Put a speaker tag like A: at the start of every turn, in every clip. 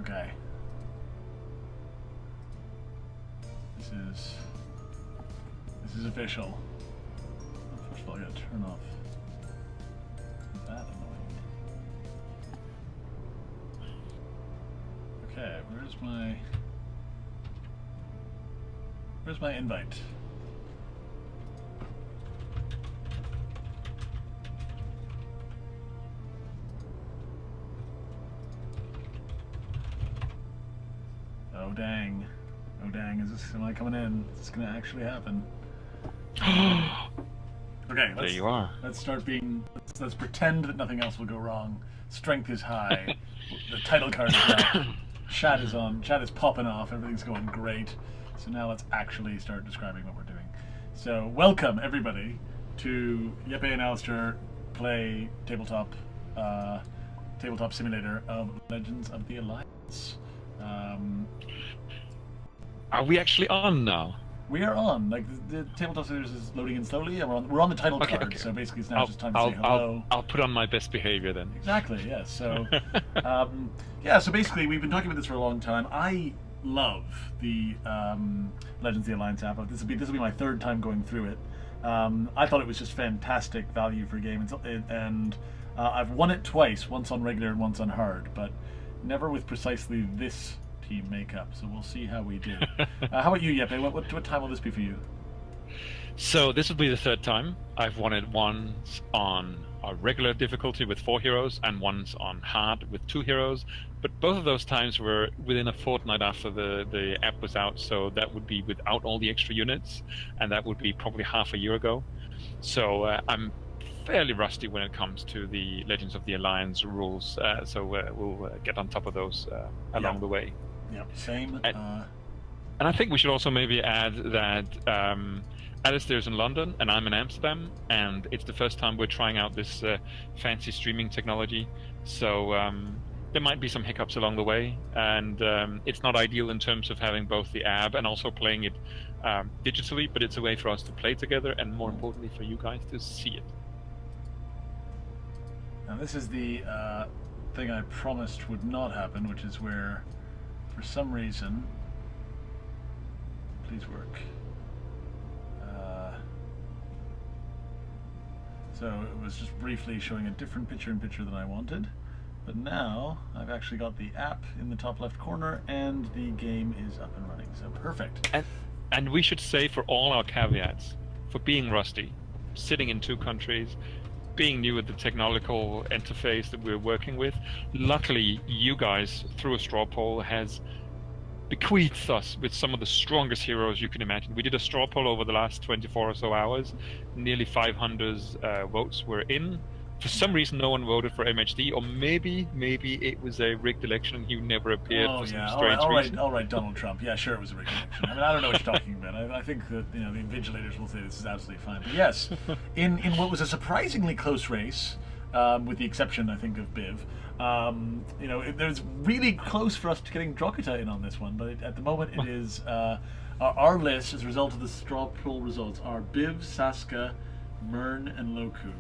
A: Okay. This is official. First of all, I gotta turn off that annoying. Okay, where's my invite? Oh dang. Oh dang, am I coming in? Is this gonna actually happen? Okay,
B: there you are.
A: Let's let's pretend that nothing else will go wrong. Strength is high. The title card is up. Chat is on. Chat is popping off. Everything's going great. So now let's actually start describing what we're doing. So welcome everybody to Jeppe and Alistair play Tabletop Simulator of Legends of the Alliance.
B: Are we actually on now?
A: We are on. Like the Tabletop Simulator is loading in slowly, and we're on the title card. Okay. So basically, it's now just time to say hello.
B: I'll put on my best behavior then.
A: Exactly. Yes. So, yeah. So basically, we've been talking about this for a long time. I love the Legends of the Alliance app. This will be my third time going through it. I thought it was just fantastic value for a game, and I've won it twice. Once on regular and once on hard, but never with precisely this team makeup, so we'll see how we do. How about you, Jeppe? What time will this be for you?
B: So this will be the third time. I've won it once on a regular difficulty with 4 heroes and once on hard with 2 heroes, but both of those times were within a fortnight after the app was out, so that would be without all the extra units, and that would be probably half a year ago. So I'm fairly rusty when it comes to the Legends of the Alliance rules, so we'll get on top of those along the way.
A: Yeah, same.
B: And I think we should also maybe add that Alistair's in London and I'm in Amsterdam, and it's the first time we're trying out this fancy streaming technology. So there might be some hiccups along the way, and it's not ideal in terms of having both the app and also playing it digitally, but it's a way for us to play together and more importantly for you guys to see it.
A: Now this is the thing I promised would not happen, which is where for some reason, please work. So it was just briefly showing a different picture-in-picture than I wanted, but now I've actually got the app in the top left corner and the game is up and running, so perfect.
B: And we should say, for all our caveats, for being rusty, sitting in 2 countries, being new at the technological interface that we're working with, luckily you guys, through a straw poll, has bequeathed us with some of the strongest heroes you can imagine. We did a straw poll over the last 24 or so hours. Nearly 500 votes were in. For some reason, no one voted for MHD, or maybe it was a rigged election and he never appeared for some strange reason.
A: All right, Donald Trump. Yeah, sure, it was a rigged election. I mean, I don't know what you're talking about. I think that the invigilators will say this is absolutely fine. But yes, in what was a surprisingly close race, with the exception, I think, of Biv, it was really close for us to getting Drokita in on this one. But at the moment, it is our list as a result of the straw poll results are Biv, Saska, Mern, and Loku.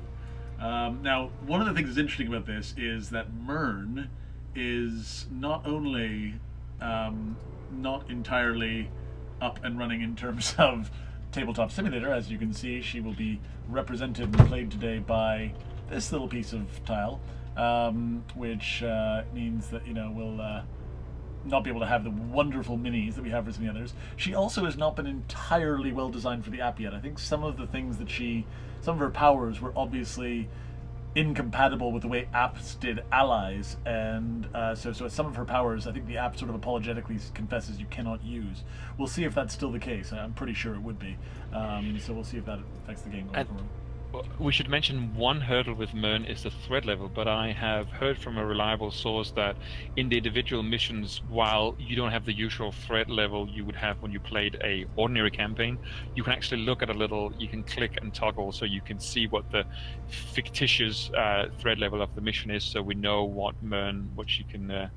A: Now, one of the things that's interesting about this is that Mern is not only not entirely up and running in terms of Tabletop Simulator. As you can see, she will be represented and played today by this little piece of tile, which means that we'll not be able to have the wonderful minis that we have for some of the others. She also has not been entirely well designed for the app yet. I think some of the things that some of her powers were obviously incompatible with the way apps did allies, and so some of her powers, I think the app sort of apologetically confesses you cannot use. We'll see if that's still the case. I'm pretty sure it would be. So we'll see if that affects the game going forward.
B: We should mention one hurdle with Mern is the threat level, but I have heard from a reliable source that in the individual missions, while you don't have the usual threat level you would have when you played a ordinary campaign, you can actually look at you can click and toggle so you can see what the fictitious threat level of the mission is, so we know what she can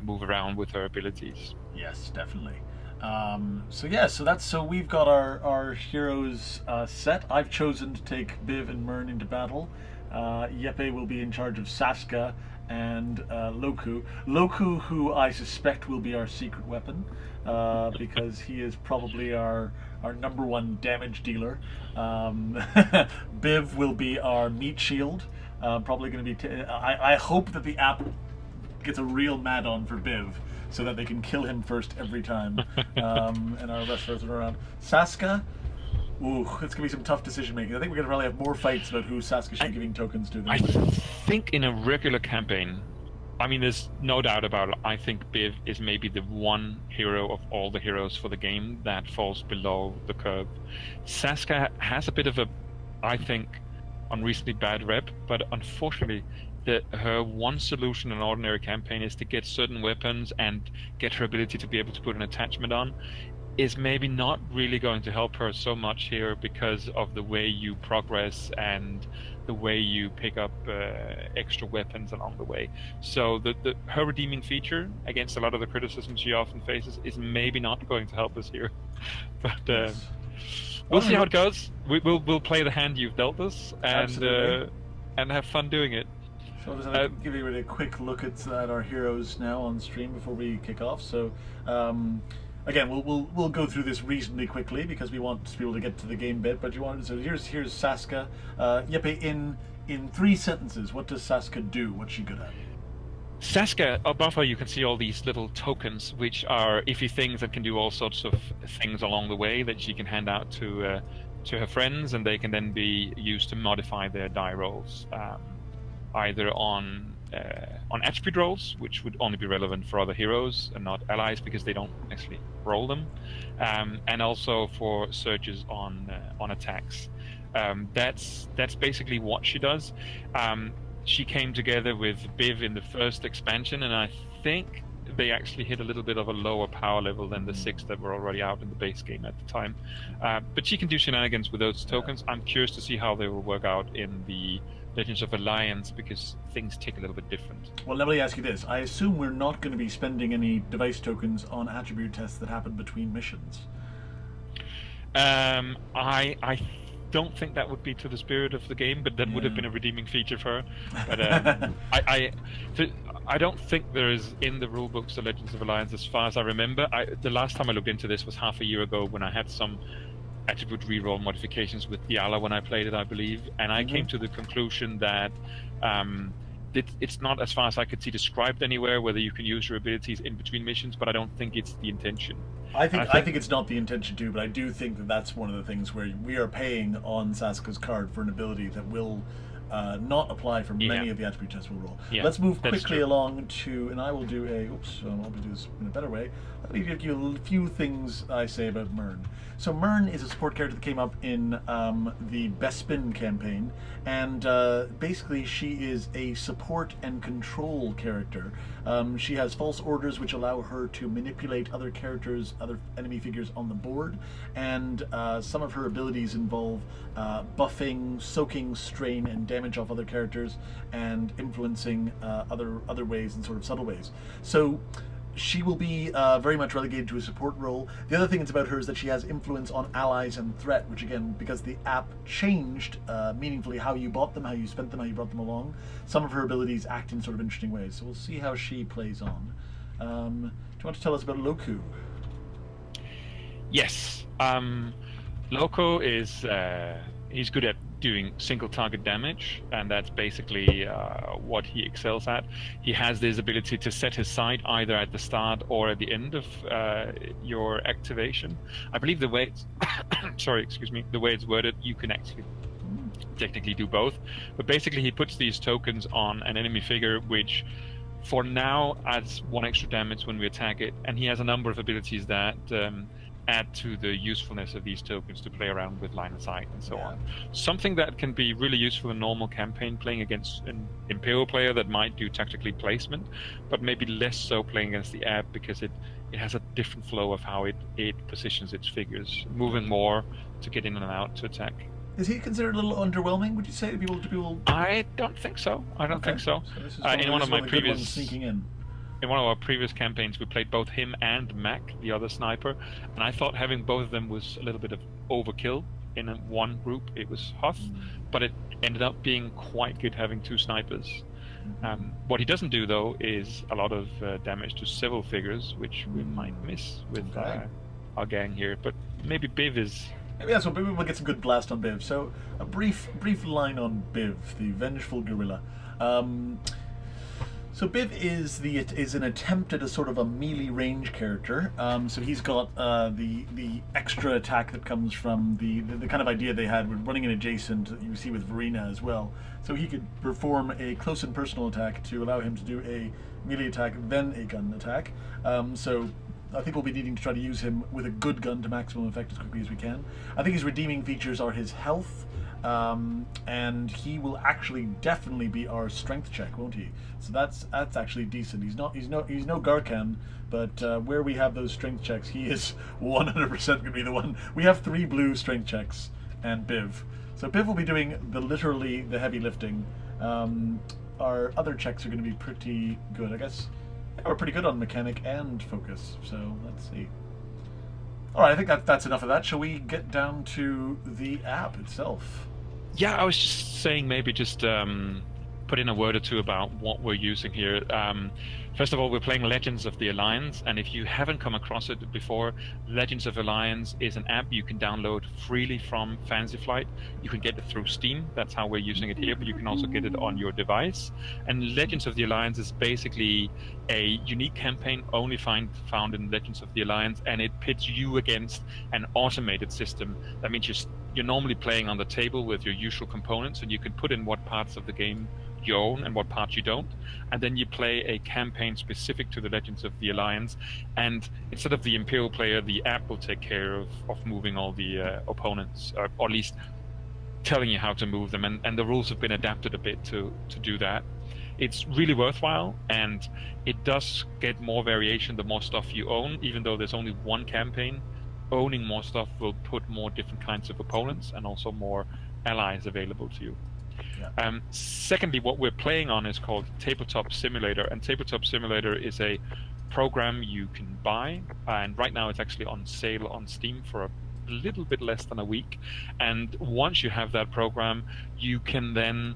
B: move around with her abilities.
A: Yes, definitely. So we've got our heroes set. I've chosen to take Biv and Mern into battle. Jeppe will be in charge of Saska and Loku. Loku, who I suspect will be our secret weapon, because he is probably our number one damage dealer. Biv will be our meat shield. Probably going to be. I hope that the app gets a real mad-on for Biv, so that they can kill him first every time, and our wrestlers are around. Saska. Ooh, it's going to be some tough decision making. I think we're going to probably have more fights about who Saska should be giving tokens to.
B: I think in a regular campaign, I mean, there's no doubt about it. I think Biv is maybe the one hero of all the heroes for the game that falls below the curve. Saska has a bit of a, I think, unreasonably bad rep, but unfortunately, her one solution in an ordinary campaign is to get certain weapons and get her ability to be able to put an attachment on, is maybe not really going to help her so much here because of the way you progress and the way you pick up extra weapons along the way. So her redeeming feature against a lot of the criticism she often faces is maybe not going to help us here. But we'll see how it goes. We'll play the hand you've dealt us and have fun doing it.
A: So I'll just give you a quick look at our heroes now on stream before we kick off. So again, we'll go through this reasonably quickly because we want to be able to get to the game bit. But so here's Saska. Jeppe, in 3 sentences, what does Saska do? What's she good at?
B: Saska, above her you can see all these little tokens, which are iffy things that can do all sorts of things along the way that she can hand out to her friends, and they can then be used to modify their die rolls, either on attribute rolls, which would only be relevant for other heroes and not allies because they don't actually roll them, and also for surges on attacks. That's basically what she does. She came together with Biv in the first expansion, and I think they actually hit a little bit of a lower power level than the 6 that were already out in the base game at the time. But she can do shenanigans with those tokens. I'm curious to see how they will work out in the Legends of Alliance, because things tick a little bit different.
A: Well, let me ask you this. I assume we're not going to be spending any device tokens on attribute tests that happen between missions.
B: I don't think that would be to the spirit of the game, but that would have been a redeeming feature for her. But I don't think there is in the rulebooks of Legends of Alliance, as far as I remember. The last time I looked into this was half a year ago when I had some attribute reroll modifications with Diala when I played it, I believe, and I came to the conclusion that it's not, as far as I could see, described anywhere whether you can use your abilities in between missions, but I don't think it's the intention.
A: I think it's not the intention too, but I do think that that's one of the things where we are paying on Saska's card for an ability that will not apply for many of the attribute tests we'll roll. Yeah, let's move quickly along to, and I will do I'll do this in a better way. Let me give you a few things I say about Myrn. So Myrn is a support character that came up in the Bespin campaign, and basically she is a support and control character. She has false orders which allow her to manipulate other characters, other enemy figures on the board, and some of her abilities involve buffing, soaking strain and damage off other characters, and influencing other ways in sort of subtle ways. So she will be very much relegated to a support role. The other thing that's about her is that she has influence on allies and threat, which again, because the app changed meaningfully how you bought them, how you spent them, how you brought them along, some of her abilities act in sort of interesting ways. So we'll see how she plays on. Do you want to tell us about Loku?
B: Yes. Loku is he's good at doing single target damage, and that's basically what he excels at. He has this ability to set his sight either at the start or at the end of your activation. I believe the way it's the way it's worded, you can actually technically do both, but basically he puts these tokens on an enemy figure which for now adds 1 extra damage when we attack it, and he has a number of abilities that add to the usefulness of these tokens to play around with line of sight and so on. Something that can be really useful in normal campaign playing against an Imperial player that might do tactically placement, but maybe less so playing against the app because it has a different flow of how it positions its figures, moving more to get in and out to attack.
A: Is he considered a little underwhelming, would you say, to people?
B: I don't think so. In one of my previous
A: sneaking in.
B: In one of our previous campaigns, we played both him and Mac, the other sniper, and I thought having both of them was a little bit of overkill in one group, it was Hoth, but it ended up being quite good having 2 snipers. What he doesn't do, though, is a lot of damage to civil figures, which we might miss with our gang here. But maybe Biv is...
A: Maybe that's what. Maybe we'll get some good blast on Biv. So a brief line on Biv, the Vengeful Gorilla. So Biv is an attempt at a sort of a melee range character. So he's got the extra attack that comes from the kind of idea they had with running in adjacent, you see with Verena as well. So he could perform a close and personal attack to allow him to do a melee attack, then a gun attack. So I think we'll be needing to try to use him with a good gun to maximum effect as quickly as we can. I think his redeeming features are his health, and he will actually definitely be our strength check, won't he? So that's actually decent. He's no Garkan, but where we have those strength checks, he is 100% going to be the one. We have 3 blue strength checks and Biv. So Biv will be doing literally the heavy lifting. Our other checks are going to be pretty good, I guess. Yeah, we're pretty good on mechanic and focus, so let's see. Alright, I think that's enough of that. Shall we get down to the app itself?
B: Yeah, I was just saying maybe just put in a word or two about what we're using here. First of all, we're playing Legends of the Alliance, and if you haven't come across it before, Legends of Alliance is an app you can download freely from Fantasy Flight. You can get it through Steam, that's how we're using it here, but you can also get it on your device. And Legends of the Alliance is basically a unique campaign only found in Legends of the Alliance, and it pits you against an automated system. That means you're normally playing on the table with your usual components, and you can put in what parts of the game you own and what parts you don't, and then you play a campaign specific to the Legends of the Alliance, and instead of the Imperial player, the app will take care of moving all the opponents, or at least telling you how to move them, and the rules have been adapted a bit to do that. It's really worthwhile, and it does get more variation the more stuff you own, even though there's only one campaign. Owning more stuff will put more different kinds of opponents and also more allies available to you. Yeah. Secondly, what we're playing on is called Tabletop Simulator, and Tabletop Simulator is a program you can buy, and right now it's actually on sale on Steam for a little bit less than a week. And once you have that program, you can then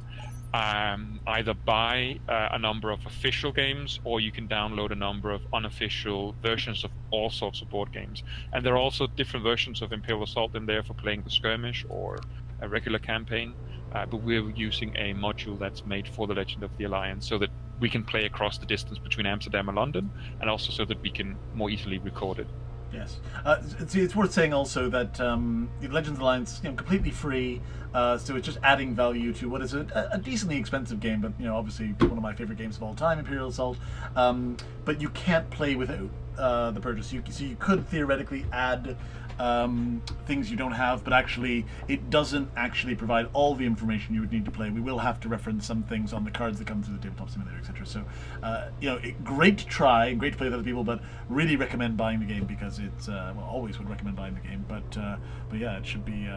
B: either buy a number of official games, or you can download a number of unofficial versions of all sorts of board games. And there are also different versions of Imperial Assault in there for playing the skirmish or a regular campaign. But we're using a module that's made for the Legend of the Alliance so that we can play across the distance between Amsterdam and London, and also so that we can more easily record it.
A: Yes. It's worth saying also that Legends of the Alliance, completely free, so it's just adding value to what is a decently expensive game, but obviously one of my favorite games of all time, Imperial Assault. But you can't play without the purchase. So you could theoretically add things you don't have, but actually it doesn't actually provide all the information you would need to play. We will have to reference some things on the cards that come through the Tabletop Simulator, etc. So great to try, great to play with other people, but really recommend buying the game, because it's always would recommend buying the game, but yeah, it should be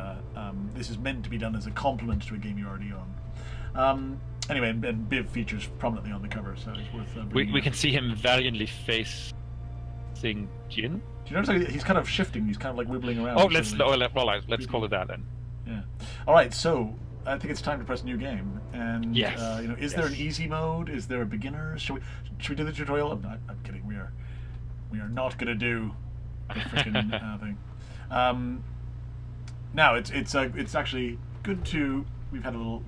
A: this is meant to be done as a complement to a game you already own. Anyway, and Biv features prominently on the cover, so it's worth
B: we can see him valiantly facing Jin.
A: Do you notice he's kind of shifting? He's kind of like wibbling around.
B: Oh, let's call it that then.
A: Yeah. All right. So I think it's time to press new game. And
B: yes.
A: Is there an easy mode? Is there a beginner? Should we do the tutorial? I'm kidding. We are not going to do the freaking thing. Now it's actually good to. We've had a little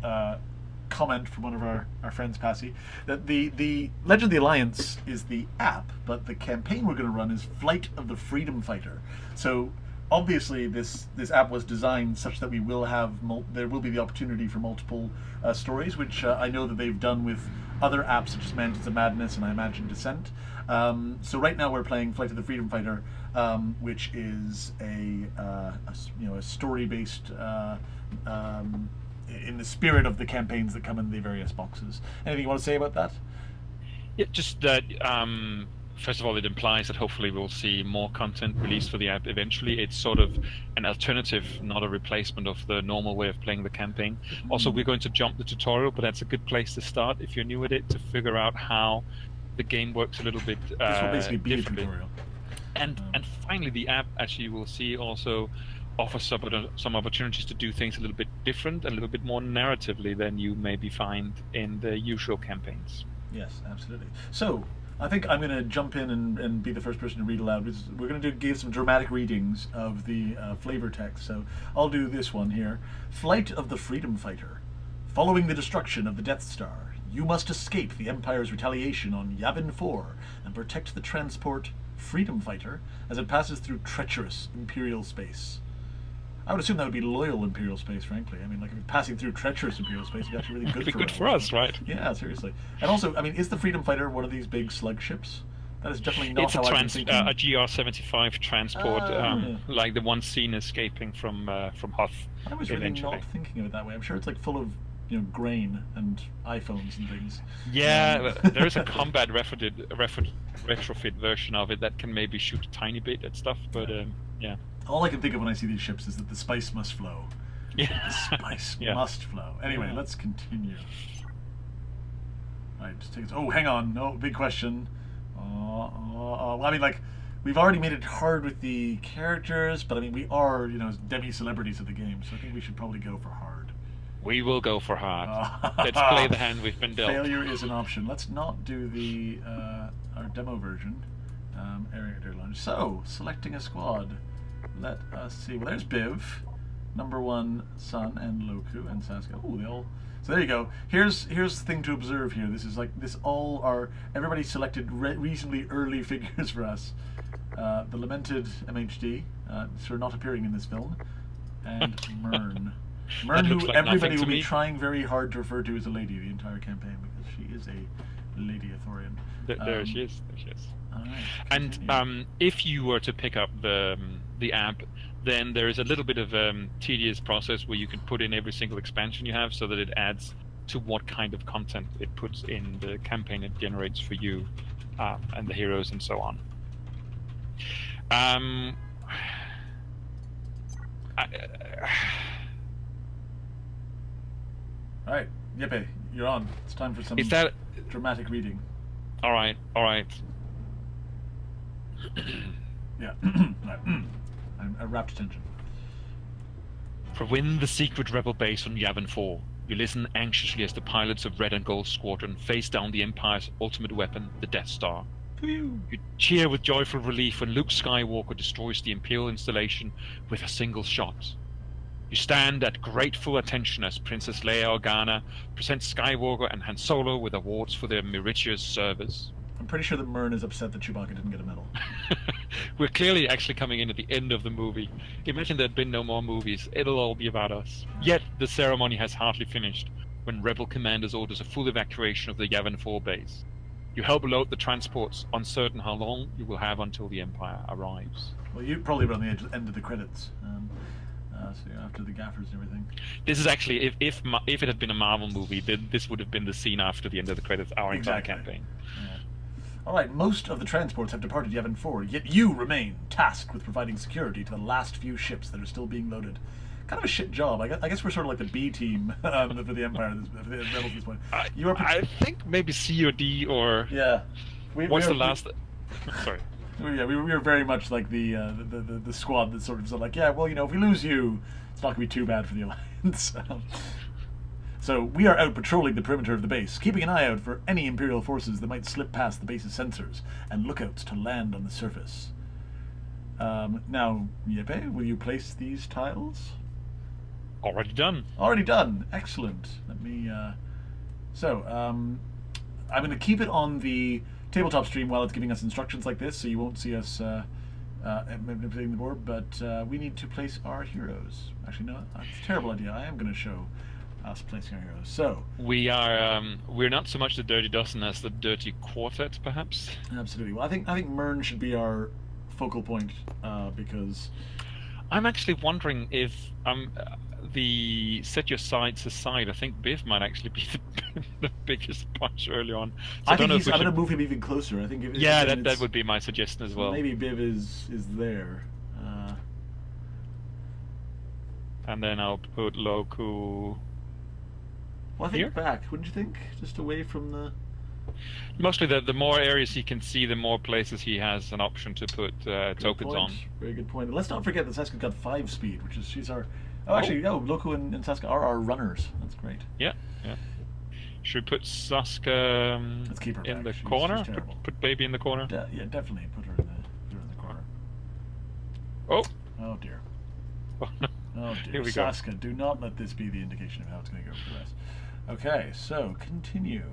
A: comment from one of our friends, Passy, that the Legend of the Alliance is the app, but the campaign we're going to run is Flight of the Freedom Fighter. So obviously this app was designed such that we will have there will be the opportunity for multiple stories, which I know that they've done with other apps such as Mansions of Madness and I imagine Descent. So right now we're playing Flight of the Freedom Fighter, which is a story-based in the spirit of the campaigns that come in the various boxes. Anything you want to say about that?
B: Yeah, just that first of all, it implies that hopefully we'll see more content released for the app eventually. It's sort of an alternative, not a replacement of the normal way of playing the campaign. Mm-hmm. Also, we're going to jump the tutorial, but that's a good place to start if you're new at it, to figure out how the game works a little bit
A: this will basically be
B: differently.
A: A tutorial.
B: And finally, the app, as you will see, also offers some opportunities to do things a little bit different and a little bit more narratively than you maybe find in the usual campaigns.
A: Yes, absolutely. So, I think I'm going to jump in and be the first person to read aloud. We're going to give some dramatic readings of the flavor text. So, I'll do this one here. Flight of the Freedom Fighter. Following the destruction of the Death Star, you must escape the Empire's retaliation on Yavin 4 and protect the transport Freedom Fighter as it passes through treacherous Imperial space. I would assume that would be loyal Imperial space, frankly. I mean, like, passing through treacherous Imperial space would be actually really good
B: It'd be
A: for
B: good
A: us.
B: for us, right?
A: Yeah, seriously. And also, I mean, is the Freedom Fighter one of these big slug ships? That is definitely not
B: It's
A: how I've been thinking.
B: a GR-75 transport,
A: Ah.
B: like the one seen escaping from Hoth.
A: I was really
B: eventually.
A: not thinking of it that way. I'm sure it's like full of, grain and iPhones and things.
B: Yeah, there is a combat retrofit version of it that can maybe shoot a tiny bit at stuff, but yeah.
A: All I can think of when I see these ships is that the spice must flow.
B: Yeah.
A: The spice
B: Yeah.
A: must flow. Anyway, let's continue. Right, just take. Oh, hang on. No, big question. I mean, like, we've already made it hard with the characters, but I mean, we are, demi-celebrities of the game, so I think we should probably go for hard.
B: We will go for hard. Let's play the hand we've been dealt.
A: Failure is an option. Let's not do the our demo version. Area Lunge. So, selecting a squad. Let us see. Well, there's Biv, number 1 Sun, and Loku and Sasuke. Oh, they all. So there you go. Here's the thing to observe here. This is like all are everybody selected reasonably early figures for us. The lamented MHD, sort of not appearing in this film, and Myrn. Myrn, who
B: like
A: everybody will be
B: me.
A: trying very hard to refer to as a lady the entire campaign because she is a lady Ithorian.
B: There she is. There she is.
A: All right,
B: And
A: continue.
B: if you were to pick up the app, then there is a little bit of a tedious process where you can put in every single expansion you have so that it adds to what kind of content it puts in the campaign it generates for you and the heroes and so on.
A: All right, Jeppe, you're on. It's time for some
B: Is that
A: dramatic reading.
B: all right? All right.
A: Yeah. I wrapped attention.
B: From within the secret rebel base on Yavin 4, you listen anxiously as the pilots of Red and Gold Squadron face down the Empire's ultimate weapon, the Death Star. You cheer with joyful relief when Luke Skywalker destroys the Imperial installation with a single shot. You stand at grateful attention as Princess Leia Organa presents Skywalker and Han Solo with awards for their meritorious service.
A: I'm pretty sure that Myrn is upset that Chewbacca didn't get a medal.
B: We're clearly actually coming in at the end of the movie. Imagine there'd been no more movies. It'll all be about us. Yet the ceremony has hardly finished when Rebel commanders orders a full evacuation of the Yavin 4 base. You help load the transports, uncertain how long you will have until the Empire arrives.
A: Well, you probably were on the end of the credits. So you're after the gaffers and everything.
B: This is actually, if it had been a Marvel movie, then this would have been the scene after the end of the credits, our entire campaign.
A: Yeah. All right, most of the transports have departed Yavin 4, yet you remain tasked with providing security to the last few ships that are still being loaded. Kind of a shit job. I guess we're sort of like the B team for the Empire, for the Rebels at this point.
B: I think maybe C or D or...
A: Yeah.
B: What's the last... Sorry.
A: Yeah, we were very much like the squad that sort of said like, yeah, well, if we lose you, it's not going to be too bad for the Alliance. So we are out patrolling the perimeter of the base, keeping an eye out for any Imperial forces that might slip past the base's sensors, and lookouts to land on the surface. Now, Jeppe, will you place these tiles?
B: Already done.
A: Already done. Excellent. Let me... I'm going to keep it on the tabletop stream while it's giving us instructions like this, so you won't see us manipulating the board, but we need to place our heroes. Actually, no, that's a terrible idea. I am going to show us placing our heroes. So
B: we're not so much the Dirty Dozen as the Dirty Quartet, perhaps.
A: Absolutely. Well, I think Myrn should be our focal point because
B: I'm actually wondering if the set your sights aside. I think Biff might actually be the biggest punch early on. So
A: I think I'm going to move him even closer. I think
B: that would be my suggestion as well.
A: Maybe Biv is there.
B: And then I'll put Loku.
A: Well, I think
B: here?
A: back, wouldn't you think? Just away from the...
B: Mostly the more areas he can see, the more places he has an option to put tokens on.
A: Very good point. Let's not forget that Saska's got 5 speed, which is she's our. Oh, actually, Loco and Saska are our runners. That's great.
B: Yeah. Should we put Saska
A: Let's keep her
B: in
A: back.
B: the corner?
A: She's
B: Put baby in the corner.
A: Yeah, definitely put her in the corner.
B: Oh.
A: Oh dear.
B: Oh, no.
A: Oh dear.
B: Here we
A: Saska, do not let this be the indication of how it's going to go for the rest. Okay, so continue.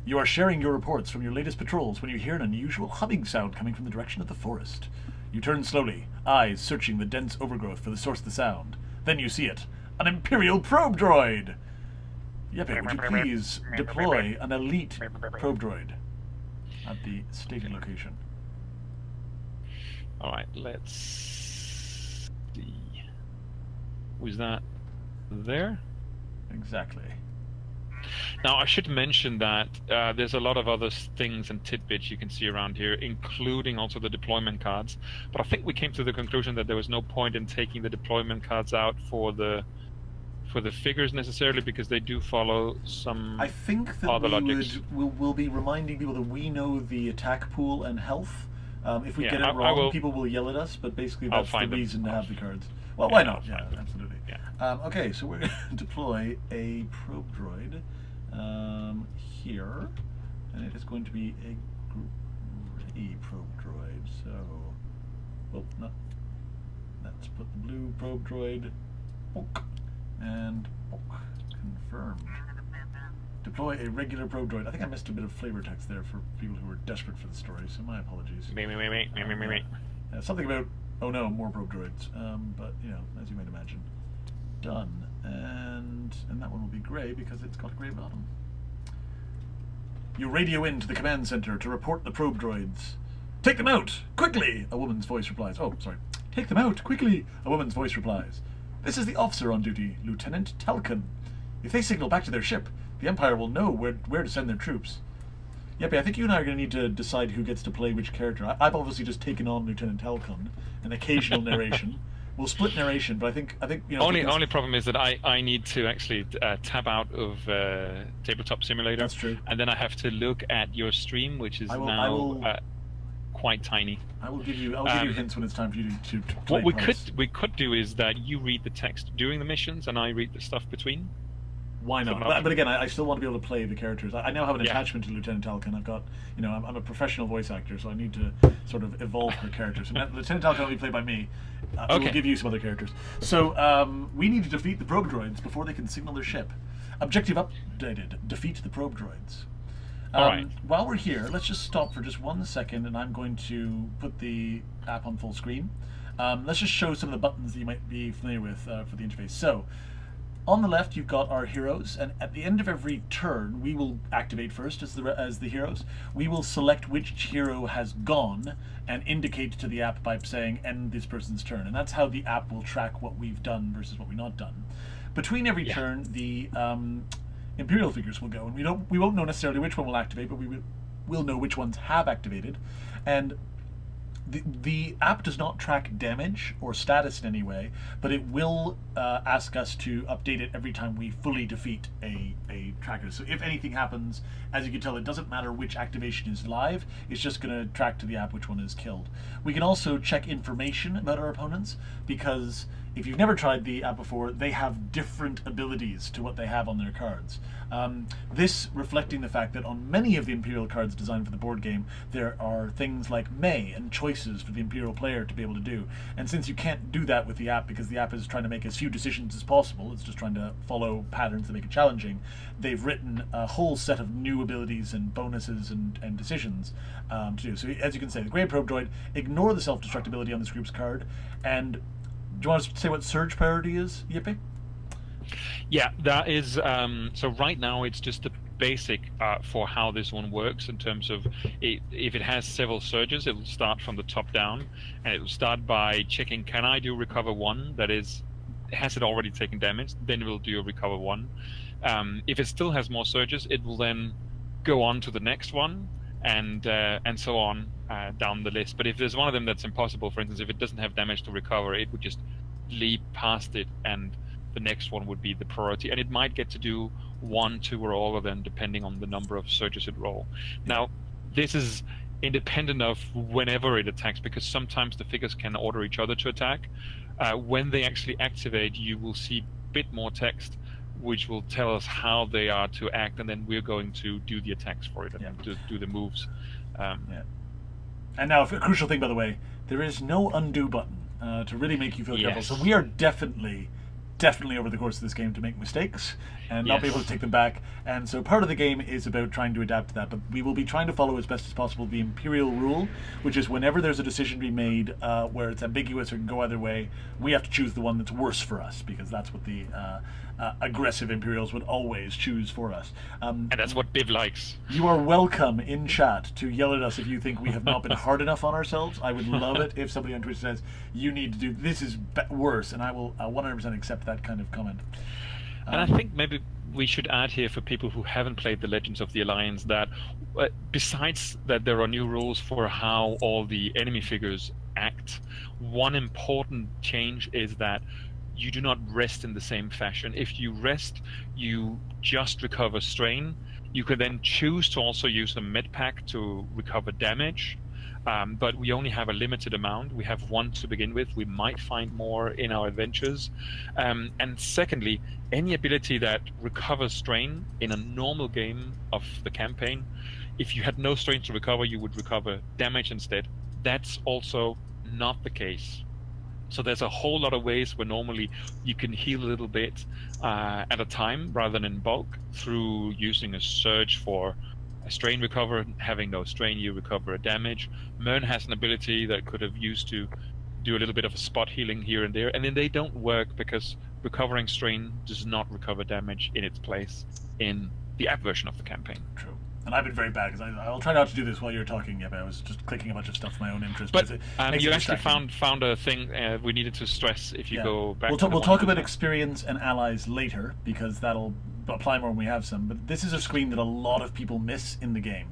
A: You are sharing your reports from your latest patrols when you hear an unusual humming sound coming from the direction of the forest. You turn slowly, eyes searching the dense overgrowth for the source of the sound. Then you see it. An Imperial probe droid! Jeppe, would you please deploy an elite probe droid at the stated location?
B: Alright, let's see. Was that there?
A: Exactly.
B: Now, I should mention that there's a lot of other things and tidbits you can see around here, including also the deployment cards. But I think we came to the conclusion that there was no point in taking the deployment cards out for the figures necessarily, because they do follow some
A: I think that
B: other logics.
A: we'll be reminding people that we know the attack pool and health. If we get it
B: I
A: wrong,
B: will,
A: people will yell at us, but basically that's the reason to have the cards. Well,
B: Yeah,
A: why not?
B: I'll
A: Yeah,
B: find them.
A: absolutely.
B: Yeah.
A: Okay, so we're going to deploy a probe droid here, and it is going to be a gray probe droid. So, no. Let's put the blue probe droid, and confirmed. Deploy a regular probe droid. I think I missed a bit of flavor text there for people who were desperate for the story, so my apologies. Something about, oh no, more probe droids. But, as you might imagine. Done. And that one will be grey because it's got a grey bottom. You radio in to the command center to report the probe droids. Take them out! Quickly! A woman's voice replies. Oh, sorry. Take them out! Quickly! A woman's voice replies. This is the officer on duty, Lieutenant Talcon. If they signal back to their ship, the Empire will know where to send their troops. Jeppe, I think you and I are going to need to decide who gets to play which character. I've obviously just taken on Lieutenant Talcon, an occasional narration. We'll split narration, but I think
B: only problem is that I need to actually tab out of Tabletop Simulator.
A: That's true.
B: And then I have to look at your stream, which is quite tiny.
A: I'll give you hints when it's time for you to play.
B: What we could do is that you read the text during the missions and I read the stuff between.
A: Why not? But again, I still want to be able to play the characters. I now have an attachment to Lieutenant Talcon. I've got, I'm a professional voice actor, so I need to sort of evolve her characters. And Lieutenant Talcon will be played by me. Okay. We'll give you some other characters. So we need to defeat the probe droids before they can signal their ship. Objective updated: defeat the probe droids.
B: All right.
A: While we're here, let's just stop for just 1 second, and I'm going to put the app on full screen. Let's just show some of the buttons that you might be familiar with for the interface. So, on the left, you've got our heroes, and at the end of every turn, we will activate first as the heroes. We will select which hero has gone and indicate to the app by saying "end this person's turn," and that's how the app will track what we've done versus what we've not done. Between every turn, the Imperial figures will go, and we won't know necessarily which one will activate, but we'll know which ones have activated, and the app does not track damage or status in any way, but it will ask us to update it every time we fully defeat a tracker. So if anything happens, as you can tell, it doesn't matter which activation is live, it's just going to track to the app which one is killed. We can also check information about our opponents, because if you've never tried the app before, they have different abilities to what they have on their cards. This reflecting the fact that on many of the Imperial cards designed for the board game, there are things like may and choices for the Imperial player to be able to do. And since you can't do that with the app, because the app is trying to make as few decisions as possible, it's just trying to follow patterns that make it challenging, they've written a whole set of new abilities and bonuses and decisions to do. So as you can say, the Grey Probe Droid, ignore the self-destructibility on this group's card, and do you want to say what surge priority is, Jeppe?
B: Yeah, that is, so right now it's just the basic for how this one works in terms of if it has several surges, it'll start from the top down, and it'll start by checking, can I do recover 1? That is, has it already taken damage? Then it will do a recover 1. If it still has more surges, it will then go on to the next one, and so on down the list. But if there's one of them that's impossible, for instance, if it doesn't have damage to recover, it would just leap past it, and the next one would be the priority. And it might get to do 1, 2, or all of them, depending on the number of surges it roll. Now, this is independent of whenever it attacks, because sometimes the figures can order each other to attack. When they actually activate, you will see a bit more text, which will tell us how they are to act, and then we're going to do the attacks for it and do the moves.
A: And now, a crucial thing, by the way, there is no undo button to really make you feel careful. So we are definitely over the course of this game to make mistakes and not be able to take them back. And so part of the game is about trying to adapt to that. But we will be trying to follow as best as possible the Imperial rule, which is whenever there's a decision to be made where it's ambiguous or can go either way, we have to choose the one that's worse for us, because that's what the aggressive Imperials would always choose for us.
B: And that's what Biv likes.
A: You are welcome in chat to yell at us if you think we have not been hard enough on ourselves. I would love it if somebody on Twitch says, you need to do, this is worse, and I will 100% accept that kind of comment.
B: And I think maybe we should add here, for people who haven't played the Legends of the Alliance, that besides that there are new rules for how all the enemy figures act, one important change is that you do not rest in the same fashion. If you rest, you just recover strain. You could then choose to also use a med pack to recover damage, but we only have a limited amount. We have 1 to begin with. We might find more in our adventures. And secondly, any ability that recovers strain in a normal game of the campaign, if you had no strain to recover, you would recover damage instead. That's also not the case. So there's a whole lot of ways where normally you can heal a little bit at a time rather than in bulk, through using a surge for a strain recover. Having no strain, you recover a damage. Mern has an ability that could have used to do a little bit of a spot healing here and there, and then they don't work because recovering strain does not recover damage in its place in the app version of the campaign.
A: True. And I've been very bad, because I'll try not to do this while you're talking, Jeppe. I was just clicking a bunch of stuff for my own interest.
B: But you actually found a thing we needed to stress if you go back.
A: We'll talk about experience and allies later, because that'll apply more when we have some. But this is a screen that a lot of people miss in the game.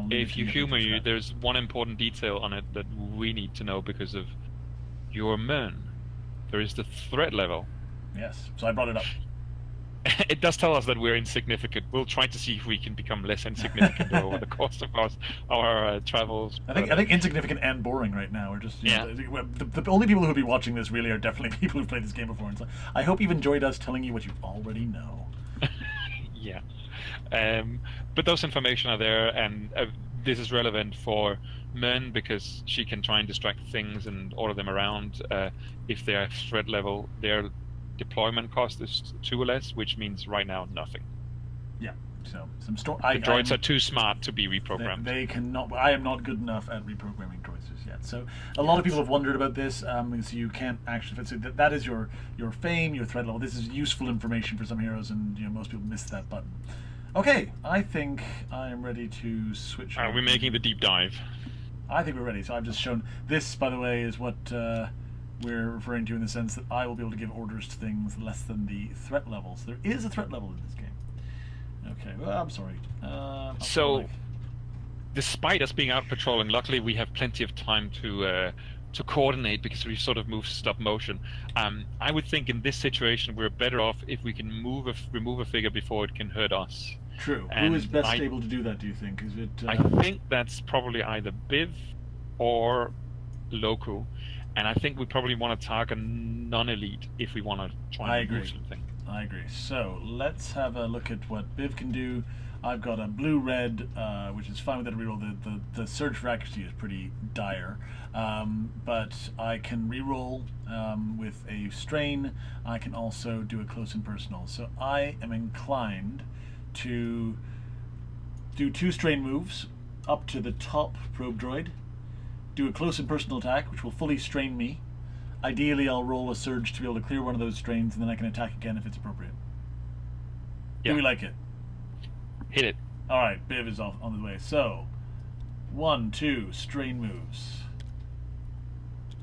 B: If you humor you, there's one important detail on it that we need to know because of your Mern. There is the threat level.
A: Yes, so I brought it up.
B: It does tell us that we're insignificant. We'll try to see if we can become less insignificant over the course of our travels.
A: I think insignificant and boring right now. We're just the only people who will be watching this really are definitely people who've played this game before. And so I hope you've enjoyed us telling you what you already know.
B: Yeah, but those information are there, and this is relevant for Mern because she can try and distract things and order them around. If they're threat level, they're deployment cost is 2 or less, which means right now nothing.
A: Yeah. So some
B: the droids are too smart to be reprogrammed.
A: They cannot. I am not good enough at reprogramming droids yet. So a lot of people have wondered about this. So you can't actually. So that is your fame, your threat level. This is useful information for some heroes, and most people miss that button. Okay, I think I am ready to switch.
B: Are we making the deep dive?
A: I think we're ready. So I've just shown this. By the way, is what. We're referring to in the sense that I will be able to give orders to things less than the threat levels. There is a threat level in this game. Okay, well, I'm sorry.
B: Despite us being out patrolling, luckily we have plenty of time to coordinate because we sort of move stop motion. I would think in this situation we're better off if we can remove a figure before it can hurt us.
A: True. And who is best able to do that, do you think? Is it?
B: I think that's probably either Biv or Loku. And I think we probably want to target non-elite if we want to try and do something.
A: I agree. So let's have a look at what Biv can do. I've got a blue-red, which is fine with that reroll. The surge for accuracy is pretty dire, but I can reroll with a strain. I can also do a close and personal. So I am inclined to do 2 strain moves up to the top probe droid. Do a close and personal attack, which will fully strain me. Ideally, I'll roll a surge to be able to clear one of those strains, and then I can attack again if it's appropriate. Yeah. Do we like it?
B: Hit it.
A: All right, Biv is on the way. So, 1, 2 strain moves.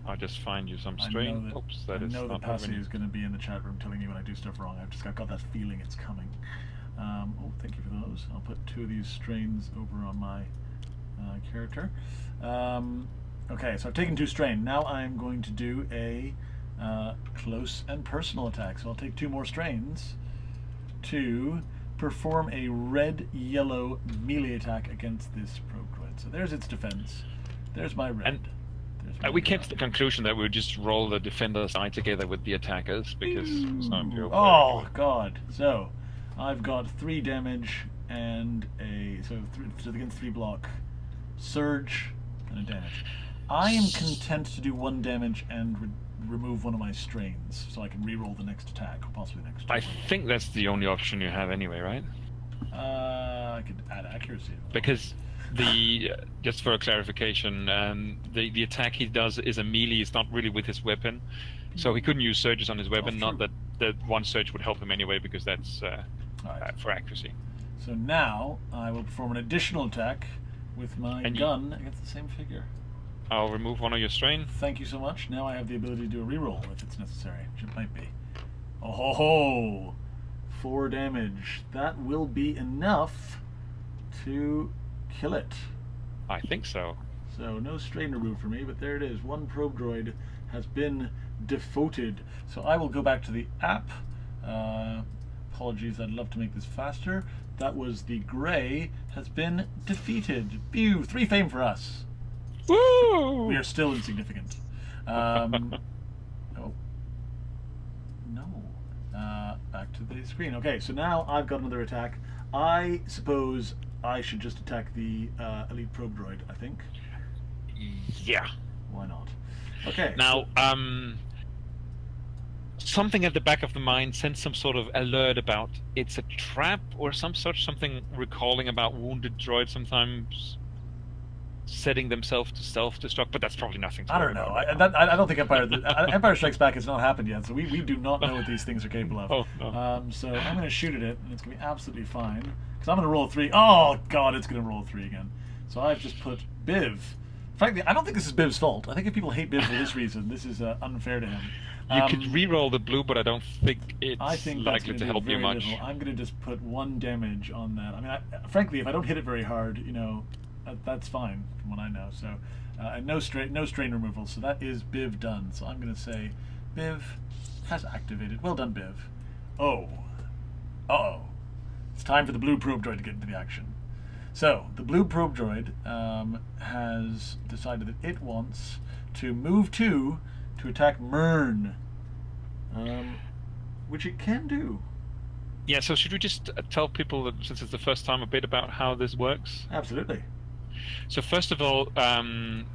B: I'll just find you some strain.
A: I know that Passy is going to be in the chat room telling me when I do stuff wrong. I've got that feeling it's coming. Thank you for those. I'll put 2 of these strains over on my character. Okay, so I've taken 2 strain. Now I'm going to do a close and personal attack. So I'll take 2 more strains to perform a red-yellow melee attack against this probe droid. So there's its defense. There's my red.
B: And we came to the conclusion that we would just roll the defender's die together with the attackers because it's not Imperial.
A: Oh god! So I've got 3 damage and so against 3 block, surge and a damage. I am content to do 1 damage and remove one of my strains, so I can re-roll the next attack or possibly the next.
B: I think that's the only option you have anyway, right?
A: I could add accuracy.
B: Because just for a clarification, the attack he does is a melee. It's not really with his weapon, so he couldn't use surges on his weapon. Not that 1 surge would help him anyway, because that's for accuracy.
A: So now I will perform an additional attack with my gun against the same figure.
B: I'll remove 1 of your strain.
A: Thank you so much. Now I have the ability to do a reroll if it's necessary, which it might be. Oh ho ho! 4 damage. That will be enough to kill it.
B: I think so.
A: So no strain removed for me, but there it is. 1 probe droid has been defaulted. So I will go back to the app. Apologies, I'd love to make this faster. That was the gray has been defeated. Pew! 3 fame for us.
B: Woo!
A: We are still insignificant. Oh. No. Back to the screen. Okay, so now I've got another attack. I suppose I should just attack the elite probe droid, I think.
B: Yeah.
A: Why not? Okay.
B: Now, something at the back of the mind sends some sort of alert about it's a trap or something recalling about wounded droids sometimes setting themselves to self-destruct, but that's probably nothing to
A: I don't know. I don't think Empire Strikes Back has not happened yet, so we do not know what these things are capable of.
B: Oh, no.
A: So I'm going to shoot at it, and it's going to be absolutely fine, because I'm going to roll a 3. Oh, God, it's going to roll a 3 again. So I've just put Biv. Frankly, I don't think this is Biv's fault. I think if people hate Biv for this reason, this is unfair to him.
B: You could re-roll the blue, but I don't think it's likely to help you much.
A: Little. I'm going to just put 1 damage on that. I mean, frankly, if I don't hit it very hard, that's fine from what I know. So, and no strain removal. So that is Biv done. So I'm going to say, Biv has activated. Well done, Biv. Oh, it's time for the blue probe droid to get into the action. So the blue probe droid has decided that it wants to move to attack Mern, which it can do.
B: Yeah. So should we just tell people that, since it's the first time, a bit about how this works?
A: Absolutely.
B: So first of all,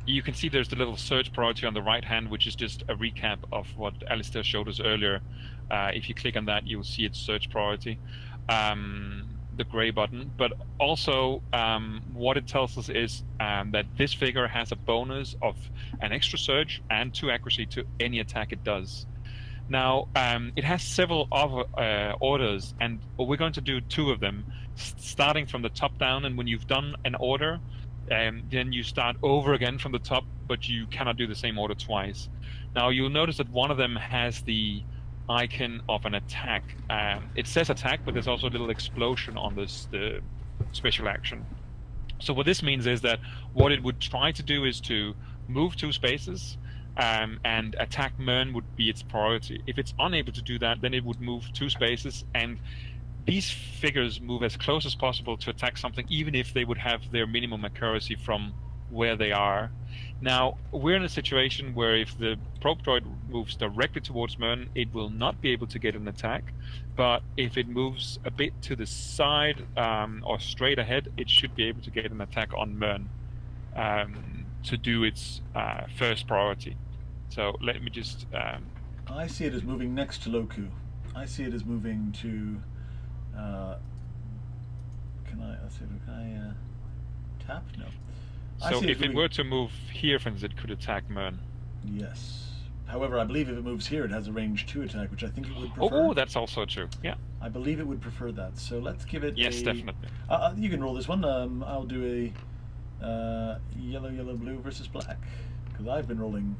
B: you can see there's the little search priority on the right hand, which is just a recap of what Alistair showed us earlier. If you click on that, you'll see its search priority, the gray button. But also, what it tells us is that this figure has a bonus of an extra surge and 2 accuracy to any attack it does. Now, it has several other orders, and we're going to do 2 of them, starting from the top down. And when you've done an order, then you start over again from the top, but you cannot do the same order twice. Now, you'll notice that one of them has the icon of an attack. It says attack, but there's also a little explosion on the special action. So what this means is that what it would try to do is to move 2 spaces, and attack Mern would be its priority. If it's unable to do that, then it would move 2 spaces, and these figures move as close as possible to attack something, even if they would have their minimum accuracy from where they are. Now, we're in a situation where if the probe droid moves directly towards Mern, it will not be able to get an attack. But if it moves a bit to the side or straight ahead, it should be able to get an attack on Mern to do its first priority. So let me just...
A: I see it as moving next to Loku. I see it as moving to... Can I tap? No.
B: So if it were to move here, for instance, it could attack Mern.
A: Yes. However, I believe if it moves here, it has a range 2 attack, which I think it would prefer.
B: Oh, that's also true. Yeah.
A: I believe it would prefer that. So let's give it
B: Yes, definitely.
A: You can roll this one. I'll do a yellow, blue versus black, because I've been rolling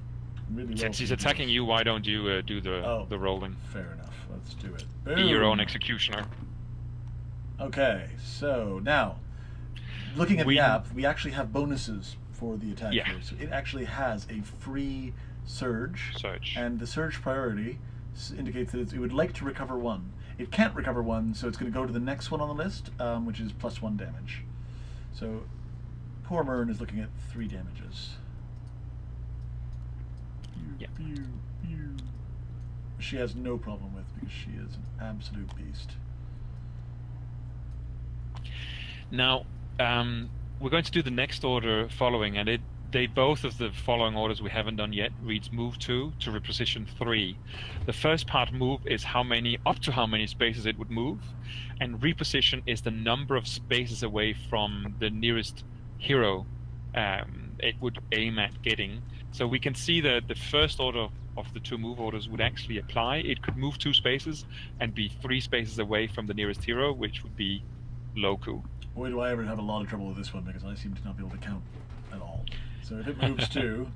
A: really well.
B: Since he's attacking you, why don't you do the rolling?
A: Fair enough. Let's do it. Boom.
B: Be your own executioner.
A: Okay, so now, looking at the app, we actually have bonuses for the attack here. So it actually has a free surge. And the surge priority indicates that it would like to recover 1. It can't recover 1, so it's going to go to the next one on the list, which is +1 damage. So poor Mern is looking at 3 damages.
B: Yeah.
A: She has no problem with, because she is an absolute beast.
B: Now, we're going to do the next order following, and both of the following orders we haven't done yet reads move 2 to reposition 3. The first part, move, is up to how many spaces it would move, and reposition is the number of spaces away from the nearest hero it would aim at getting. So we can see that the first order of the 2 move orders would actually apply. It could move 2 spaces and be 3 spaces away from the nearest hero, which would be Loku.
A: Boy, do I ever have a lot of trouble with this one, because I seem to not be able to count at all. So if it moves 2,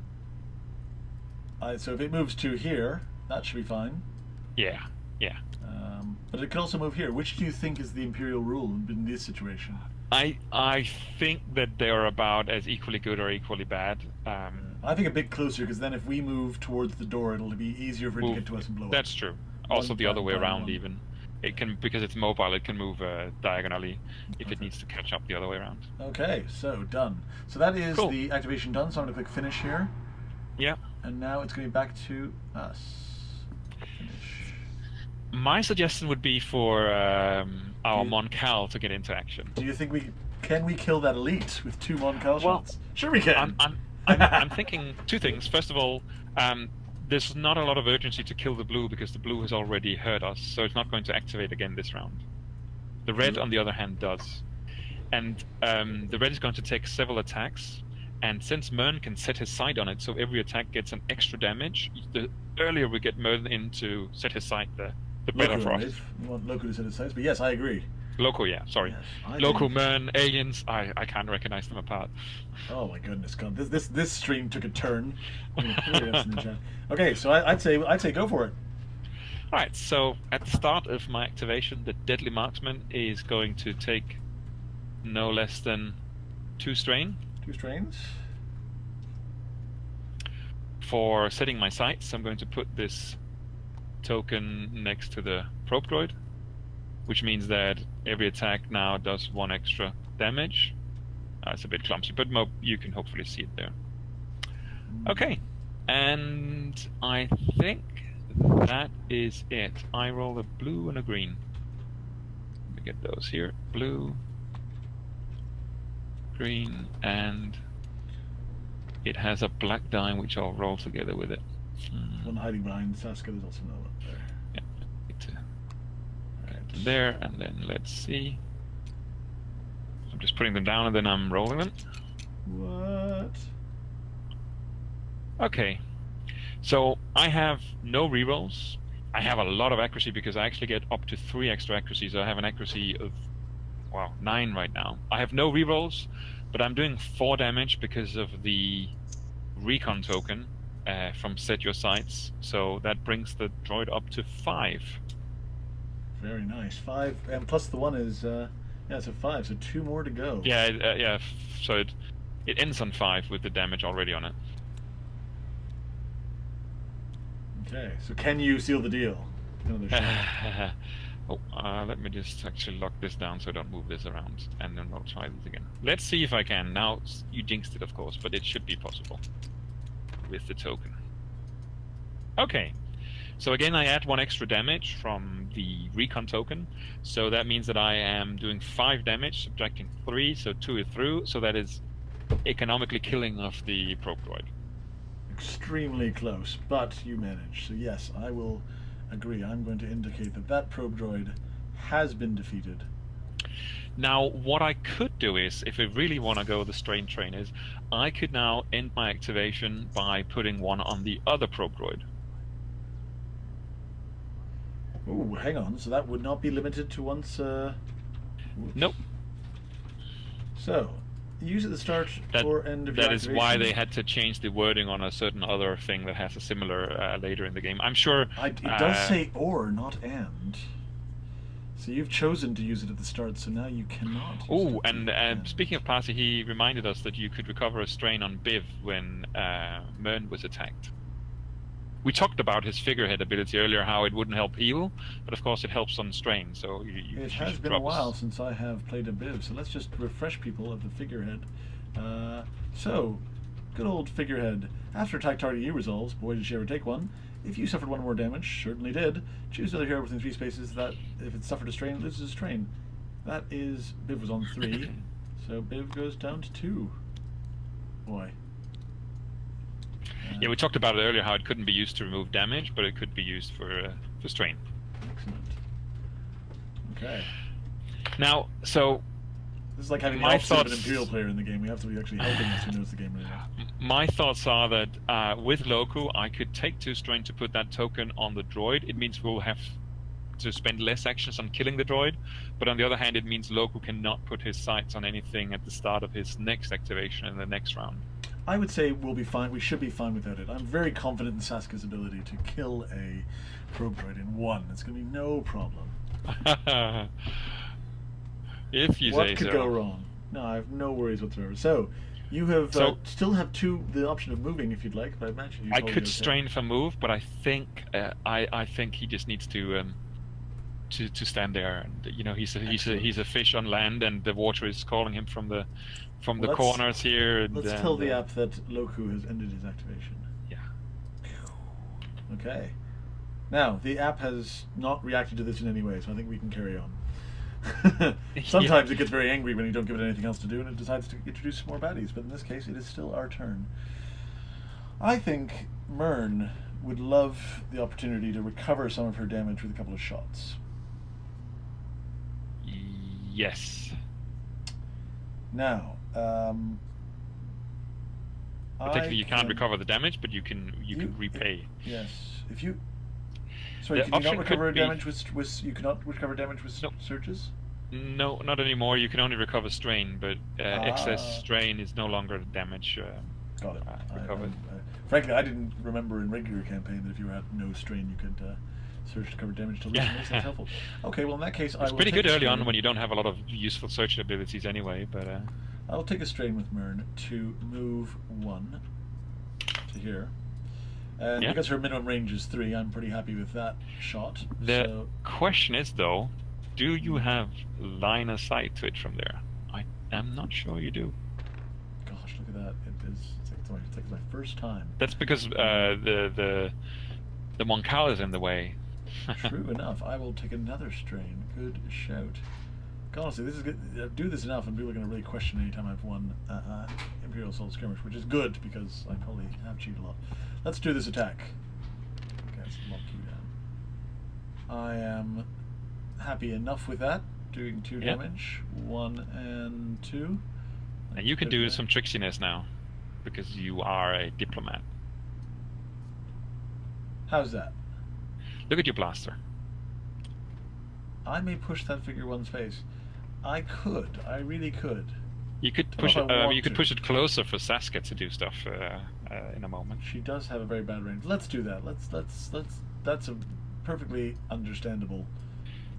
A: so if it moves 2 here, that should be fine.
B: Yeah.
A: But it could also move here. Which do you think is the Imperial rule in this situation?
B: I think that they're about as equally good or equally bad.
A: I think a bit closer, because then if we move towards the door, it'll be easier for it to get to us and blow up.
B: That's true. Also, the other way around, even. It can, because it's mobile, it can move diagonally if it needs to catch up the other way around.
A: Okay, so done. So that is
B: cool.
A: The activation done. So I'm going to click finish here.
B: Yeah.
A: And now it's going to be back to us. Finish.
B: My suggestion would be for our Mon Cal to get into action.
A: Do you think can we kill that elite with 2 Mon Cal shots? Sure we can.
B: I'm thinking 2 things. First of all, there's not a lot of urgency to kill the blue, because the blue has already hurt us, so it's not going to activate again this round. The red, on the other hand, does. And the red is going to take several attacks, and since Mern can set his sight on it, so every attack gets an extra damage, the earlier we get Mern in to set his sight, the better for us.
A: You want Loku to set his sights, but yes, I agree.
B: Loco, yeah, sorry.
A: Yes,
B: Loco, Mern, aliens, I can't recognize them apart.
A: Oh my goodness, God! This stream took a turn. Okay, so I'd say go for it.
B: All right, so at the start of my activation, the Deadly Marksman is going to take no less than 2 strain.
A: 2 strains.
B: For setting my sights, I'm going to put this token next to the probe droid, which means that every attack now does 1 extra damage. It's a bit clumsy, but you can hopefully see it there. Okay, and I think that is it. I roll a blue and a green. Let me get those here. Blue, green, and it has a black die, which I'll roll together with it.
A: One hiding behind Saska, there's also another one there.
B: Yeah, there, and then let's see. I'm just putting them down and then I'm rolling them.
A: What?
B: Okay, so I have no rerolls. I have a lot of accuracy because I actually get up to 3 extra accuracy, so I have an accuracy of 9 right now. I have no rerolls, but I'm doing 4 damage because of the recon token from Set Your Sights, so that brings the droid up to 5.
A: Very nice. 5, and plus the 1 is so 5, so 2 more to go.
B: Yeah, so it ends on 5 with the damage already on it.
A: Okay, so can you seal the deal?
B: Let me just actually lock this down so I don't move this around, and then I'll try this again. Let's see if I can. Now, you jinxed it, of course, but it should be possible with the token. Okay, so again I add 1 extra damage from the recon token, so that means that I am doing 5 damage, subtracting 3, so 2 is through, so that is economically killing of the probe droid.
A: Extremely close, but you managed. So yes, I will agree. I'm going to indicate that probe droid has been defeated.
B: Now, what I could do is, if I really want to go the strain train, is I could now end my activation by putting 1 on the other probe droid.
A: Ooh, hang on. So that would not be limited to once.
B: Nope.
A: So, use at the start or end of your
B: That is why they had to change the wording on a certain other thing that has a similar later in the game. I'm sure...
A: It does say or, not and. So you've chosen to use it at the start, so now you cannot.
B: Oh, and speaking of Parsi, he reminded us that you could recover a strain on Biv when Mern was attacked. We talked about his figurehead ability earlier, how it wouldn't help heal, but of course it helps on strain. So
A: it has been a while since I have played a Biv, so let's just refresh people of the figurehead. So, good old figurehead. After attack target you resolves, boy did she ever take one. If you suffered 1 more damage, certainly did. Choose another hero within 3 spaces that, if it suffered a strain, it loses a strain. That is, Biv was on 3, so Biv goes down to 2. Boy.
B: Yeah, we talked about it earlier how it couldn't be used to remove damage, but it could be used for strain.
A: Excellent. Okay.
B: Now, so
A: this is like having the opposite of an Imperial player in the game. We have to be actually helping us who knows the game really well.
B: My thoughts are that with Loku, I could take 2 strain to put that token on the droid. It means we'll have to spend less actions on killing the droid, but on the other hand, it means Loku cannot put his sights on anything at the start of his next activation in the next round.
A: I would say we'll be fine. We should be fine without it. I'm very confident in Saska's ability to kill a probe droid in 1. It's going to be no problem.
B: If you say so.
A: What could go wrong? No, I have no worries whatsoever. So, you have still have the option of moving if you'd like, but I imagine you.
B: I could strain for move, but I think I think he just needs to stand there, and you know he's a fish on land, and the water is calling him from the corners here. And,
A: let's tell the app that Loku has ended his activation.
B: Yeah.
A: Okay. Now the app has not reacted to this in any way, so I think we can carry on. Sometimes it gets very angry when you don't give it anything else to do, and it decides to introduce more baddies. But in this case, it is still our turn. I think Myrn would love the opportunity to recover some of her damage with a couple of shots.
B: Yes.
A: Now,
B: particularly you can't recover the damage, but you can repay.
A: Yes, if you. Sorry, can you not recover damage with you cannot recover damage with surges?
B: No, not anymore. You can only recover strain, but excess strain is no longer damage.
A: Got it.
B: Recovered.
A: Frankly, I didn't remember in regular campaign that if you had no strain, you could surge to cover damage to lose. That's helpful. Okay, well in that case,
B: it's pretty good early on when you don't have a lot of useful search abilities anyway. But
A: I'll take a strain with Myrn to move 1 to here. And because her minimum range is 3, I'm pretty happy with that shot.
B: The question is, though, do you have line of sight to it from there? I am not sure you do.
A: Gosh, look at that! It's like my first time.
B: That's because the Moncala is in the way.
A: True enough. I will take another strain. Good shout. Honestly, this is good. I do this enough, and people are going to really question any time I've won Imperial Assault Skirmish, which is good because I probably have cheated a lot. Let's do this attack. Okay, let's lock you down. I am happy enough with that. Doing 2 damage, 1 and 2.
B: And you can do some tricksiness now, because you are a diplomat.
A: How's that?
B: Look at your blaster.
A: I may push that figure 1's face. I could. I really could.
B: You could push it. You could push it closer for Saska to do stuff in a moment.
A: She does have a very bad range. Let's do that. Let's. That's a perfectly understandable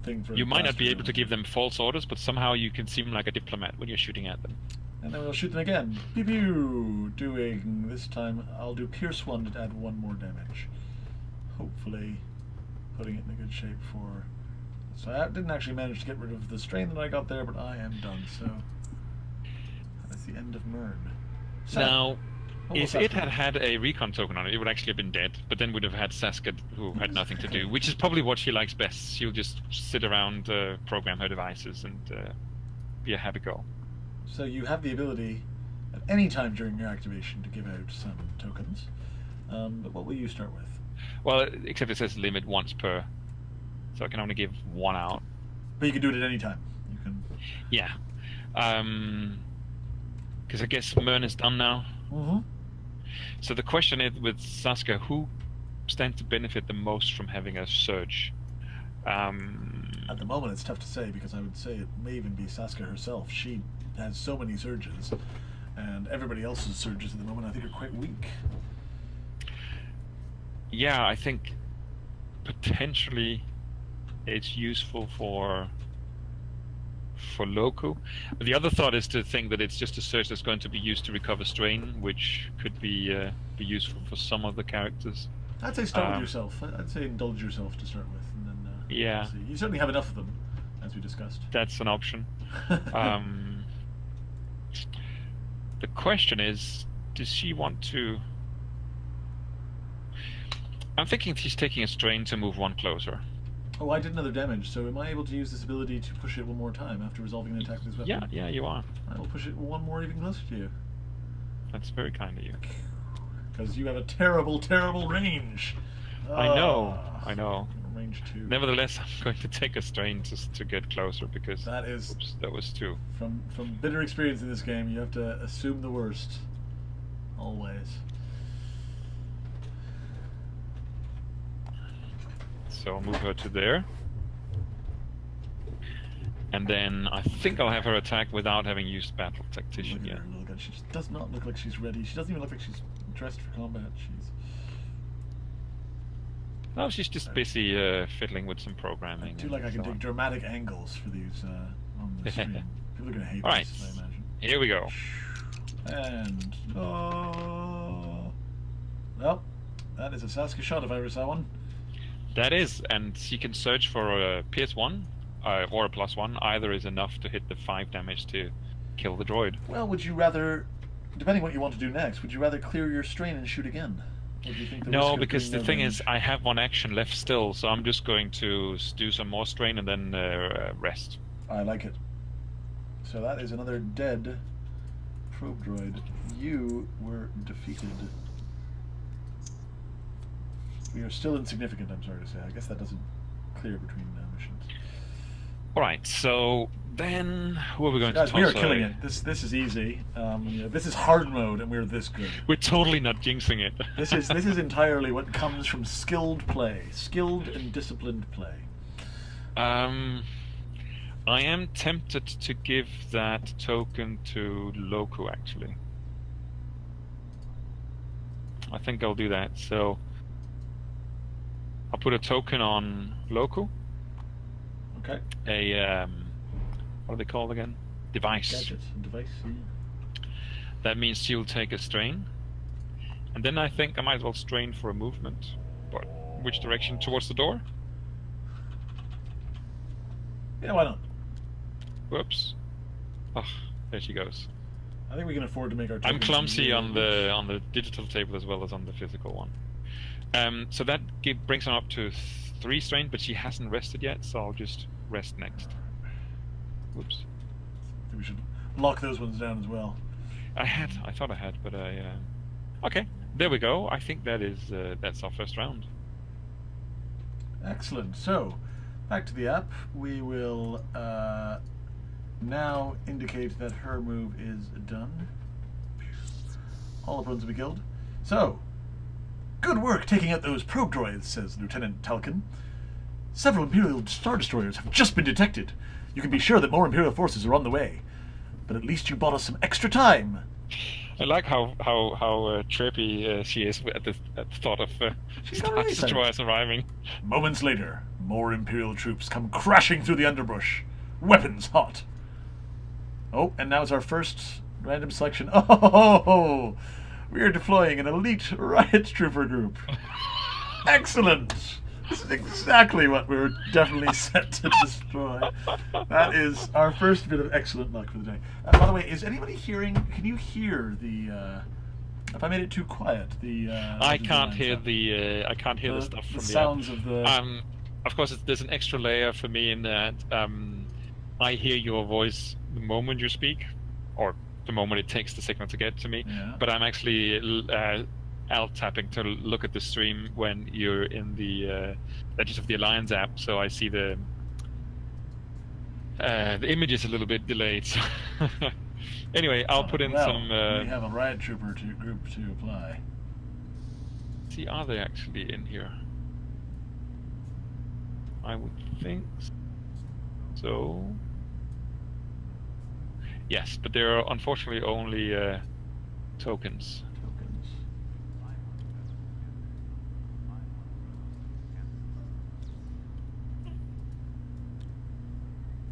A: thing for.
B: You might not be able to give them false orders, but somehow you can seem like a diplomat when you're shooting at them.
A: And then we'll shoot them again. Pew pew. Doing this time. I'll do Pierce 1 to add 1 more damage. Hopefully, putting it in a good shape for. So I didn't actually manage to get rid of the strain that I got there, but I am done. So that's the end of Myrn. So,
B: now, if it had a recon token on it, it would actually have been dead. But then would have had Saska, who had nothing to do, which is probably what she likes best. She'll just sit around, program her devices, and be a happy girl.
A: So you have the ability at any time during your activation to give out some tokens. But what will you start with?
B: Well, except it says limit once per. So I can only give 1 out.
A: But you can do it at any time. You can.
B: Yeah. Because I guess Myrn is done now.
A: Mm-hmm.
B: So the question is with Saska, who stands to benefit the most from having a surge?
A: At the moment, it's tough to say because I would say it may even be Saska herself. She has so many surges, and everybody else's surges at the moment I think are quite weak.
B: Yeah, I think potentially it's useful for Loku. The other thought is to think that it's just a surge that's going to be used to recover strain, which could be useful for some of the characters.
A: I'd say start with yourself. I'd say indulge yourself to start with, and then
B: Yeah.
A: see. You certainly have enough of them, as we discussed.
B: That's an option. The question is, does she want to... I'm thinking she's taking a strain to move one closer.
A: Oh, I did another damage, so am I able to use this ability to push it one more time after resolving an attack with this weapon?
B: Yeah, you are.
A: I will push it one more even closer to you.
B: That's very kind of you.
A: Because you have a terrible, terrible range.
B: I know.
A: Range 2.
B: Nevertheless, I'm going to take a strain to get closer because
A: that is...
B: Oops, that was 2.
A: From bitter experience in this game, you have to assume the worst. Always.
B: So I'll move her to there. And then I think I'll have her attack without having used Battle Tactician yet.
A: She just does not look like she's ready. She doesn't even look like she's dressed for combat.
B: No, she's just busy fiddling with some programming.
A: I do like I can take dramatic angles for these on the stream. People are going to hate this, I imagine.
B: Here we go.
A: And... well, that is a Sasuke shot if I ever saw one.
B: That is, and she can search for a PS1 or a +1. Either is enough to hit the 5 damage to kill the droid.
A: Well, would you rather, depending what you want to do next, would you rather clear your strain and shoot again? Or do you think
B: no, because the thing is, I have 1 action left still, so I'm just going to do some more strain and then rest.
A: I like it. So that is another dead probe droid. You were defeated. We are still insignificant, I'm sorry to say. I guess that doesn't clear between missions.
B: Alright, so then who are we going
A: Guys,
B: to toss?
A: We are killing it. This is easy. This is hard mode, and we're this good.
B: We're totally not jinxing it.
A: This is entirely what comes from skilled play. Skilled and disciplined play.
B: I am tempted to give that token to Loku, actually. I think I'll do that. So I'll put a token on Loku.
A: Okay.
B: A what are they called again? Device.
A: Gadget. Device. Yeah.
B: That means she'll take a strain, and then I think I might as well strain for a movement. But which direction? Towards the door?
A: Yeah, why not?
B: Whoops. Oh, there she goes.
A: I think we can afford to make our.
B: I'm clumsy on the digital table as well as on the physical one. So that brings her up to 3 strain, but she hasn't rested yet, so I'll just rest next. Whoops.
A: I think we should lock those ones down as well.
B: I thought I had, but okay, there we go. I think that's our first round.
A: Excellent. So, back to the app. We will now indicate that her move is done. All opponents will be killed. So, good work taking out those probe droids, says Lieutenant Talcon. Several Imperial Star Destroyers have just been detected. You can be sure that more Imperial forces are on the way. But at least you bought us some extra time.
B: I like how chirpy she is at the thought of Star Destroyers arriving.
A: Moments later, more Imperial troops come crashing through the underbrush. Weapons hot. Oh, and now it's our first random selection. Oh, we are deploying an elite riot trooper group. Excellent. This is exactly what we're definitely set to destroy. That is our first bit of excellent luck for the day. By the way, is anybody hearing? Can you hear the? If I made it too quiet, the.
B: I can't hear the. I can't hear the stuff from the
A: sounds of the.
B: Of course, there's an extra layer for me in that I hear your voice the moment you speak, or the moment it takes the signal to get to me.
A: Yeah.
B: But I'm actually alt tapping to look at the stream when you're in the Legends of the Alliance app, so I see the image is a little bit delayed. So anyway, I'll put in some.
A: We have a riot trooper group to apply.
B: See, are they actually in here? I would think so. Yes, but there are unfortunately only tokens.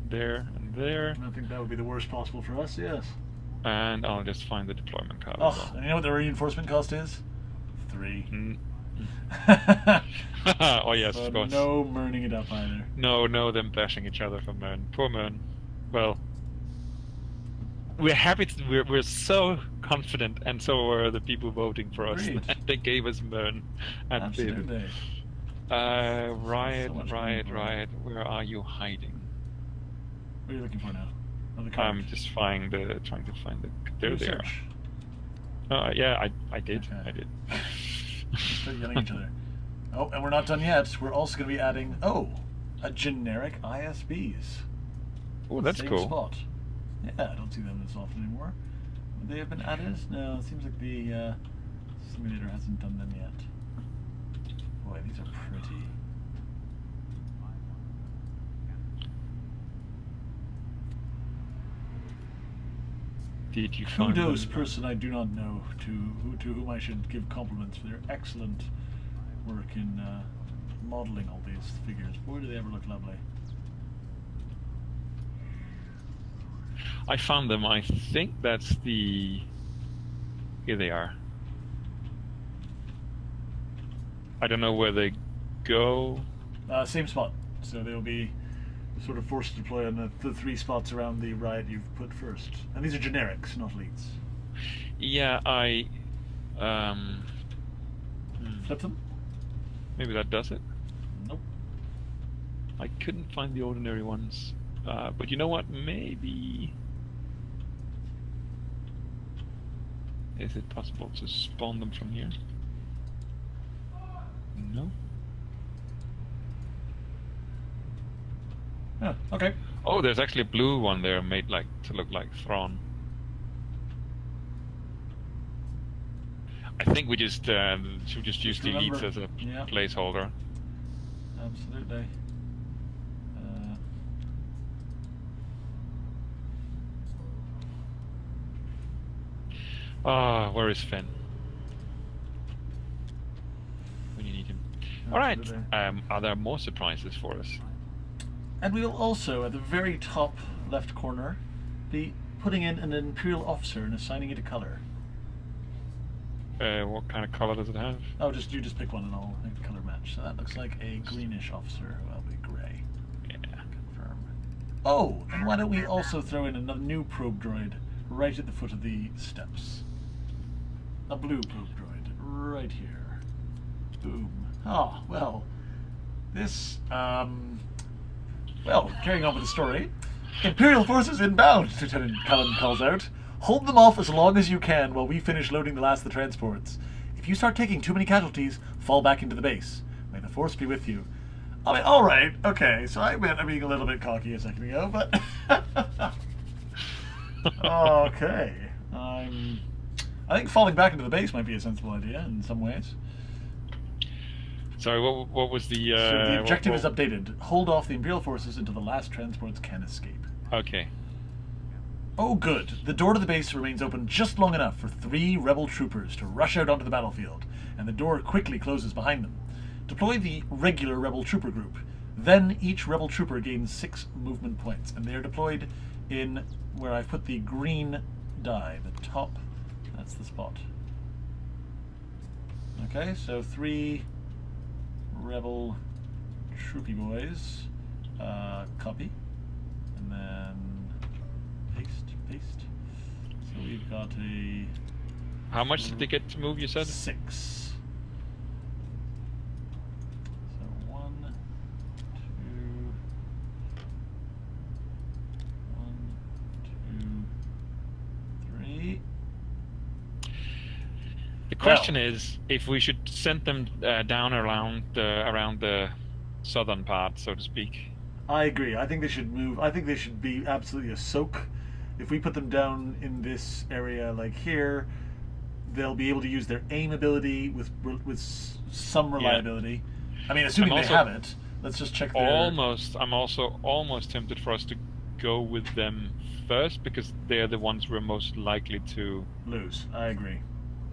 B: There and there.
A: I think that would be the worst possible for us, yes.
B: And I'll just find the deployment card.
A: Oh, and you know what the reinforcement cost is? 3.
B: Oh yes,
A: So
B: of course.
A: no murning it up either.
B: No, them bashing each other for Mern. Poor Mern. Well, we're happy. We're so confident, and so were the people voting for us.
A: Agreed.
B: That they gave us Mern and Viv.
A: Absolutely.
B: Riot.
A: So much money for it.
B: Where are you hiding?
A: What are you looking for now? Oh, the card.
B: I'm just trying to find the. There
A: Do
B: they are.
A: search.
B: Yeah, I did.
A: Okay.
B: I did.
A: Start yelling at each other. Oh, and we're not done yet. We're also going to be adding, a generic ISBs.
B: Oh, that's
A: Same
B: cool.
A: spot. Yeah, I don't see them as often anymore. Would they have been added? No, it seems like the simulator hasn't done them yet. Boy, these are pretty.
B: Did you find
A: Kudos,
B: them?
A: person I do not know, to whom I should give compliments for their excellent work in modeling all these figures. Boy, do they ever look lovely.
B: I found them. I think that's the. Here they are. I don't know where they go.
A: Same spot. So they'll be sort of forced to deploy on the 3 spots around the riot you've put first. And these are generics, not elites.
B: Yeah, I.
A: Flip them?
B: Maybe that does it.
A: Nope.
B: I couldn't find the ordinary ones. But you know what? Maybe. Is it possible to spawn them from here? No.
A: Yeah, okay.
B: Oh, there's actually a blue one there made to look like Thrawn. I think we just should just use the elites as a placeholder.
A: Absolutely.
B: Where is Finn? When you need him. Alright, are there more surprises for us?
A: And we will also, at the very top left corner, be putting in an Imperial officer and assigning it a color.
B: What kind of color does it have?
A: Oh, you just pick one and I'll make the color match. So that looks like a greenish officer. Well, it'll be grey.
B: Yeah.
A: Confirm. Oh, and why don't we also throw in another new probe droid right at the foot of the steps? A blue probe droid right here. Boom. Oh, well, this, well, carrying on with the story. Imperial forces inbound, Lieutenant Cullen calls out. Hold them off as long as you can while we finish loading the last of the transports. If you start taking too many casualties, fall back into the base. May the Force be with you. I mean, alright, okay, so I meant I'm being a little bit cocky a second ago, but... okay. I think falling back into the base might be a sensible idea in some ways.
B: Sorry, what was the...
A: so the objective is updated. Hold off the Imperial forces until the last transports can escape.
B: Okay.
A: Oh good, the door to the base remains open just long enough for 3 rebel troopers to rush out onto the battlefield, and the door quickly closes behind them. Deploy the regular rebel trooper group. Then each rebel trooper gains 6 movement points, and they are deployed in where I've put the green die, the top, that's the spot. Okay, so 3 rebel troopy boys, copy, and then paste. So we've got a...
B: How much did they get to move, you said?
A: 6. So 1, 2, 3.
B: The question is if we should send them down around the southern part, so to speak.
A: I agree. I think they should move. I think they should be absolutely a soak. If we put them down in this area like here, they'll be able to use their aim ability with some reliability. Yeah. I mean, assuming they have it. Let's just check their...
B: I'm also almost tempted for us to go with them first, because they're the ones we're most likely to...
A: lose. I agree.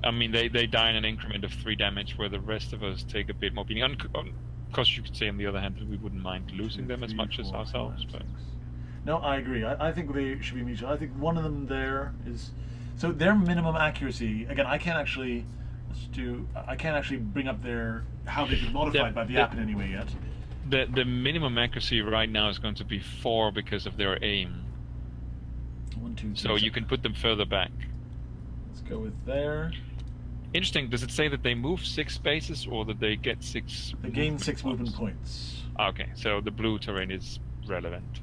B: I mean, they die in an increment of 3 damage, where the rest of us take a bit more beating. Of course, you could say on the other hand that we wouldn't mind losing them as much as ourselves. But
A: no, I agree. I think they should be mutual. I think one of them there is... So their minimum accuracy... Again, I can't actually Let's do. I can't actually bring up how they've been modified by the app in any way yet.
B: The minimum accuracy right now is going to be 4 because of their aim.
A: 1, 2, 3.
B: So you can put them further back.
A: Let's go with there.
B: Interesting. Does it say that they move 6 spaces or that they get 6?
A: They gain 6 movement points.
B: Okay, so the blue terrain is relevant.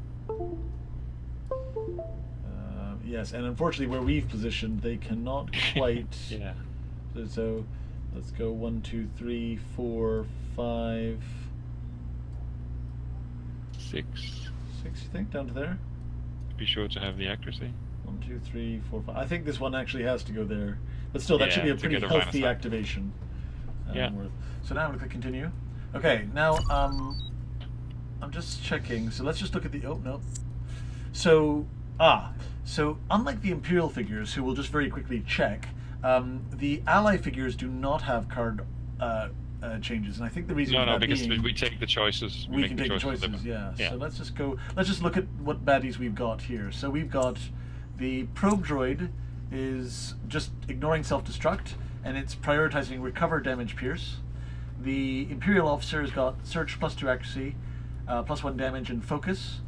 A: Yes, and unfortunately, where we've positioned, they cannot quite.
B: Yeah.
A: So, let's go 1, 2, 3, 4, 5.
B: 6.
A: 6, you think, down to there?
B: Be sure to have the accuracy.
A: 1, 2, 3, 4, 5. I think this one actually has to go there, but still, that should be a pretty healthy activation.
B: Yeah.
A: So now I'm gonna click continue. Okay, now I'm just checking. So let's just look at the. Oh no. So unlike the Imperial figures, who we'll just very quickly check, the ally figures do not have card changes, and I think the reason
B: No, because we take the choices.
A: We can take the choices, yeah. So let's just go. Let's just look at what baddies we've got here. So we've got the probe droid is just ignoring self-destruct, and it's prioritizing recover, damage, pierce. The Imperial officer has got search +2 accuracy, +1 damage, and focus.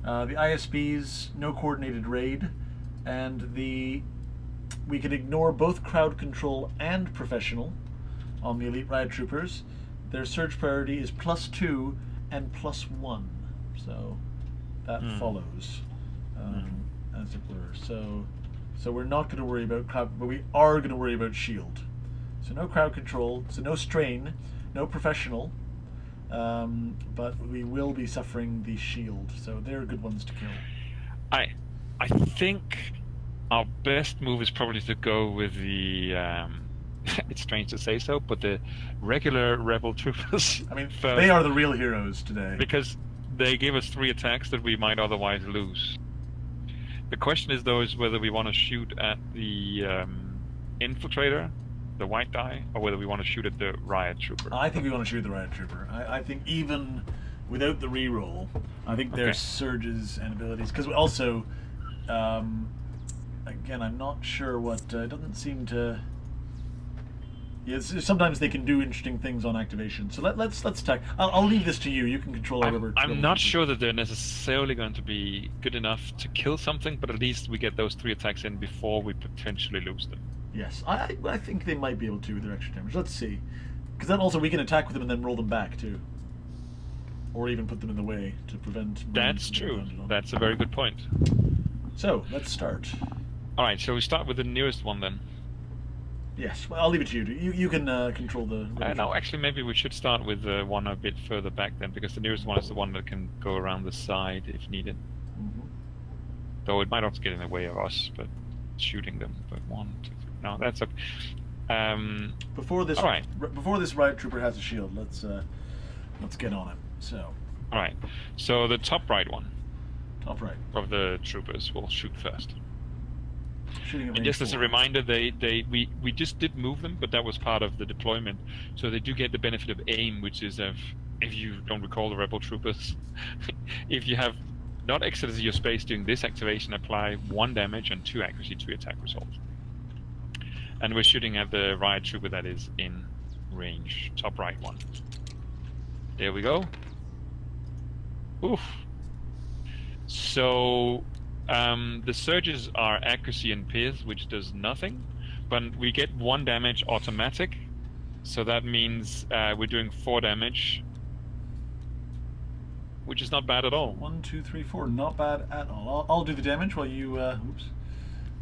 A: The ISB's no coordinated raid, and we can ignore both crowd control and professional on the elite riot troopers. Their surge priority is +2 and +1, so that follows, as it were. So we're not going to worry about crowd, but we are going to worry about shield. So no crowd control, so no strain, no professional, but we will be suffering the shield. So they're good ones to kill.
B: I think our best move is probably to go with the. It's strange to say so, but the regular rebel troopers.
A: I mean, they are the real heroes today.
B: Because they give us 3 attacks that we might otherwise lose. The question is, though, is whether we want to shoot at the infiltrator, the white die, or whether we want to shoot at the riot trooper.
A: I think we want to shoot the riot trooper. I think even without the reroll, I think their surges and abilities, because also, again, I'm not sure what, it doesn't seem to. Yeah, sometimes they can do interesting things on activation. So let's attack. I'll leave this to you. You can control whatever.
B: I'm not sure that they're necessarily going to be good enough to kill something, but at least we get those 3 attacks in before we potentially lose them.
A: Yes, I think they might be able to with their extra damage. Let's see, because then also we can attack with them and then roll them back too, or even put them in the way to prevent.
B: That's true. That's a very good point.
A: So let's start.
B: All right, so we start with the nearest one then.
A: Yes, well, I'll leave it to you. You can control the.
B: No, actually, maybe we should start with the one a bit further back then, because the nearest one is the one that can go around the side if needed. Though it might also get in the way of us, but shooting them. But 1, 2, 3. No, that's okay.
A: Before this,
B: all right.
A: Before this riot trooper has a shield, let's get on it. So.
B: All right. So the top right one.
A: Top right.
B: Of the troopers will shoot first.
A: And
B: just as a reminder, we just did move them, but that was part of the deployment. So they do get the benefit of aim, which is if you don't recall the rebel troopers, if you have not exited your space during this activation, apply 1 damage and 2 accuracy to your attack result. And we're shooting at the riot trooper that is in range, top right one. There we go. Oof. So the surges are accuracy and pierce, which does nothing, but we get 1 damage automatic, so that means we're doing 4 damage, which is not bad at all.
A: 1, 2, 3, 4, not bad at all. I'll do the damage while you. Oops.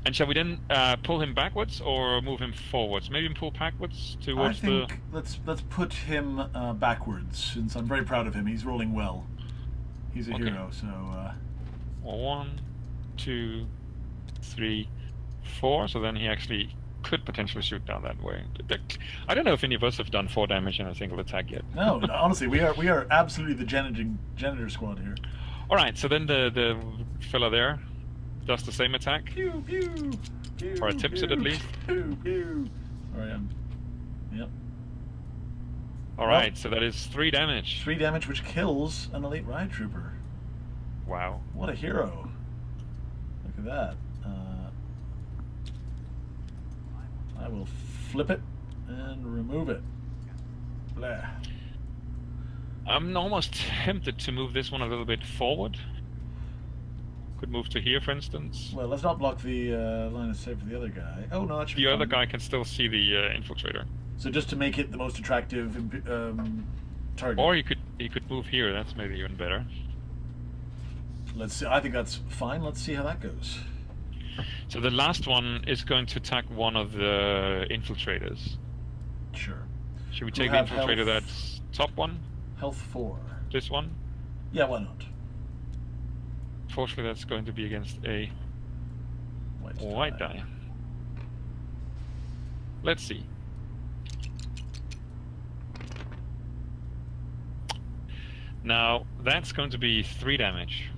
B: And shall we then pull him backwards or move him forwards? Maybe pull backwards towards the.
A: I think let's put him backwards, since I'm very proud of him. He's rolling well. He's a hero, so.
B: Well, 1, 2, 3, 4. So then he actually could potentially shoot down that way. I don't know if any of us have done 4 damage in a single attack yet.
A: No, honestly, we are absolutely the janitor squad here.
B: All right, so then the fella there does the same attack.
A: Pew, pew, pew,
B: or attempts it at least.
A: Pew, pew. Sorry, yep.
B: All right, so that is 3 damage.
A: 3 damage, which kills an elite riot trooper.
B: Wow.
A: What a hero. Look at that. I will flip it and remove it. Blah.
B: I'm almost tempted to move this one a little bit forward. Could move to here, for instance.
A: Well, let's not block the line of sight for the other guy. Oh, no, that should be
B: The other
A: fine.
B: guy can still see the infiltrator.
A: So just to make it the most attractive target.
B: Or he could move here. That's maybe even better.
A: Let's see. I think that's fine. Let's see how that goes.
B: So the last one is going to attack one of the infiltrators.
A: Sure.
B: Should we
A: Who
B: take the
A: have
B: infiltrator
A: health?
B: that's top one?
A: Health 4.
B: This one?
A: Yeah, why not?
B: Fortunately, that's going to be against a white die. Let's see. Now, that's going to be 3 damage.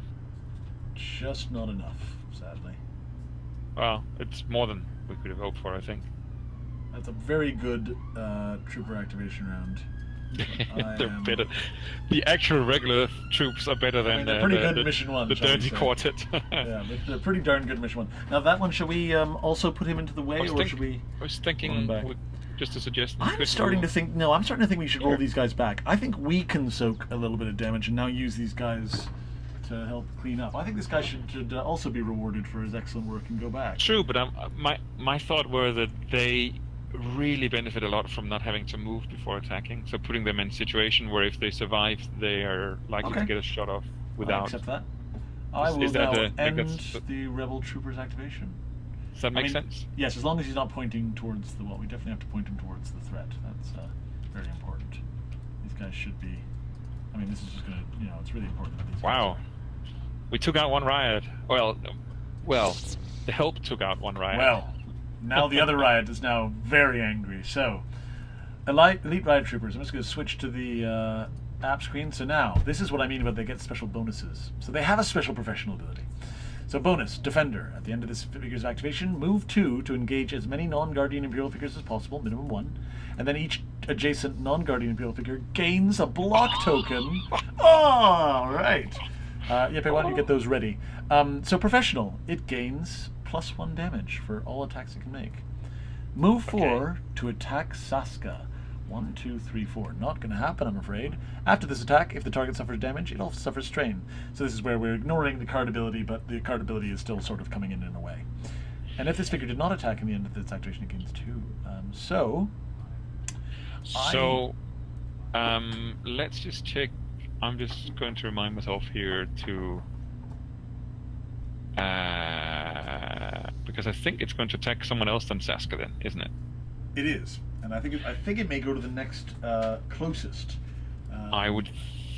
A: Just not enough, sadly.
B: Well, it's more than we could have hoped for, I think.
A: That's a very good trooper activation round.
B: They're better. The actual regular troops are better than
A: they're pretty good in Mission 1,
B: the
A: shall we
B: dirty
A: say.
B: quartet.
A: Yeah, they're pretty darn good in Mission 1. Now that one, shall we also put him into the way, or should we...
B: I was thinking, just a suggestion.
A: I'm starting to think we should roll these guys back. I think we can soak a little bit of damage and now use these guys to help clean up. I think this guy should also be rewarded for his excellent work and go back.
B: True, but my thought were that they really benefit a lot from not having to move before attacking. So putting them in a situation where if they survive, they are likely to get a shot off without.
A: I accept that. I will now end the Rebel Trooper's activation.
B: Does that make sense?
A: Yes, as long as he's not pointing towards the wall. We definitely have to point him towards the threat. That's very important. These guys should be... I mean, this is just going to... it's really important that these
B: Wow.
A: guys
B: We took out one riot. Well, the help took out one riot.
A: Well, now the other riot is now very angry. So, elite riot troopers. I'm just going to switch to the app screen. So now, this is what I mean about they get special bonuses. So they have a special professional ability. So bonus, Defender. At the end of this figure's activation, move 2 to engage as many non-Guardian Imperial figures as possible, minimum 1. And then each adjacent non-Guardian Imperial figure gains a block token. All right. Jeppe, why don't you get those ready? So Professional, it gains +1 damage for all attacks it can make. Move 4 to attack Saska. 1, 2, 3, 4. Not going to happen, I'm afraid. After this attack, if the target suffers damage, it also suffers strain. So this is where we're ignoring the card ability, but the card ability is still sort of coming in a way. And if this figure did not attack in the end of this activation, it gains 2.
B: Let's just check. I'm just going to remind myself here to... because I think it's going to attack someone else than Saska then, isn't it?
A: It is. And I think it may go to the next closest.
B: I would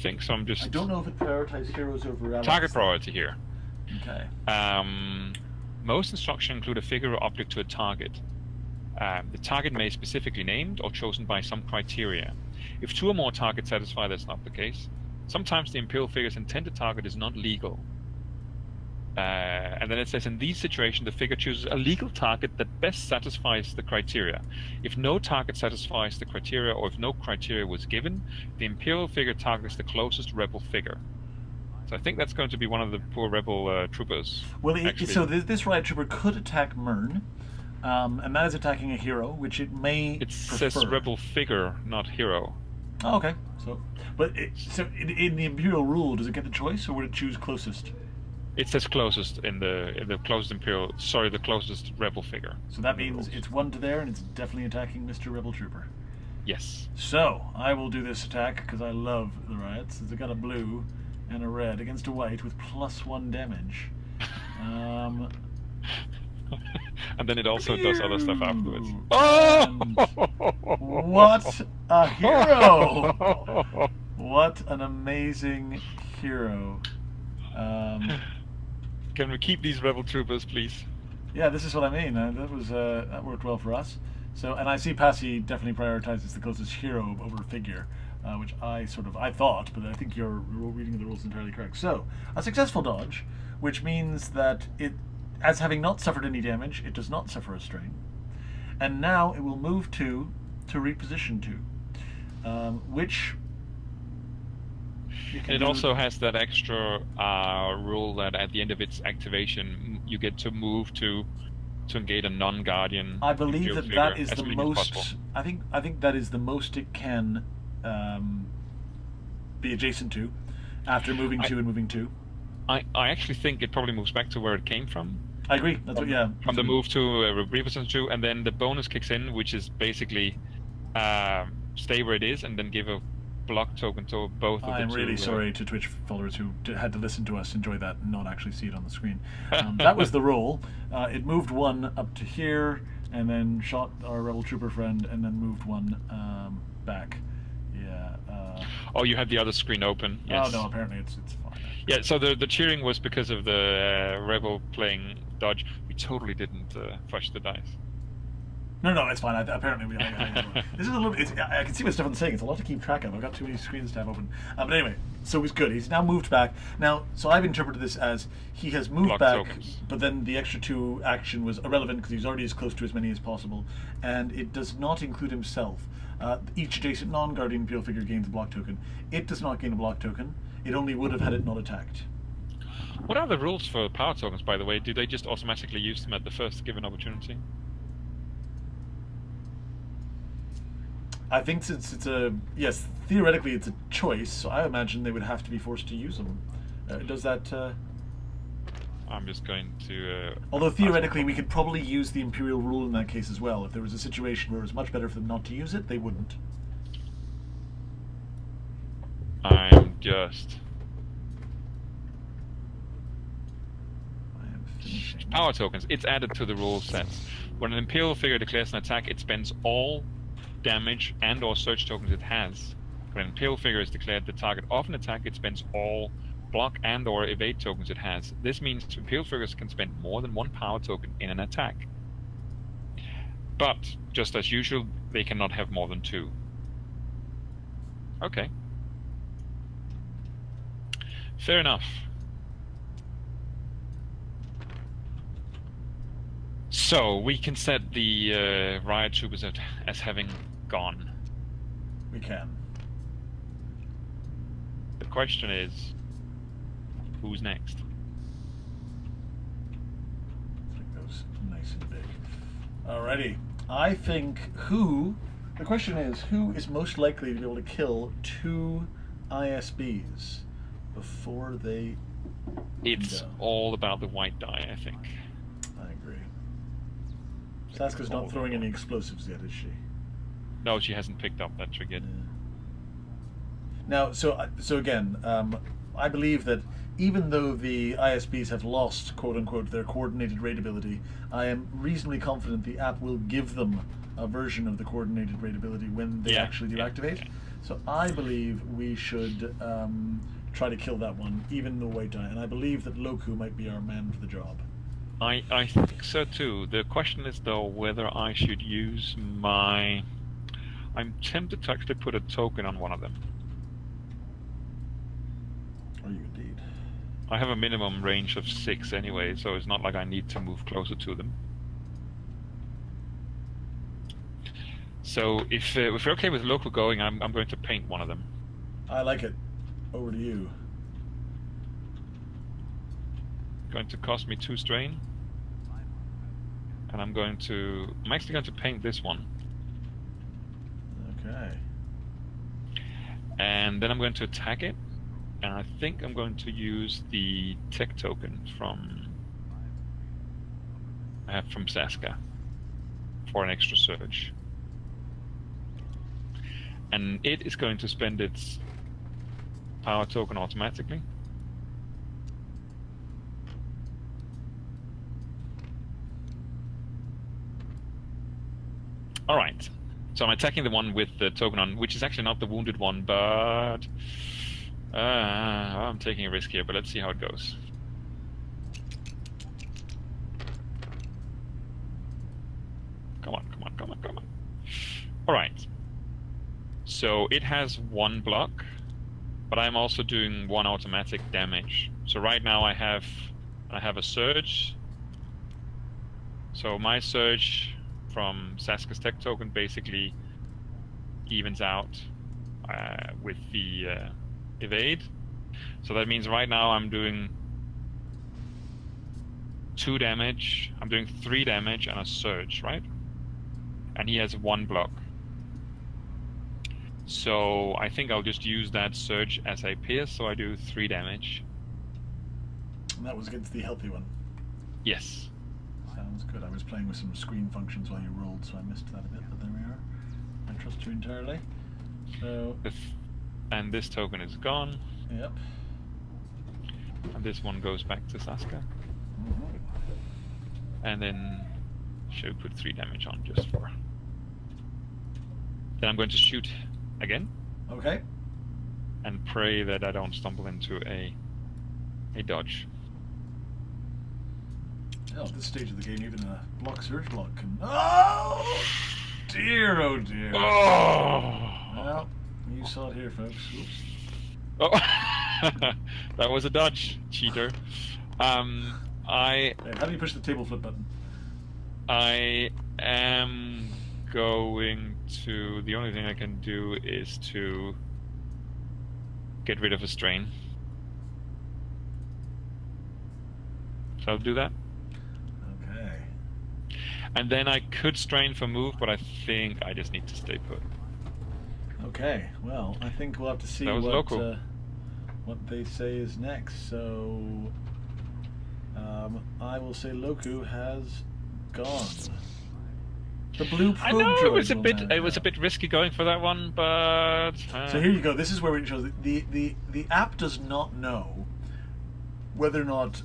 B: think so.
A: I don't know if it prioritizes heroes over allies.
B: Target priority here.
A: Okay.
B: Most instructions include a figure or object to a target. The target may be specifically named or chosen by some criteria. If 2 or more targets satisfy, that's not the case. Sometimes the Imperial figure's intended target is not legal. And then it says, in these situations, the figure chooses a legal target that best satisfies the criteria. If no target satisfies the criteria, or if no criteria was given, the Imperial figure targets the closest rebel figure. So I think that's going to be one of the poor rebel troopers.
A: Well, so this riot trooper could attack Mern, and that is attacking a hero, which it may prefer.
B: Says rebel figure, not hero.
A: Oh, okay. So in the Imperial rule, does it get the choice, or would it choose closest?
B: It says closest in the closest Imperial. Sorry, the closest rebel figure.
A: So that means it's 1 to there, and it's definitely attacking Mr. Rebel Trooper.
B: Yes.
A: So I will do this attack because I love the riots. It's got a blue and a red against a white with +1 damage.
B: And then it also does other stuff afterwards.
A: Oh! What a hero! What an amazing hero.
B: Can we keep these rebel troopers, please?
A: Yeah, this is what I mean. That worked well for us. So, and I see Passy definitely prioritizes the closest hero over figure, which I thought, but I think your reading of the rules is entirely correct. So, a successful dodge, which means that it, as having not suffered any damage, it does not suffer a strain. And now it will move 2 to reposition 2, which...
B: It also has that extra rule that at the end of its activation, you get to move to to engage a non-guardian.
A: I believe
B: Imperial
A: that
B: figure
A: that is
B: as
A: the
B: quickly as possible.
A: most. I think that is the most it can be adjacent to after moving 2 and moving 2.
B: I actually think it probably moves back to where it came from.
A: I agree. That's
B: From the move to represent 2, and then the bonus kicks in, which is basically stay where it is and then give a block token to both of the two.
A: I'm really sorry to Twitch followers who had to listen to us enjoy that and not actually see it on the screen. That was the roll. It moved 1 up to here, and then shot our rebel trooper friend, and then moved 1 back. Yeah.
B: Oh, you had the other screen open. Yes.
A: Oh no, apparently it's fine.
B: Yeah. So the cheering was because of the rebel playing dodge. We totally didn't flush the dice.
A: No, it's fine. Apparently, this is a little. I can see what Stefan's saying. It's a lot to keep track of. I've got too many screens to have open. But anyway, so he's good. He's now moved back. Now, so I've interpreted this as he has moved
B: Block
A: back,
B: tokens.
A: but then the extra 2 action was irrelevant because he's already as close to as many as possible, and it does not include himself. Each adjacent non-guardian Imperial figure gains a block token. It does not gain a block token. It only would have had it not attacked.
B: What are the rules for power tokens, by the way? Do they just automatically use them at the first given opportunity?
A: I think since it's a yes, theoretically it's a choice, so I imagine they would have to be forced to use them. Does that?
B: I'm just going to.
A: Although theoretically we could probably use the Imperial rule in that case as well. If there was a situation where it was much better for them not to use it, they wouldn't.
B: I'm just.
A: I am finishing.
B: Power tokens. It's added to the rule sets. When an Imperial figure declares an attack, it spends all damage and or search tokens it has. When an Imperial figure is declared the target of an attack, it spends all block and or evade tokens it has. This means Imperial figures can spend more than 1 power token in an attack. But, just as usual, they cannot have more than 2. Okay. Fair enough. So, we can set the riot troopers as having gone.
A: We can.
B: The question is, who's next?
A: Make those nice and big. Alrighty. I think the question is, who is most likely to be able to kill 2 ISBs before they
B: It's
A: go?
B: all about the white die, I think.
A: I agree. Saska's not throwing any explosives yet, is she?
B: No, she hasn't picked up that trigger.
A: Now, so again, I believe that even though the ISBs have lost, quote-unquote, their coordinated raid ability, I am reasonably confident the app will give them a version of the coordinated raid ability when they actually do activate. So I believe we should try to kill that one, even the white die, and I believe that Loku might be our man for the job.
B: I think so too. The question is, though, whether I should use my... I'm tempted to actually put a token on one of them.
A: Are you indeed?
B: I have a minimum range of 6 anyway, so it's not like I need to move closer to them. So if you're okay with local going, I'm going to paint one of them.
A: I like it. Over to you.
B: Going to cost me 2 strain. And I'm actually going to paint this one.
A: Okay.
B: And then I'm going to attack it. And I think I'm going to use the tech token from Saska for an extra surge. And it is going to spend its power token automatically. Alright, so I'm attacking the one with the token on, which is actually not the wounded one, but... I'm taking a risk here, but let's see how it goes. Come on. Alright. So it has 1 block, but I'm also doing 1 automatic damage. So right now I have a surge. So my surge from Saska's tech token basically evens out with the evade. So that means right now I'm doing 2 damage. I'm doing 3 damage and a surge, right? And he has 1 block. So I think I'll just use that surge as a pierce, so I do 3 damage.
A: And that was against the healthy one.
B: Yes.
A: Sounds good. I was playing with some screen functions while you rolled, so I missed that a bit, but there we are. I trust you entirely. So.
B: And this token is gone.
A: Yep.
B: And this one goes back to Saska. And then she'll put 3 damage on just for. Then I'm going to shoot again.
A: Okay.
B: And pray that I don't stumble into a dodge.
A: Oh, at this stage of the game, even a block surge block can. Oh dear! Oh dear!
B: Oh!
A: Well, you saw it here, folks. Oops.
B: Oh, that was a dodge, cheater.
A: Hey, how do you push the table flip button?
B: I am going to. The only thing I can do is to get rid of a strain. So I'll do that.
A: Okay.
B: And then I could strain for move, but I think I just need to stay put.
A: Okay. Well, I think we'll have to see what they say is next. So I will say Loku has gone. The blue probe
B: I know it was
A: droid
B: a bit risky going for that one, but
A: so here you go. This is where it shows the app does not know whether or not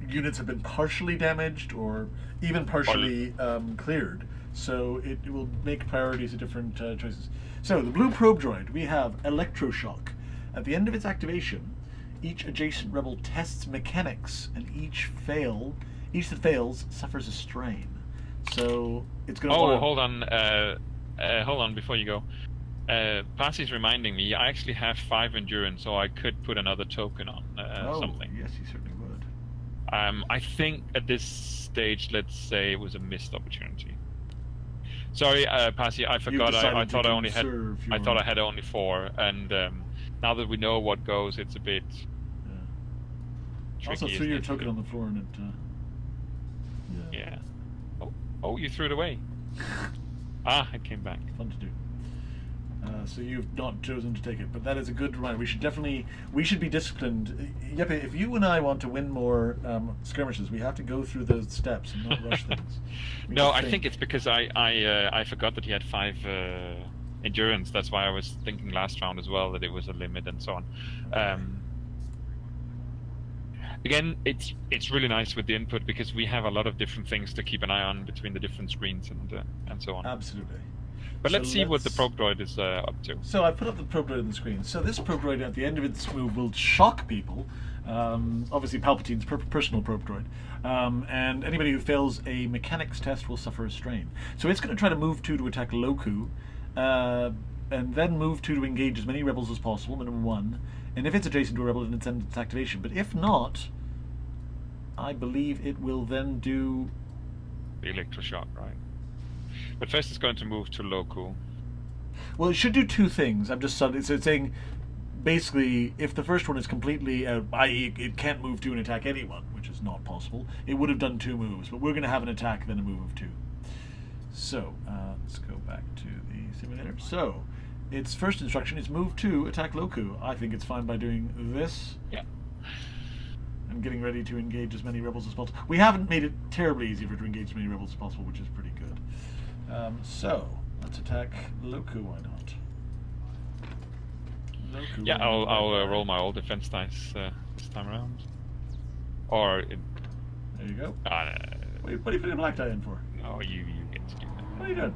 A: units have been partially damaged or even partially cleared. So it will make priorities of different choices. So the blue probe droid, we have electroshock. At the end of its activation, each adjacent rebel tests mechanics, and each that fails suffers a strain. So it's going to.
B: Oh, hold on before you go. Passy's reminding me. I actually have 5 endurance, so I could put another token on something.
A: Yes, you certainly would.
B: I think at this stage, let's say it was a missed opportunity. Sorry, Passy, I forgot. I thought I had only 4, and now that we know what goes, it's a bit. Tricky,
A: also, threw your token on the floor and it.
B: Yeah. Oh, you threw it away. It came back.
A: Fun to do. So you've not chosen to take it, but that is a good reminder. We should be disciplined. Jeppe, if you and I want to win more skirmishes, we have to go through those steps and not rush things.
B: No, I think it's because I forgot that he had 5 endurance. That's why I was thinking last round as well that it was a limit and so on.
A: Okay.
B: Again, it's really nice with the input because we have a lot of different things to keep an eye on between the different screens and so on.
A: Absolutely.
B: But let's see what the probe droid is up to.
A: So I put up the probe droid on the screen. So this probe droid at the end of its move will shock people. Obviously Palpatine's personal probe droid. And anybody who fails a mechanics test will suffer a strain. So it's going to try to move 2 to attack Loku, and then move 2 to engage as many rebels as possible, minimum 1. And if it's adjacent to a rebel, then it's its activation. But if not, I believe it will then do
B: the electroshock, right? But first it's going to move to Loku.
A: Well, it should do 2 things. I'm just so it's saying, basically, if the first one is completely out, i.e. it can't move 2 and attack anyone, which is not possible, it would have done 2 moves. But we're going to have an attack, then a move of 2. So, let's go back to the simulator. So, its first instruction is move 2, attack Loku. I think it's fine by doing this.
B: Yeah.
A: And getting ready to engage as many rebels as possible. We haven't made it terribly easy for it to engage as many rebels as possible, which is pretty good. So, let's attack Loku, why not? Loku,
B: yeah, I'll roll my old defense dice this time around. Or...
A: there you go. What are you putting a black die in for?
B: No, you get to do that.
A: What are you doing?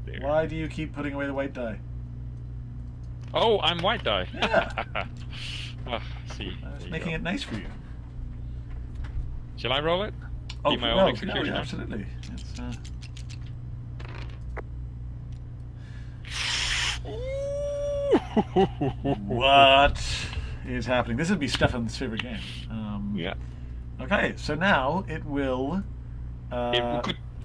B: There.
A: Why do you keep putting away the white die?
B: Oh, I'm white die.
A: Yeah.
B: See.
A: I was making it nice for you.
B: Shall I roll it?
A: Oh,
B: my
A: no,
B: old executioner?
A: No, absolutely. What is happening? This would be Stefan's favorite game.
B: Yeah.
A: Okay, so now it will.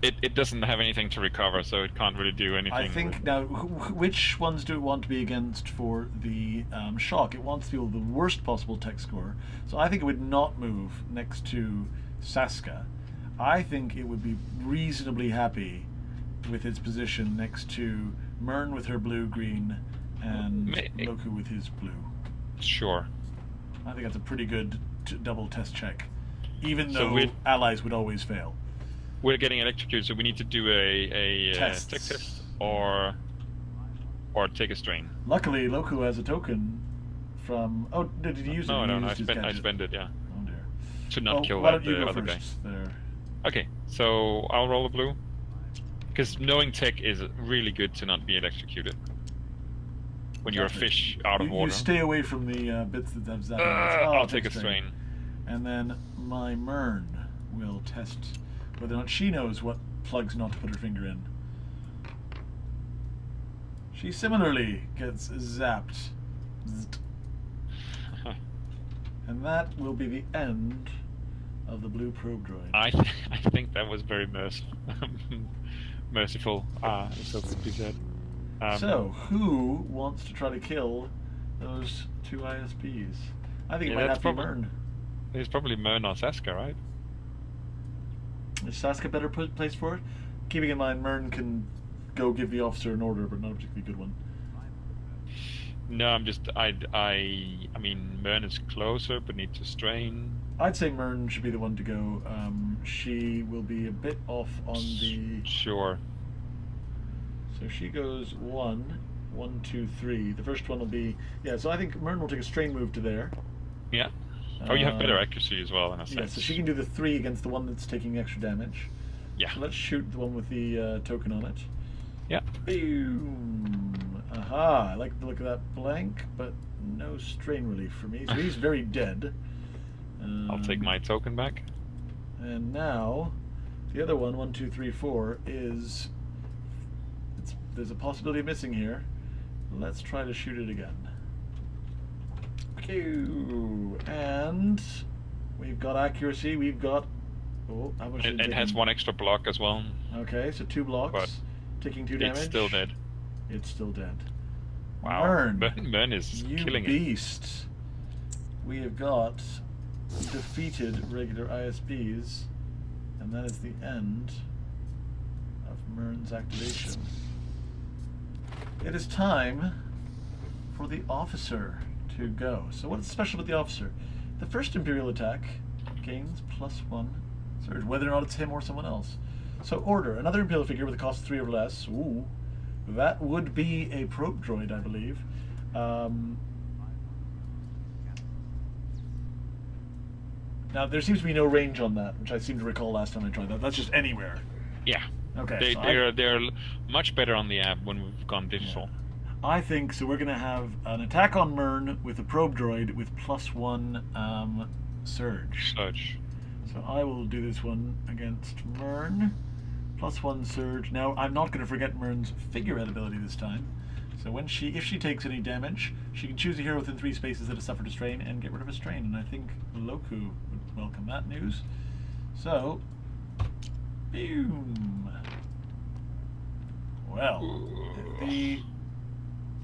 B: it doesn't have anything to recover, so it can't really do anything.
A: I think now, which ones do it want to be against for the shock? It wants to be the worst possible tech score. So I think it would not move next to Saska. I think it would be reasonably happy with its position next to Mern with her blue-green and Loku with his blue.
B: Sure.
A: I think that's a pretty good double test check, even though allies would always fail.
B: We're getting electrocuted, so we need to do a tech test or take a strain.
A: Luckily, Loku has a token from. Oh, did he use it?
B: No, I spent it. Yeah.
A: Oh dear.
B: To not kill
A: why
B: that
A: don't you go
B: other
A: first
B: guy.
A: there?
B: Okay, so I'll roll a blue. Because knowing tech is really good to not be electrocuted. When you're a fish out of water.
A: You stay away from the bits that have zapping.
B: I'll take a strain.
A: And then my Mern will test whether or not she knows what plugs not to put her finger in. She similarly gets zapped. And that will be the end of the blue probe droid.
B: I think that was very merciful, so to be said.
A: So, who wants to try to kill those two ISPs? I think it might have to be Mern.
B: It's probably Mern or Saska, right?
A: Is Saska better placed for it? Keeping in mind, Mern can go give the officer an order, but not a particularly good one.
B: No, I mean, Mern is closer, but needs to strain.
A: I'd say Mern should be the one to go. She will be a bit off on the...
B: Sure.
A: So she goes 1, 2, 3. The first one will be... Yeah, so I think Mern will take a strain move to there.
B: Yeah. Oh, you have better accuracy as well, in a sense.
A: Yeah, so she can do the 3 against the one that's taking extra damage.
B: Yeah.
A: So let's shoot the one with the token on it.
B: Yeah.
A: Boom. Aha, I like the look of that blank, but no strain relief for me. So he's very dead.
B: I'll take my token back.
A: And now, the other one, 1, 2, 3, 4, is... there's a possibility of missing here. Let's try to shoot it again. And we've got accuracy, we've got... Oh, how much
B: it has 1 extra block as well.
A: Okay, so 2 blocks.
B: But
A: taking 2 damage.
B: It's still dead.
A: It's still dead.
B: Wow. Mern is killing it.
A: You beast. We have got defeated regular ISBs, and that is the end of Mern's activation. It is time for the officer to go. So what's special with the officer? The first Imperial attack gains +1 surge, whether or not it's him or someone else. So order another Imperial figure with a cost 3 or less. Ooh, that would be a probe droid, I believe. Now there seems to be no range on that, which I seem to recall last time I tried that. That's just anywhere.
B: Yeah.
A: Okay.
B: They're much better on the app when we've gone digital.
A: Yeah. I think so. We're going to have an attack on Mern with a probe droid with +1 surge. So I will do this one against Mern. +1 surge. Now I'm not going to forget Mern's figurehead ability this time. So when if she takes any damage, she can choose a hero within 3 spaces that has suffered a strain and get rid of a strain. And I think Loku would welcome that news. So, boom. Well, the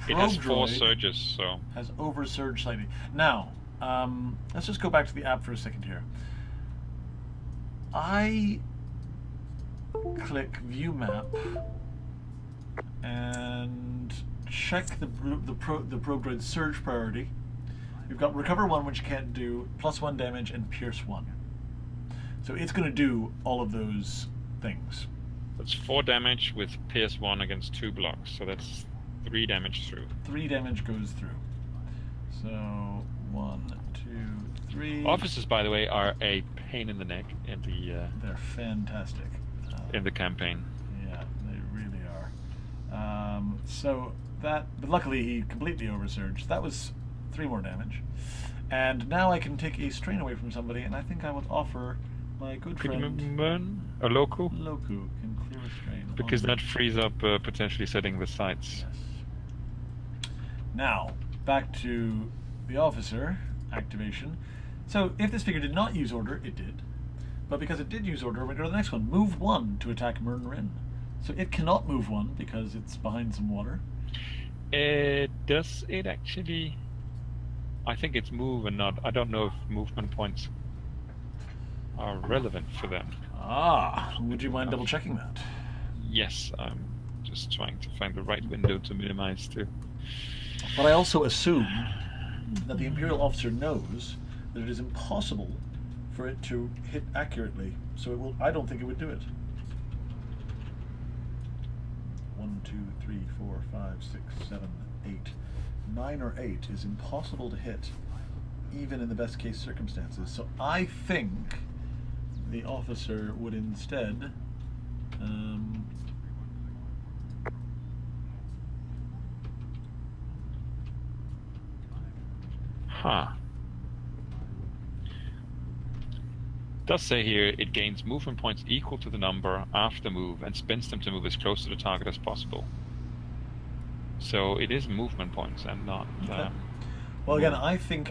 B: it has
A: probe
B: 4
A: droid
B: surges, so
A: has over surged slightly. Now, let's just go back to the app for a second here. I click View Map and check the probe droid's surge priority. We've got Recover 1, which can't do, +1 damage, and Pierce 1. So it's going to do all of those things.
B: That's 4 damage with Pierce 1 against 2 blocks, so that's 3 damage through.
A: 3 damage goes through. So 1, 2, 3.
B: Officers, by the way, are a pain in the neck in the.
A: They're fantastic.
B: In the campaign.
A: Yeah, they really are. But luckily he completely oversurged. That was 3 more damage. And now I can take a strain away from somebody, and I think I would offer my good friend
B: Mern or Loku.
A: Loku can clear a strain.
B: Because that frees up potentially setting the sights.
A: Yes. Now, back to the officer activation. So if this figure did not use order, it did. But because it did use order, we're going to go to the next one. Move 1 to attack Mern Rin. So it cannot move 1 because it's behind some water.
B: Does it actually? I think it's move and not. I don't know if movement points are relevant for them.
A: Ah, would you mind double checking that?
B: Yes, I'm just trying to find the right window to minimize to.
A: But I also assume that the Imperial officer knows that it is impossible for it to hit accurately. So it will. I don't think it would do it. 1, 2, 3, 4, 5, 6, 7, 8. 9 or 8 is impossible to hit, even in the best case circumstances. So I think the officer would instead
B: Does say here it gains movement points equal to the number after move and spends them to move as close to the target as possible. So it is movement points and not.
A: Okay. Well, again, I think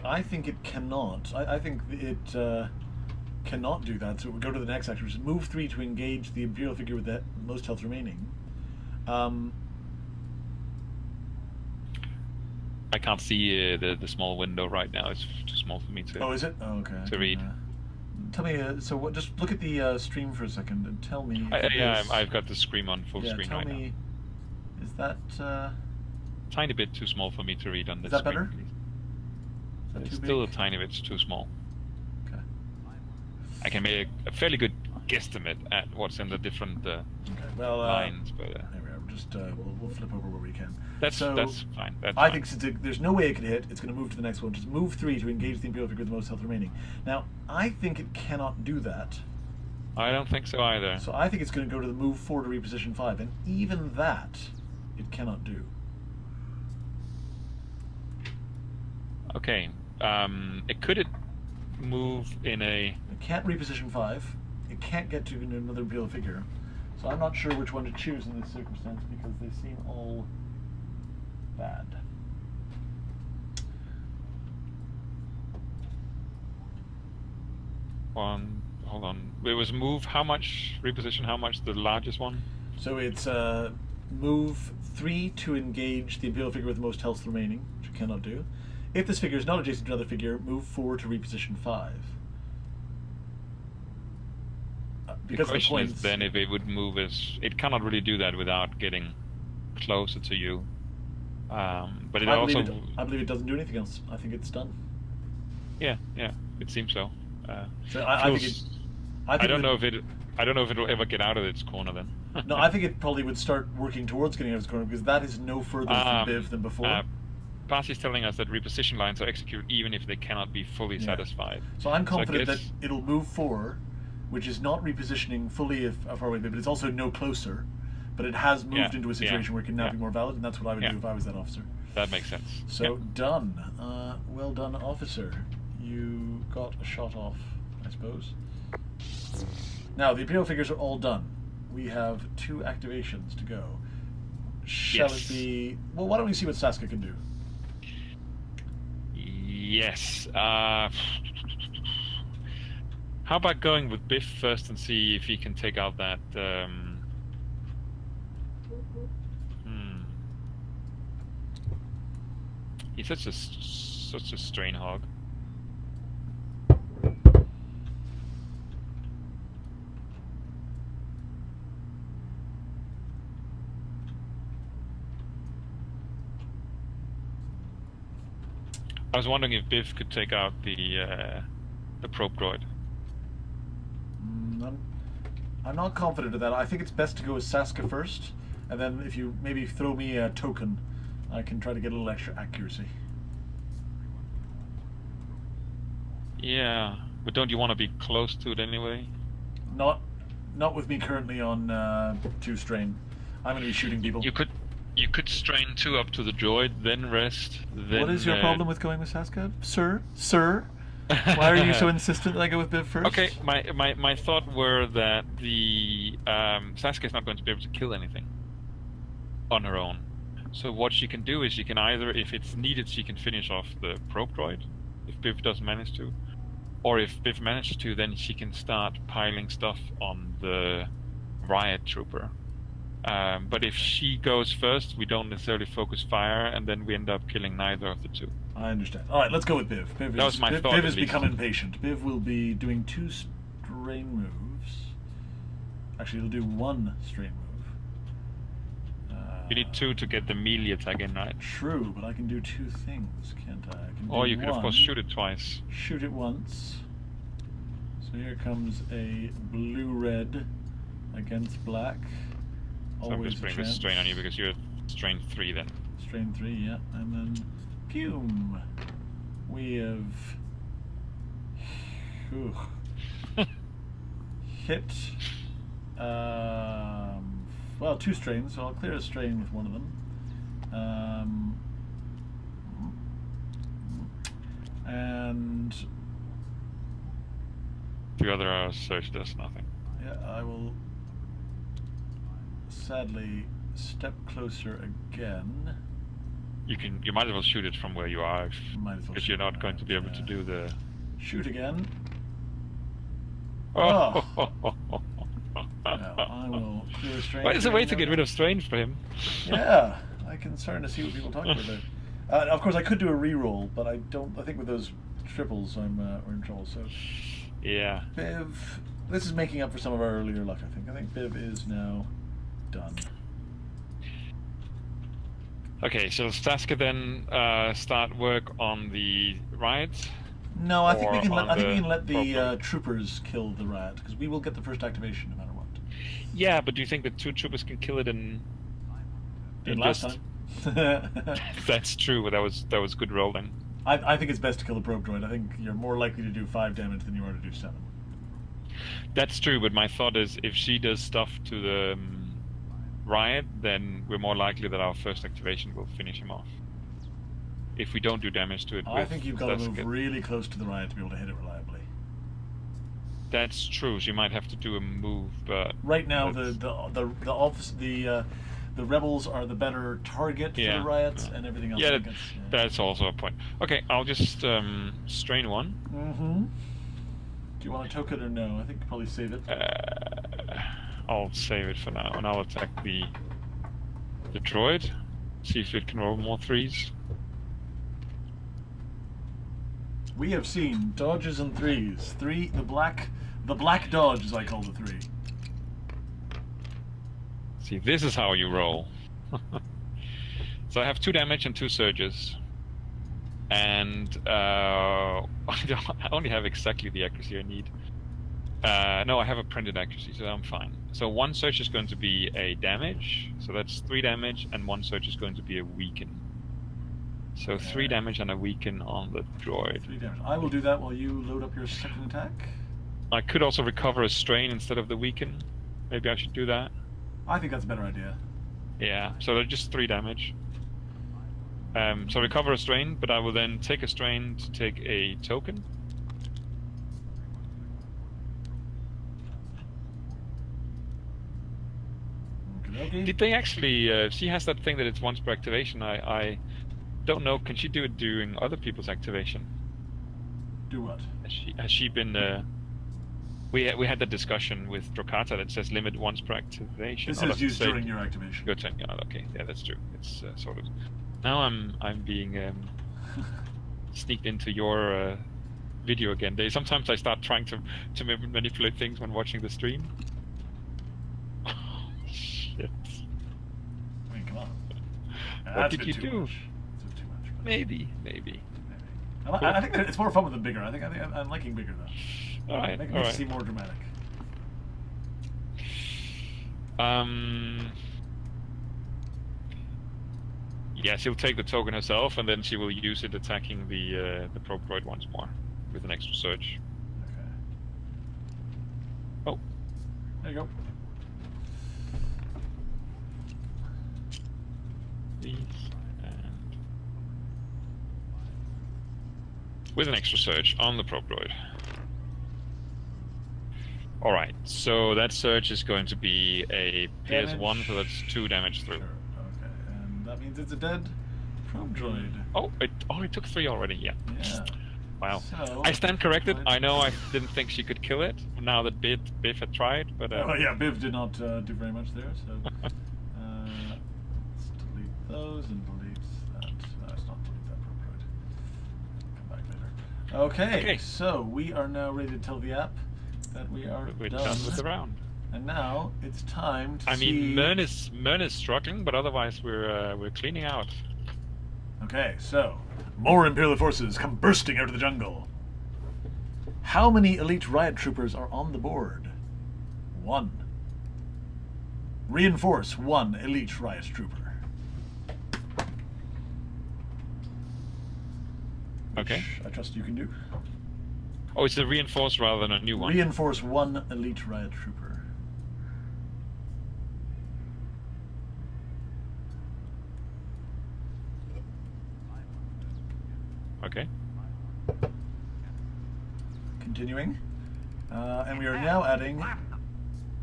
A: it cannot. I think it cannot do that. So we'll go to the next action, which is move 3 to engage the Imperial figure with the most health remaining.
B: I can't see the small window right now. It's too small for me to.
A: Oh, is it? Oh, okay.
B: To read.
A: Tell me. So what? Just look at the stream for a second and tell me.
B: I've got the screen on full screen right now.
A: Tell me. Is that?
B: Tiny bit too small for me to read on this.
A: Is that
B: screen,
A: better?
B: please.
A: Is that
B: It's
A: too
B: still
A: big?
B: a tiny bit too small.
A: Okay.
B: I can make a fairly good guesstimate at what's in the different
A: Okay. Well.
B: lines, but
A: There we are. Just we'll flip over where we can.
B: that's
A: So,
B: fine. That's
A: I
B: fine.
A: think since there's no way it could hit, it's going to move to the next one. Just move 3 to engage the Imperial figure with the most health remaining. Now, I think it cannot do that.
B: I don't think so either.
A: So I think it's going to go to the move 4 to reposition 5, and even that, it cannot do.
B: Okay. It could move in a.
A: It can't reposition 5. It can't get to another Imperial figure. So I'm not sure which one to choose in this circumstance because they seem all bad.
B: Hold on. It was move how much? Reposition how much? The largest one?
A: So it's move 3 to engage the Imperial figure with the most health remaining, which it cannot do. If this figure is not adjacent to another figure, move 4 to reposition 5.
B: The question is then if it would move as it cannot really do that without getting closer to you. But it
A: I
B: also
A: believe it doesn't do anything else. I think it's done.
B: yeah, it seems so.
A: So I don't know
B: if it'll ever get out of its corner then.
A: No, I think it probably would start working towards getting out of its corner because that is no further from Biv than before.
B: Pasi is telling us that reposition lines are executed even if they cannot be fully satisfied.
A: So I'm confident that it'll move 4, which is not repositioning fully far away, but it's also no closer. But it has moved into a situation where it can now be more valid, and that's what I would do if I was that officer.
B: That makes sense.
A: So done. Well done, officer. You got a shot off, I suppose. Now, the Imperial figures are all done. We have 2 activations to go. Shall it be... Well, why don't we see what Saska can do?
B: Yes. How about going with Biff first and see if he can take out that... He's such a strain hog. I was wondering if Biff could take out the probe droid.
A: I'm not confident of that. I think it's best to go with Saska first, and then if you maybe throw me a token, I can try to get a little extra accuracy.
B: Yeah, but don't you want to be close to it anyway?
A: Not with me currently on 2 strain. I'm going to be shooting people.
B: You could strain 2 up to the droid, then rest. Then.
A: What is your problem with going with Saska, sir? Sir, why are you so insistent that I go with Biv first?
B: Okay, my thought were that the Saska is not going to be able to kill anything on her own. So what she can do is she can either, if it's needed, she can finish off the probe droid, if Biv doesn't manage to, Or if Biff manages to, then she can start piling stuff on the riot trooper. But if she goes first, we don't necessarily focus fire, and then we end up killing neither of the two.
A: I understand. All right, let's go with Biv. Biv
B: That was my thought,
A: Biv
B: at
A: has
B: least.
A: become impatient. Biv will be doing 2 strain moves. Actually, he'll do 1 strain move.
B: You need 2 to get the melee attack in, right?
A: True, but I can do 2 things, can't I? I can
B: Or
A: do
B: you could, of course,
A: 1,
B: shoot it twice.
A: Shoot it once. So here comes a blue-red against black.
B: So I'm
A: Always
B: just
A: a
B: putting this
A: chance.
B: strain on you because you're strain 3 then.
A: Strain 3, yeah. And then, Pume. We have... hit... well, 2 strains, so I'll clear a strain with one of them. And...
B: The other search does nothing.
A: yeah, I will sadly step closer again.
B: You might as well shoot it from where you are,
A: Might as well
B: because
A: shoot
B: you're not
A: it,
B: going to be able to
A: yeah.
B: do the...
A: Shoot again.
B: Oh!
A: Now, I will clear a strain.
B: Well, it's a way to get rid of strain for him.
A: Yeah, I can start to see what people talk about there. Of course, I could do a reroll, but I don't. I think with those triples, we're in trouble. So,
B: Yeah.
A: Biv, this is making up for some of our earlier luck. I think Biv is now done.
B: Okay, so does Saska then start work on the riots?
A: No, I think we
B: Or
A: can.
B: on
A: I think we
B: the
A: can let the
B: program.
A: troopers kill the riot because we will get the first activation no matter what.
B: Yeah, but do you think the 2 troopers can kill it in
A: Last
B: this?
A: time.
B: That's true. That was good roll then.
A: I think it's best to kill the probe droid. I think you're more likely to do 5 damage than you are to do 7.
B: That's true, but my thought is if she does stuff to the riot, then we're more likely that our first activation will finish him off. If we don't do damage to it,
A: I
B: with
A: think you've got to move
B: Saska.
A: really close to the riot to be able to hit it reliably.
B: That's true. She might have to do a move, but
A: Right now,
B: that's-
A: the rebels are the better target for
B: Yeah,
A: the riots,
B: yeah.
A: and everything else.
B: Yeah,
A: gets,
B: that's also a point. Okay, I'll just strain 1.
A: Mm-hmm. Do you want to token or no? I think you probably save it.
B: I'll save it for now, and I'll attack the droid. See if it can roll more 3s.
A: We have seen dodges and 3s. The black dodge, as I call the 3.
B: See, this is how you roll. So I have 2 damage and 2 surges. And I only have exactly the accuracy I need. No, I have a printed accuracy, so I'm fine. So 1 surge is going to be a damage, so that's 3 damage, and 1 surge is going to be a weaken. So 3 damage and a weaken on the droid.
A: 3 damage. I will do that while you load up your second attack.
B: I could also recover a strain instead of the weaken. Maybe I should do that.
A: I think that's a better idea.
B: Yeah, so they're just 3 damage. So recover a strain, but I will then take a strain to take a token.
A: Okay.
B: Did they actually... she has that thing that it's once per activation. I don't know. Can she do it during other people's activation?
A: Do what?
B: Has she been... We had that discussion with Drocata that says limit once per activation.
A: This
B: Oh,
A: is
B: does it
A: used
B: say-
A: during your activation.
B: Your turn. Yeah, okay. Yeah, that's true. It's sort of... Now I'm being sneaked into your video again. Sometimes I start trying to manipulate things when watching the stream. Shit.
A: I mean, come on.
B: What
A: That's a
B: did
A: bit
B: you
A: too
B: do?
A: much. That's a bit too much. But
B: Maybe.
A: maybe. I think that it's more fun with the bigger. I think I'm liking bigger though.
B: All right.
A: Makes
B: All
A: it
B: right.
A: seem more dramatic.
B: Yeah, she'll take the token herself, and then she will use it attacking the probe droid once more with an extra surge.
A: Okay.
B: Oh,
A: There you go.
B: these and with an extra surge on the probe droid. All right, so that surge is going to be a PS1,
A: Damage.
B: so that's 2 damage through.
A: Sure. Okay. And that means it's a dead probe droid.
B: Oh, it took 3 already. Yeah.
A: Yeah.
B: Wow.
A: So,
B: I stand corrected. I know I didn't think she could kill it. Now that Biff had tried, but
A: oh yeah, Biv did not do very much there. So let's delete those and delete that. Let's not delete that proper. Come back later. Okay, so we are now ready to tell the app that we're done
B: with the round.
A: And now it's time to
B: I mean, Mern is struggling, but otherwise we're cleaning out.
A: Okay, so more Imperial forces come bursting out of the jungle. How many elite riot troopers are on the board? 1. Reinforce 1 elite riot trooper.
B: Okay.
A: Which I trust you can do.
B: Oh, it's a reinforced rather than a new one.
A: Reinforce 1 elite riot trooper.
B: Okay.
A: Continuing. And we are now adding...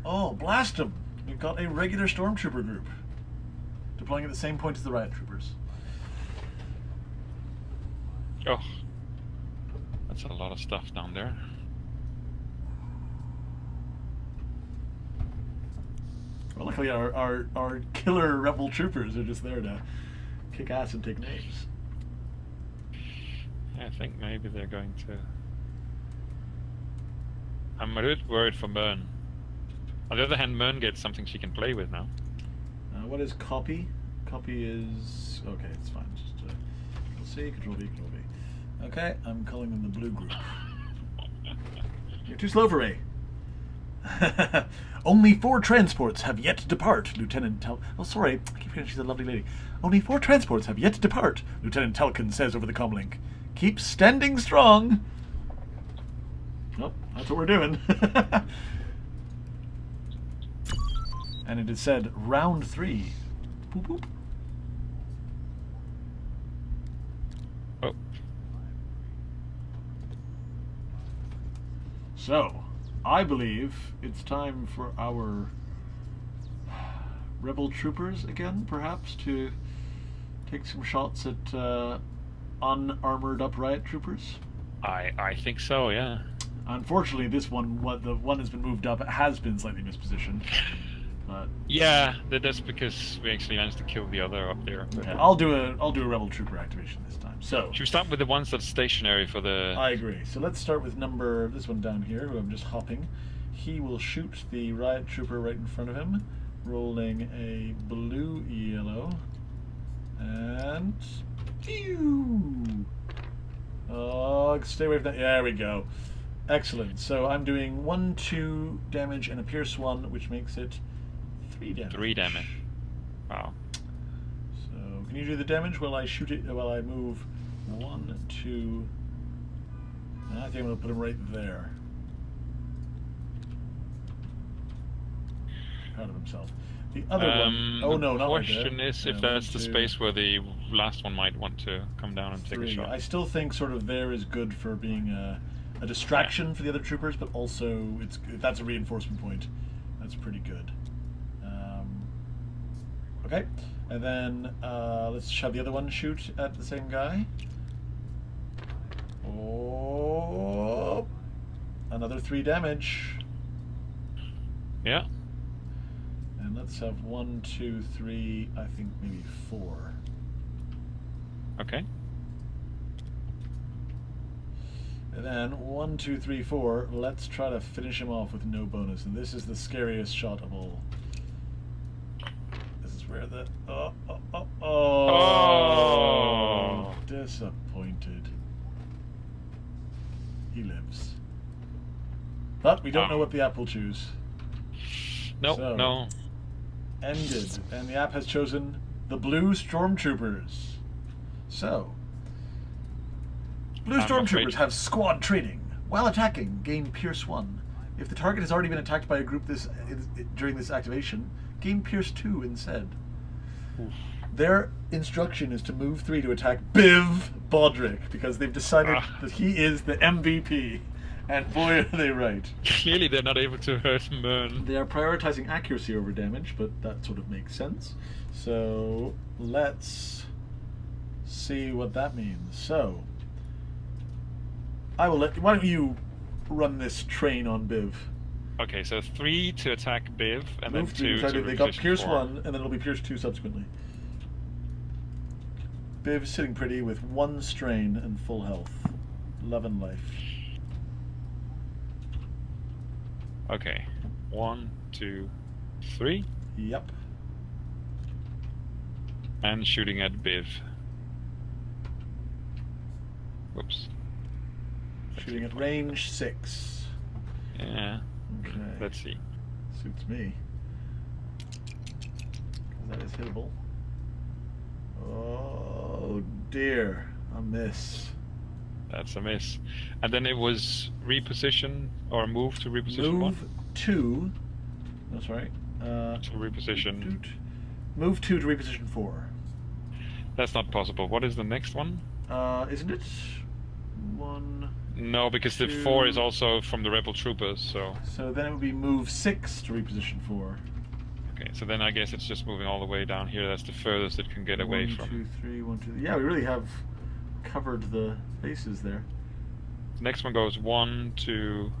A: Oh, blast them! We've got a regular Stormtrooper group. Deploying at the same point as the riot troopers.
B: Oh. That's a lot of stuff down there.
A: Well, luckily our killer rebel troopers are just there to kick ass and take names.
B: I think maybe they're going to... I'm a bit worried for Mern. On the other hand, Mern gets something she can play with now.
A: What is copy? Copy is... Okay, it's fine. Just Control-C, Control-V, Control-V. Okay, I'm calling them the blue group. You're too slow for me. Only 4 transports have yet to depart, Lieutenant Oh, sorry. I keep forgetting she's a lovely lady. Only 4 transports have yet to depart, Lieutenant Telkin says over the comlink. Keep standing strong. Well, that's what we're doing. And it is said, round 3. Boop, boop.
B: Oh.
A: So, I believe it's time for our rebel troopers again, perhaps, to take some shots at unarmored up riot troopers.
B: I think so, yeah.
A: Unfortunately, this one, the one has been moved up, has been slightly mispositioned. But
B: yeah, that's because we actually managed to kill the other up there.
A: okay, I'll do a rebel trooper activation this time. So
B: should we start with the ones that's stationary for the...
A: I agree. So let's start with this one down here, who I'm just hopping. He will shoot the riot trooper right in front of him, rolling a blue yellow, and pew! Oh, stay away from that. There we go. Excellent. So I'm doing 1-2 damage and a pierce 1, which makes it 3 damage.
B: 3 damage. Wow.
A: So can you do the damage while I shoot it? While I move 1, 2. I think I'm going to put him right there. Proud of himself. The other one. Oh no, not right there.
B: The question is if that's the space where the last one might want to come down and take a shot.
A: I still think sort of there is good for being a distraction for the other troopers, but also that's a reinforcement point. That's pretty good. Okay, and then let's have the other one shoot at the same guy. Oh, another 3 damage.
B: Yeah.
A: And let's have 1, 2, 3. I think maybe 4.
B: Okay.
A: And then 1, 2, 3, 4. Let's try to finish him off with no bonus. And this is the scariest shot of all. This is where the oh. Disappointed. He lives. But we don't know what the app will choose.
B: Nope,
A: So,
B: no.
A: Ended. And the app has chosen the blue Stormtroopers. So, blue Stormtroopers have squad training. While attacking, gain Pierce 1. If the target has already been attacked by a group during this activation, gain Pierce 2 instead.
B: Oof.
A: Their instruction is to move 3 to attack Biv Bodrick, because they've decided that he is the MVP. And boy, are they right.
B: Clearly they're not able to hurt Mern.
A: They are prioritizing accuracy over damage, but that sort of makes sense. So, let's see what that means. So, I will let. Why don't you run this train on Biv?
B: Okay, so 3 to attack Biv, and
A: Move
B: then 2 to
A: they got
B: reposition
A: Pierce
B: 4.
A: 1, and then it'll be Pierce 2 subsequently. Biv is sitting pretty with 1 strain and full health. 11 life.
B: Okay. 1, 2, 3.
A: Yep.
B: And shooting at Biv. Whoops.
A: Shooting at range 6.
B: Yeah.
A: Okay.
B: Let's see.
A: Suits me. 'Cause that is hittable. Oh dear. A miss.
B: That's a miss. And then it was reposition or move to reposition
A: Move
B: 1?
A: 2. No, sorry.
B: To reposition.
A: Move 2 to reposition 4.
B: That's not possible. What is the next one?
A: Isn't it? 1.
B: No, because the 4 is also from the Rebel Troopers, so...
A: So then it would be move 6 to reposition 4.
B: Okay, so then I guess it's just moving all the way down here. That's the furthest it can get away
A: 1,
B: from.
A: 2, 3, 1, 2. Yeah, we really have covered the bases there.
B: The next one goes 1, 2,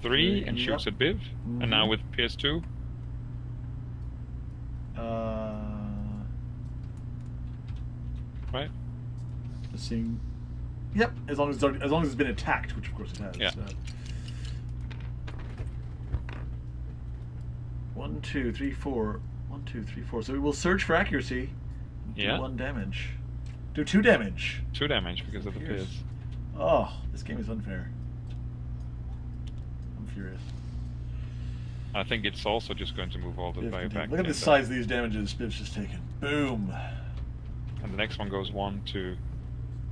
B: 3, and shoots at Biv. And now with PS2. Right?
A: Just seeing. Yep, as long as it's been attacked, which of course it has.
B: Yeah.
A: 1, 2, 3, 4. 1, 2, 3, 4. So we will search for accuracy. Do
B: Yeah.
A: 1 damage. Do 2 damage.
B: 2 damage because of the Pierce.
A: Oh, this game is unfair. I'm furious.
B: I think it's also just going to move all the way back.
A: Look at the size of these damages Biv's just taken. Boom.
B: And the next one goes 1, 2,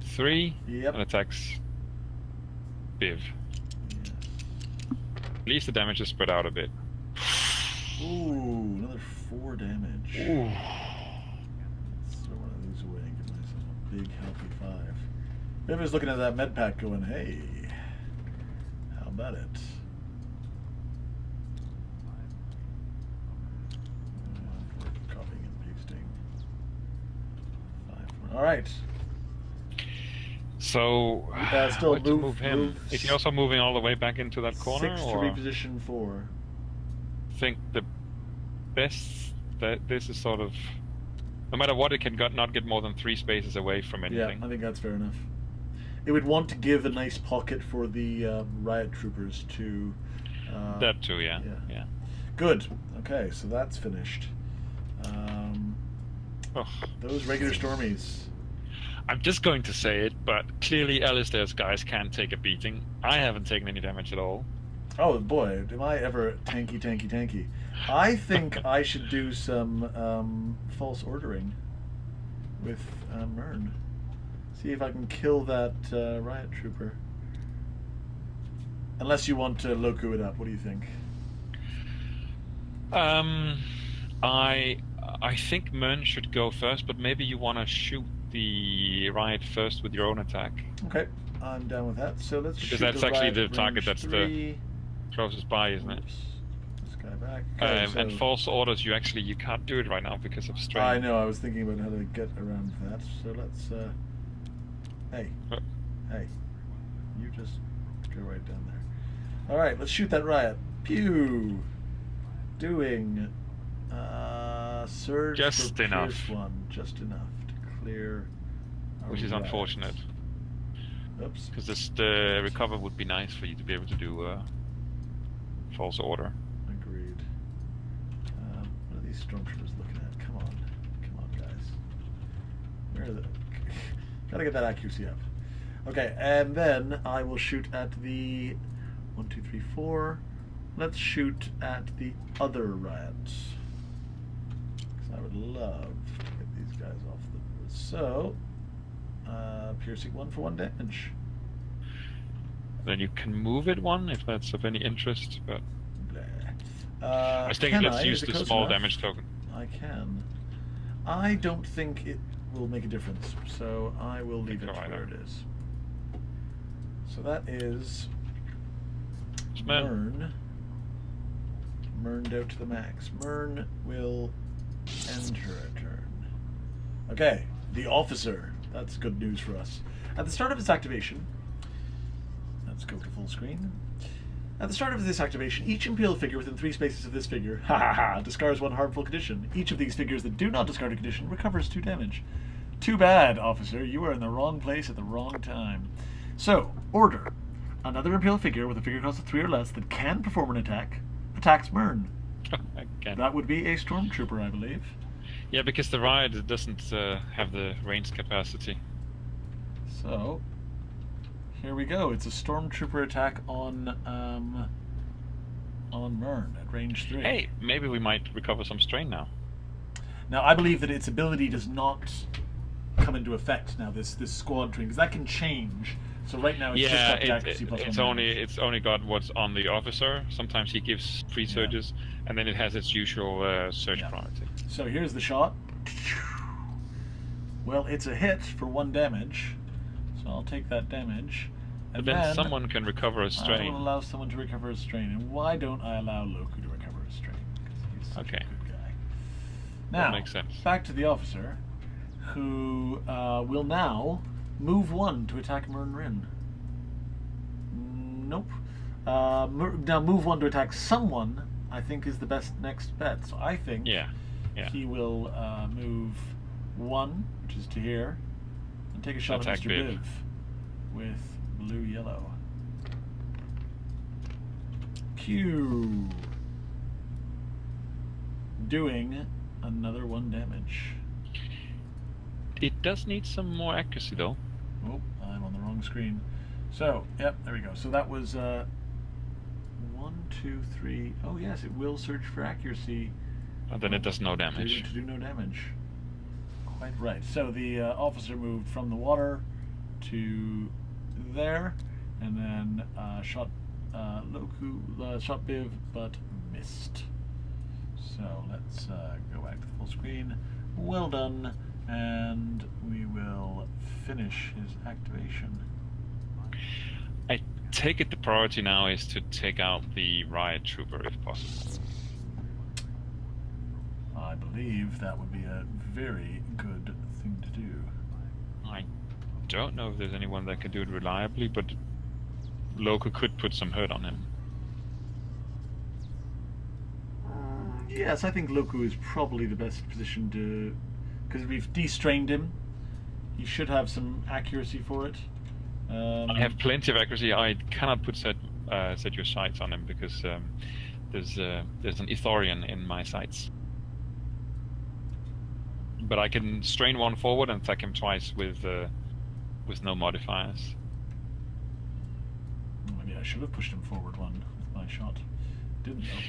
B: 3,
A: Yep.
B: and attacks Biv.
A: Yes.
B: At least the damage is spread out a bit.
A: Ooh, another 4 damage.
B: Ooh.
A: Let's throw one of these away and give myself a big healthy 5. Biv is looking at that med pack going, hey, how about it? Copying and pasting. 5. All right.
B: So,
A: Still
B: what to move him?
A: move
B: Is he also moving all the way back into that corner?
A: 6 to
B: or
A: reposition 4.
B: I think the best that this is sort of, no matter what, it can not get more than 3 spaces away from anything.
A: Yeah, I think that's fair enough. It would want to give a nice pocket for the riot troopers to...
B: that too, yeah.
A: Good. Okay, so that's finished. Those regular Stormies.
B: I'm just going to say it, but clearly Alistair's guys can take a beating. I haven't taken any damage at all.
A: Oh boy, am I ever tanky. I think I should do some false ordering with Mern. See if I can kill that riot trooper. Unless you want to Loku it up, what do you think?
B: I think Mern should go first, but maybe you want to shoot the riot first with your own attack.
A: Okay, I'm down with that. So let's shoot
B: because that's actually the
A: riot
B: target
A: range
B: that's
A: 3.
B: the closest by, isn't it?
A: Oops. This guy back. Okay, so
B: And false orders, you can't do it right now because of strain.
A: I know. I was thinking about how to get around that. So let's. Hey, you just go right down there. All right, let's shoot that riot. Pew. Doing surge
B: Just
A: for
B: enough.
A: Pierce 1, just enough to clear.
B: Which is
A: riot.
B: unfortunate.
A: Oops.
B: Because the recover would be nice for you to be able to do false order.
A: Agreed. What are these stormtroopers looking at? Come on, guys. Where are the? Gotta get that accuracy up. Okay, and then I will shoot at the 1, 2, 3, 4. Let's shoot at the other riots. Because I would love to get these guys off the board. So, piercing 1 for 1 damage.
B: Then you can move it 1 if that's of any interest, but I think
A: can
B: let's use
A: Is it
B: the
A: close
B: small
A: enough?
B: damage token.
A: I can. I don't think it will make a difference, so I will leave it
B: so
A: where
B: either.
A: it is. So that is
B: Mern.
A: Merned out to the max. Mern will end her turn. Okay, the officer. That's good news for us. At the start of its activation, let's go to full screen. At the start of this activation, each Imperial figure within 3 spaces of this figure, discards 1 harmful condition. Each of these figures that do not discard a condition recovers 2 damage. Too bad, officer. You are in the wrong place at the wrong time. So, order. Another Imperial figure with a figure cost of 3 or less that can perform an attack attacks Mern.
B: Again.
A: That would be a Stormtrooper, I believe.
B: Yeah, because the Riot doesn't have the range capacity.
A: So, here we go. It's a Stormtrooper attack on Mern at range 3.
B: Hey, maybe we might recover some strain now.
A: Now, I believe that its ability does not come into effect now, this squad train, because that can change. So right now it's just got the accuracy plus 1
B: it's only got what's on the officer. Sometimes he gives free surges, and then it has its usual surge priority.
A: So here's the shot. Well, it's a hit for 1 damage, so I'll take that damage. And
B: But then someone can recover a strain.
A: I will allow someone to recover a strain. And why don't I allow Loku to recover a strain? Because he's such a good guy. Now,
B: That makes sense.
A: back to the officer, who will now move 1 to attack Mern Rin. Nope. Now move 1 to attack someone, I think, is the best next bet. So I think he will move 1, which is to here, and take a shot at Mr. Biv with blue-yellow. Q. Doing another 1 damage.
B: It does need some more accuracy, though.
A: Oh, I'm on the wrong screen. So, yep, there we go. So that was 1, 2, 3. Oh yes, it will search for accuracy.
B: And then it does no damage.
A: To do no damage. Quite right. So the officer moved from the water to there, and then shot Loku, shot Biv, but missed. So let's go back to the full screen. Well done, and we will finish his activation.
B: I take it the priority now is to take out the Riot Trooper if possible.
A: I believe that would be a very good thing to do.
B: I don't know if there's anyone that can do it reliably, but Loku could put some hurt on him.
A: Yes, I think Loku is probably the best position to... because we've de-strained him. He should have some accuracy for it.
B: I have plenty of accuracy. I cannot put set your sights on him because there's an Ithorian in my sights. But I can strain 1 forward and attack him twice with no modifiers.
A: Maybe I should have pushed him forward 1 with my shot. Didn't though.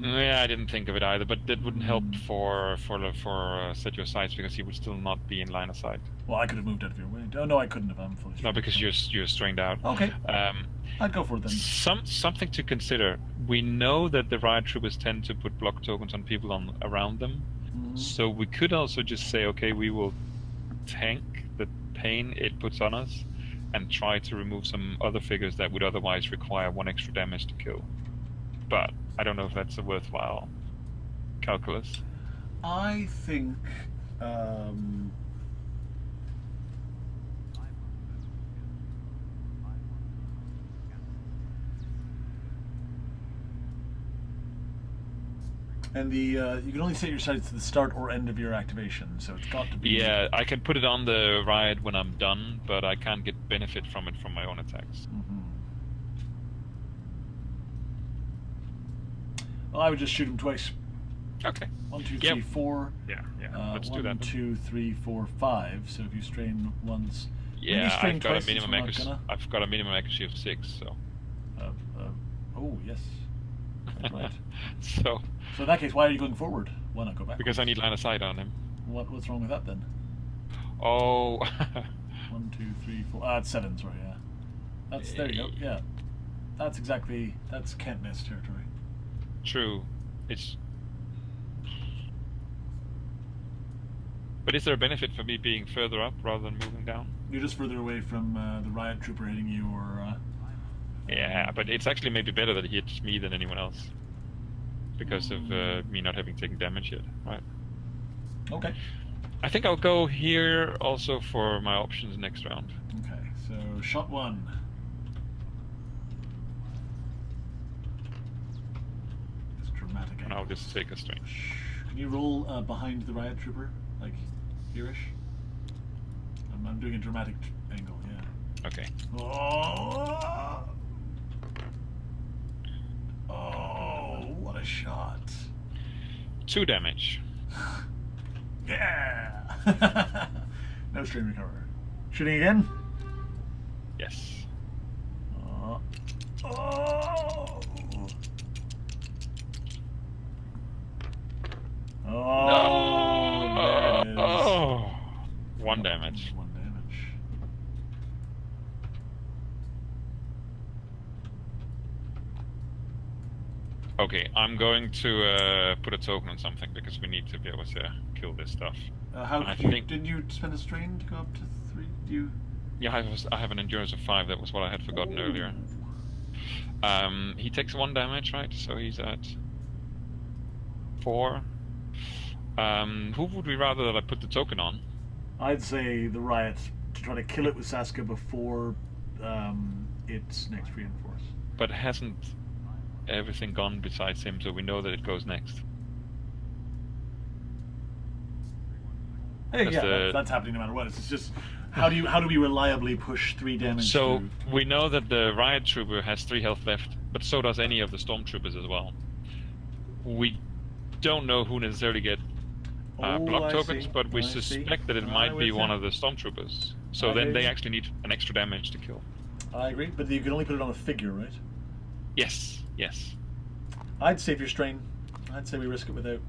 B: Yeah, I didn't think of it either, but that wouldn't help for set your sights because he would still not be in line of sight.
A: Well, I could have moved out of your way. Oh no, I couldn't have. I'm fully.
B: No, because you're strained out.
A: Okay. I'd go for it then.
B: Something to consider. We know that the Riot Troopers tend to put block tokens on people around them, so we could also just say, okay, we will tank the pain it puts on us, and try to remove some other figures that would otherwise require 1 extra damage to kill. But I don't know if that's a worthwhile calculus.
A: I think and the you can only set your sights to the start or end of your activation, so it's got to be... Yeah,
B: I can put it on the Riot when I'm done, but I can't get benefit from it from my own attacks.
A: Well, I would just shoot him twice.
B: Okay.
A: 1, 2, 3, 4.
B: Yeah. Let's do that.
A: 1, 2, 3, 4, 5. So if you strain once...
B: Yeah,
A: I've got
B: a minimum accuracy of 6, so...
A: oh, yes. That's right.
B: So
A: in that case, why are you going forward? Why not go back?
B: Because I need line of sight on him.
A: What's wrong with that then?
B: Oh.
A: 1, 2, 3, 4... it's 7, sorry, yeah. There you go, yeah. That's can't miss territory.
B: True. But is there a benefit for me being further up rather than moving down?
A: You're just further away from the Riot Trooper hitting you, or...
B: yeah, but it's actually maybe better that he hits me than anyone else. Because of me not having taken damage yet, right?
A: Okay.
B: I think I'll go here also for my options next round.
A: Okay, so shot 1.
B: I'll just take a strain.
A: Can you roll behind the riot trooper, like here-ish? I'm doing a dramatic angle, yeah.
B: Okay.
A: Oh, what a shot.
B: 2 damage.
A: Yeah! No strain recover. Shooting again?
B: Yes.
A: Oh. Oh, there it is.
B: Oh, 1 damage.
A: 1 damage.
B: Okay, I'm going to put a token on something because we need to be able to kill this stuff.
A: Did you spend a strain to go up to 3?
B: Yeah, I have an endurance of 5. That was what I had forgotten earlier. He takes 1 damage, right? So he's at 4. Who would we rather that I put the token on?
A: I'd say the riot, to try to kill it with Saska before its next reinforce.
B: But hasn't everything gone besides him, so we know that it goes next?
A: Hey, yeah, that's happening no matter what. It's just how do we reliably push 3 damage?
B: So we know that the riot trooper has 3 health left, but so does any of the stormtroopers as well. We don't know who necessarily get block tokens, but we suspect that it might be one of the stormtroopers. So then they actually need an extra damage to kill.
A: I agree, but you can only put it on a figure, right?
B: Yes, yes.
A: I'd save your strain. I'd say we risk it without.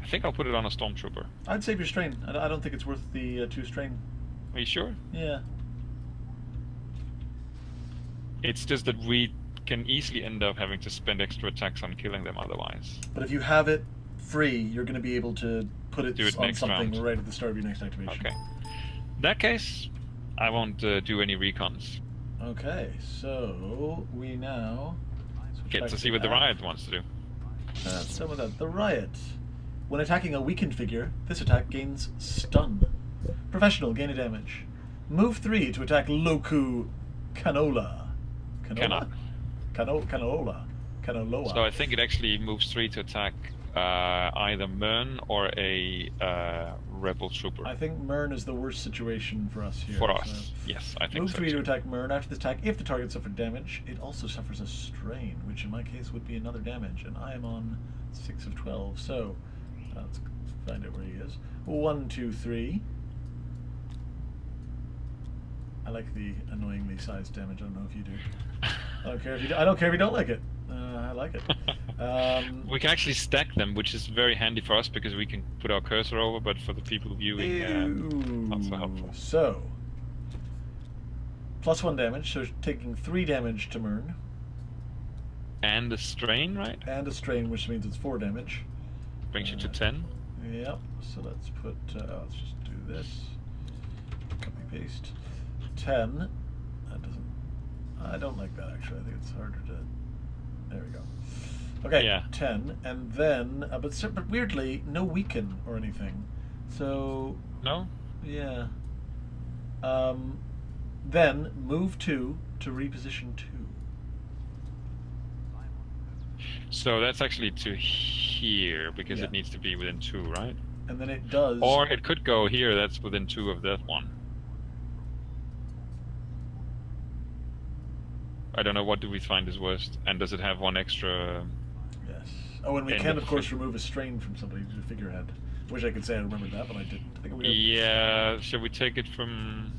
B: I think I'll put it on a stormtrooper.
A: I'd save your strain. I don't think it's worth the 2 strain.
B: Are you sure?
A: Yeah.
B: It's just that we can easily end up having to spend extra attacks on killing them otherwise.
A: But if you have it free, you're going to be able to put it on something right at the start of your next activation.
B: Okay. In that case, I won't do any recons.
A: Okay, so we now
B: get to see what the riot wants to do.
A: Some of that. The riot. When attacking a weakened figure, this attack gains stun. Professional, gain a damage. Move 3 to attack Loku Canola. Canola.
B: So I think it actually moves 3 to attack either Mern or a rebel trooper.
A: I think Mern is the worst situation for us here.
B: For us, yes, I think
A: move
B: so.
A: Move 3 to attack Mern. After this attack, if the target suffered damage, it also suffers a strain, which in my case would be another damage, and I am on 6 of 12, so let's find out where he is. 1, 2, 3. I like the annoyingly sized damage. I don't know if you do. I don't care if you don't like it. I like it.
B: We can actually stack them, which is very handy for us because we can put our cursor over, but for the people viewing, not so helpful.
A: So, +1 damage, so taking 3 damage to Mern.
B: And a strain, right?
A: And a strain, which means it's 4 damage.
B: Brings you to 10.
A: Yep, so let's put, let's just do this. Copy paste. 10. That doesn't, I don't like that actually. I think it's harder to, there we go. Okay, yeah. 10, and then, but weirdly, no weaken or anything. So.
B: No?
A: Yeah. Then move 2 to reposition 2.
B: So that's actually to here, because it needs to be within 2, right?
A: And then it does.
B: Or it could go here, that's within 2 of that one. I don't know, what do we find is worst? And does it have 1 extra?
A: Yes. Oh, and we can, of course, remove a strain from somebody to figurehead. Wish I could say I remembered that, but I didn't. I think we
B: yeah, shall we take it from...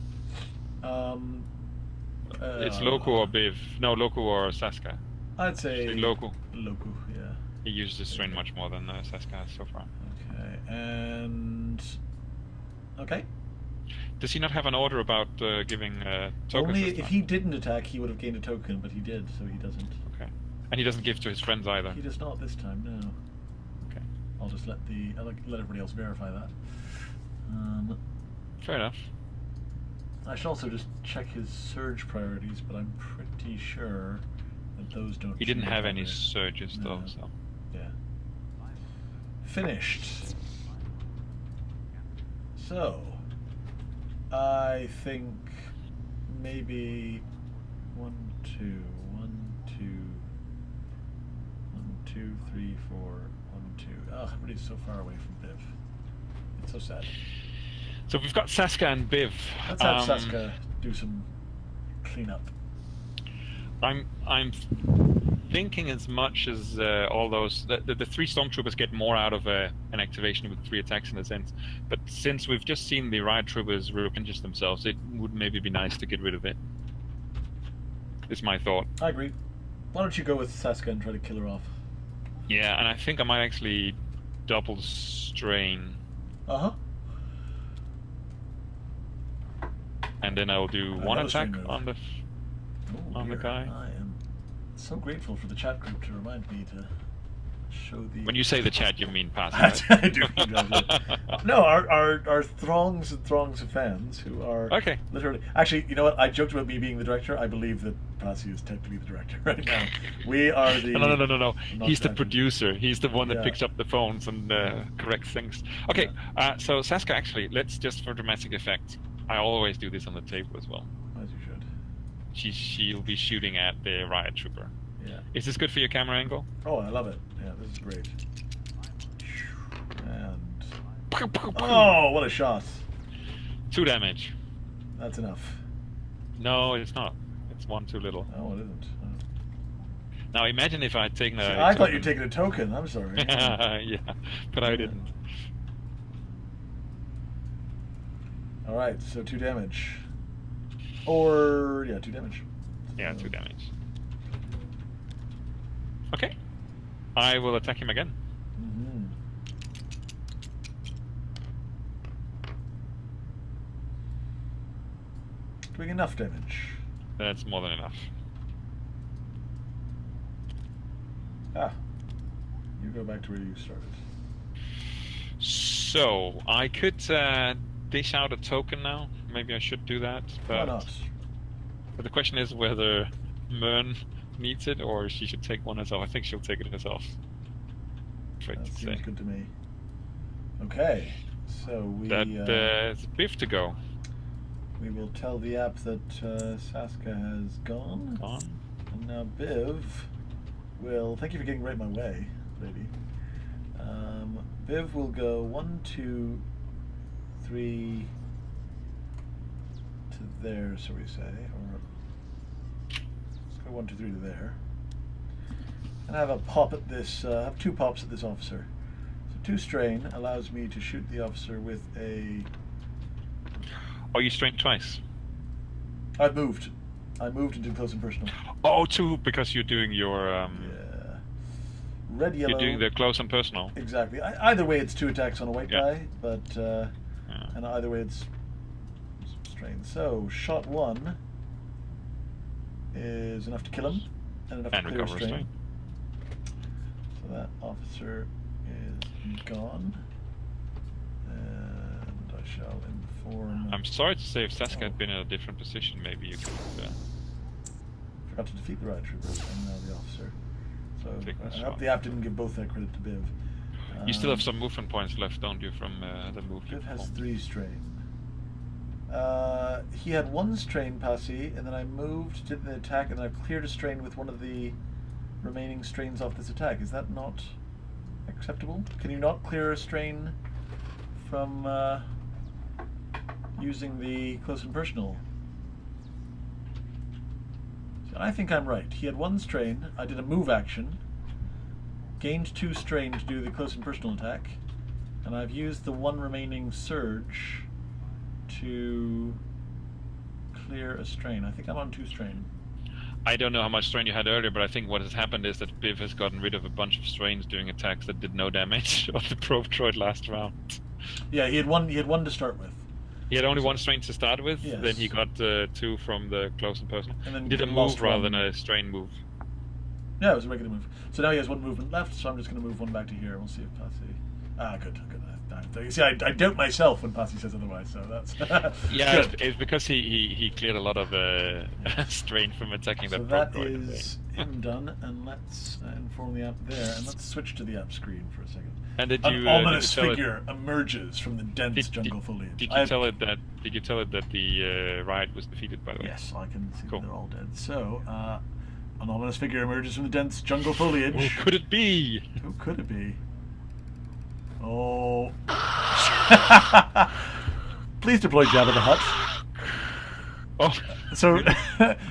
B: it's Loku or Biv. No, Loku or Saska.
A: I'd say
B: Loku.
A: Loku, yeah.
B: He uses the strain much more than Saska has so far.
A: Okay, and... Okay.
B: Does he not have an order about giving tokens?
A: Only if he didn't attack, he would have gained a token, but he did, so he doesn't.
B: Okay. And he doesn't give to his friends either?
A: He does not this time, no.
B: Okay.
A: I'll just let everybody else verify that.
B: Fair enough.
A: I should also just check his surge priorities, but I'm pretty sure that those don't...
B: He didn't have any surges, though, so...
A: Yeah. Finished. So... I think maybe 1, 2, 1, 2, 1, 2, 2, 3, 4, 1, 2. Oh, everybody's so far away from Biv. It's so sad.
B: So we've got Saska and Biv.
A: Let's have Saska do some cleanup.
B: I'm thinking as much as all those the 3 stormtroopers get more out of an activation with 3 attacks in a sense, but since we've just seen the riot troopers replenish themselves, it would maybe be nice to get rid of it. Is my thought.
A: I agree. Why don't you go with Saska and try to kill her off?
B: Yeah, and I think I might actually double strain. And then I'll do one attack on the guy.
A: I am so grateful for the chat group to remind me to show the...
B: When you say the chat, you mean Passy.
A: I do. No, our throngs and throngs of fans who are literally... Actually, you know what? I joked about me being the director. I believe that Passy is technically the director right now. We are the...
B: No. He's the producer. He's the one that picks up the phones and corrects things. Okay, so Saska, actually, let's just for dramatic effect. I always do this on the table as well.
A: As you should.
B: She'll be shooting at the riot trooper.
A: Yeah.
B: Is this good for your camera angle?
A: Oh, I love it. Yeah, this is great. And... Oh, what a shot.
B: 2 damage.
A: That's enough.
B: No, it's not. It's 1 too little.
A: Oh, it isn't. Oh.
B: Now imagine if I had taken a...
A: I thought you were taking a token. I'm sorry.
B: Yeah, but I didn't.
A: Alright, so 2 damage. Or, 2 damage.
B: Yeah, 2 damage. Okay. I will attack him again.
A: Doing enough damage.
B: That's more than enough.
A: You go back to where you started.
B: So, I could dish out a token now. Maybe I should do that. But
A: why not?
B: But the question is whether Mern needs it or she should take one herself. I think she'll take it herself.
A: That seems good to me. Okay, so we...
B: That's Biff to go.
A: We will tell the app that Saska has gone. And now Biv will... Thank you for getting right in my way, lady. Biv will go 1, 2, 3 to there, so we say, or let's go 1, 2, 3 to there, and have a pop at this. Have 2 pops at this officer. So 2 strain allows me to shoot the officer with a...
B: Oh, you strained twice.
A: I've moved. I moved into close and personal.
B: Oh, 2 because you're doing your
A: red yellow.
B: You're doing the close and personal.
A: Exactly. Either way, it's 2 attacks on a white guy, but and either way, it's strain. So shot 1 is enough to kill him and enough to clear strain. So that officer is gone, and I shall inform.
B: I'm sorry to say, if Saska had been in a different position, maybe you could.
A: Forgot to defeat the riot trooper and now the officer. So I hope the app didn't give both that credit to Biv.
B: You still have some movement points left, don't you, from the move?
A: Biv has 3 strain. He had 1 strain Passy, and then I moved, did the attack, and then I cleared a strain with one of the remaining strains off this attack. Is that not acceptable? Can you not clear a strain from using the close and personal? I think I'm right. He had 1 strain, I did a move action, gained 2 strain to do the close and personal attack, and I've used the 1 remaining surge to clear a strain. I think I'm on 2 strain.
B: I don't know how much strain you had earlier, but I think what has happened is that Biv has gotten rid of a bunch of strains doing attacks that did no damage on the probe droid last round.
A: Yeah, he had one to start with.
B: He had only 1 strain to start with,
A: yes.
B: Then he got 2 from the close and personal.
A: And then
B: did a move rather than a strain move.
A: Yeah, it was a regular move. So now he has 1 movement left, so I'm just going to move 1 back to here. We'll see if Passy... Good. See, I doubt myself when Passy says otherwise, so that's...
B: Yeah, it's because he cleared a lot of strain from attacking that probe droid.
A: So that is him done, and let's inform the app there, and let's switch to the app screen for a second.
B: And did
A: An
B: you,
A: ominous figure emerges from the dense jungle foliage.
B: Did you tell it that the riot was defeated, by the way?
A: Yes, I can see
B: cool.
A: They're all dead. So An ominous figure emerges from the dense jungle foliage.
B: Who could it be?
A: Who could it be? Oh. Please deploy Jabba the Hutt.
B: Oh.
A: So,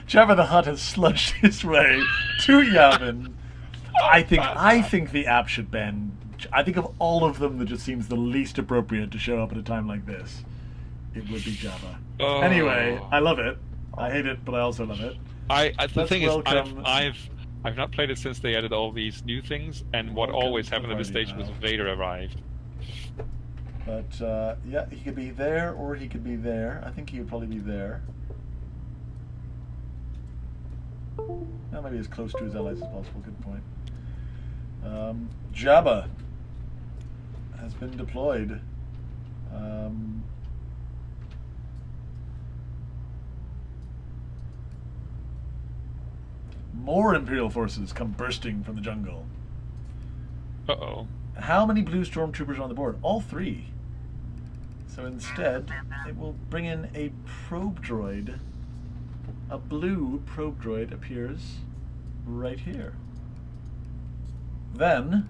A: Jabba the Hutt has sludged his way to Yavin. I think the app should ban. I think of all of them, that just seems the least appropriate to show up at a time like this. It would be Jabba.
B: Oh.
A: Anyway, I love it. I hate it, but I also love it.
B: The thing is,
A: welcome-
B: I've not played it since they added all these new things, and what
A: Welcome
B: always
A: to
B: happened at the
A: party,
B: stage was
A: pal.
B: Vader arrived.
A: But yeah, he could be there or he could be there. I think he would probably be there. That might be as close to his allies as possible. Good point. Jabba has been deployed. More Imperial forces come bursting from the jungle.
B: Uh-oh.
A: How many blue stormtroopers are on the board? All 3. So instead, it will bring in a probe droid. A blue probe droid appears right here. Then,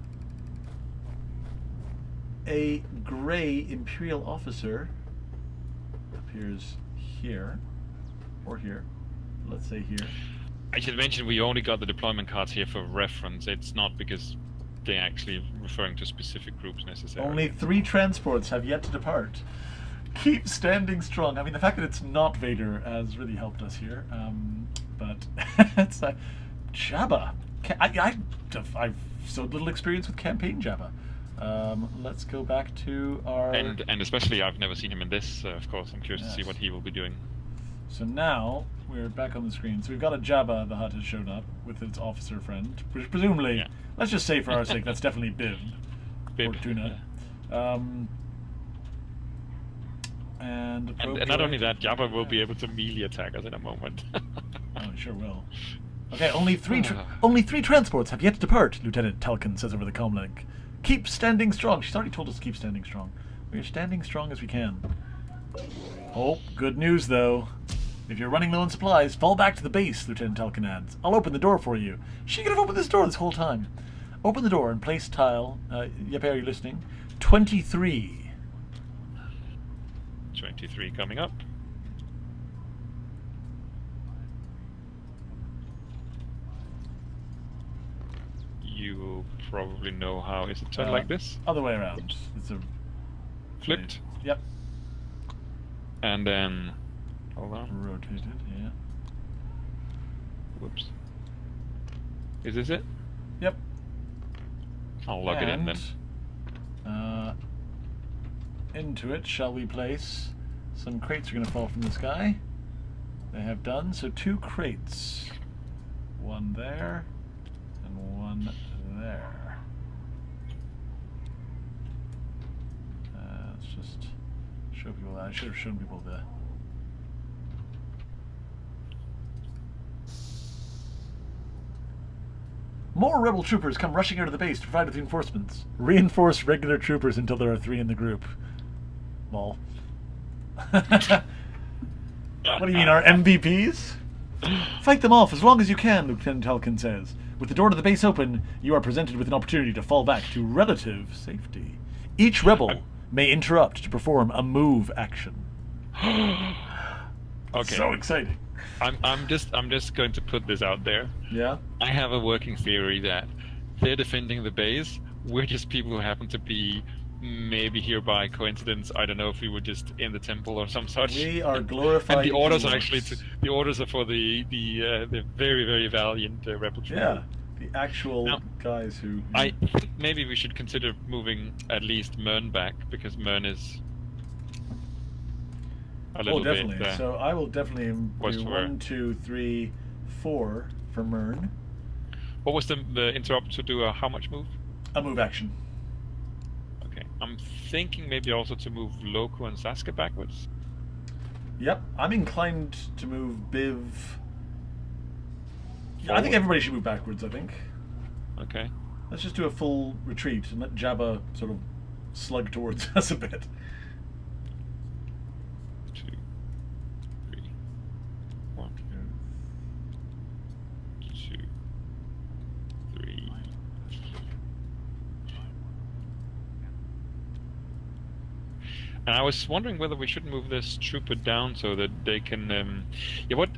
A: a gray Imperial officer appears here, or here. Let's say here.
B: I should mention we only got the deployment cards here for reference. It's not because they're actually referring to specific groups necessarily.
A: Only 3 transports have yet to depart. Keep standing strong. I mean, the fact that it's not Vader has really helped us here. But it's Jabba. I've so little experience with campaign Jabba. Let's go back to our...
B: And especially I've never seen him in this, of course. I'm curious to see what he will be doing.
A: So now we're back on the screen. So we've got a Jabba the Hutt has shown up with its officer friend, which presumably, let's just say for our sake, that's definitely Bib.
B: Bib.
A: Or Tuna.
B: Yeah.
A: And
B: not only that, Jabba will be able to melee attack us in a moment.
A: Oh, he sure will. Okay, only three transports have yet to depart, Lieutenant Talcon says over the comlink. Keep standing strong. She's already told us to keep standing strong. We're standing strong as we can. Oh, good news though. If you're running low on supplies, fall back to the base, Lieutenant Talcon adds. I'll open the door for you. She could have opened this door this whole time. Open the door and place tile. Jeppe, are you listening? 23.
B: 23 coming up. You probably know how. Is it turned like this?
A: Other way around. It's a
B: Flipped.
A: Yep.
B: And then hold on.
A: Rotated, yeah.
B: Whoops. Is this it?
A: Yep.
B: I'll log it in then.
A: Into it shall we place some crates are going to fall from the sky. They have done. So 2 crates. One there and one there. Let's just show people that. I should have shown people the... More rebel troopers come rushing out of the base to provide with reinforcements. Reinforce regular troopers until there are 3 in the group. Lol. What do you mean, our MVPs? Fight them off as long as you can, Lieutenant Talcon says. With the door to the base open, you are presented with an opportunity to fall back to relative safety. Each rebel may interrupt to perform a move action.
B: Okay.
A: So exciting.
B: I'm just going to put this out there.
A: Yeah?
B: I have a working theory that they're defending the base. We're just people who happen to be maybe here by coincidence. I don't know if we were just in the temple or some such.
A: We are glorified.
B: And the orders are
A: heroes.
B: actually the orders are for the very very valiant rebel troopers.
A: Yeah, the actual
B: Now,
A: guys who.
B: I think maybe we should consider moving at least Mern back, because Mern is a little
A: definitely.
B: bit.
A: So I will definitely
B: What's
A: do
B: for
A: 1, 2, 3, 4 for Mern.
B: What was the interrupt to do a how much move?
A: A move action.
B: Okay, I'm thinking maybe also to move Loku and Sasuke backwards.
A: Yep, I'm inclined to move Biv. Yeah, I think
B: Forward.
A: everybody should move backwards. I think.
B: Okay.
A: Let's just do a full retreat and let Jabba sort of slug towards us a bit.
B: 2, 3, 1, 2, And I was wondering whether we should move this trooper down so that they can. Yeah, what?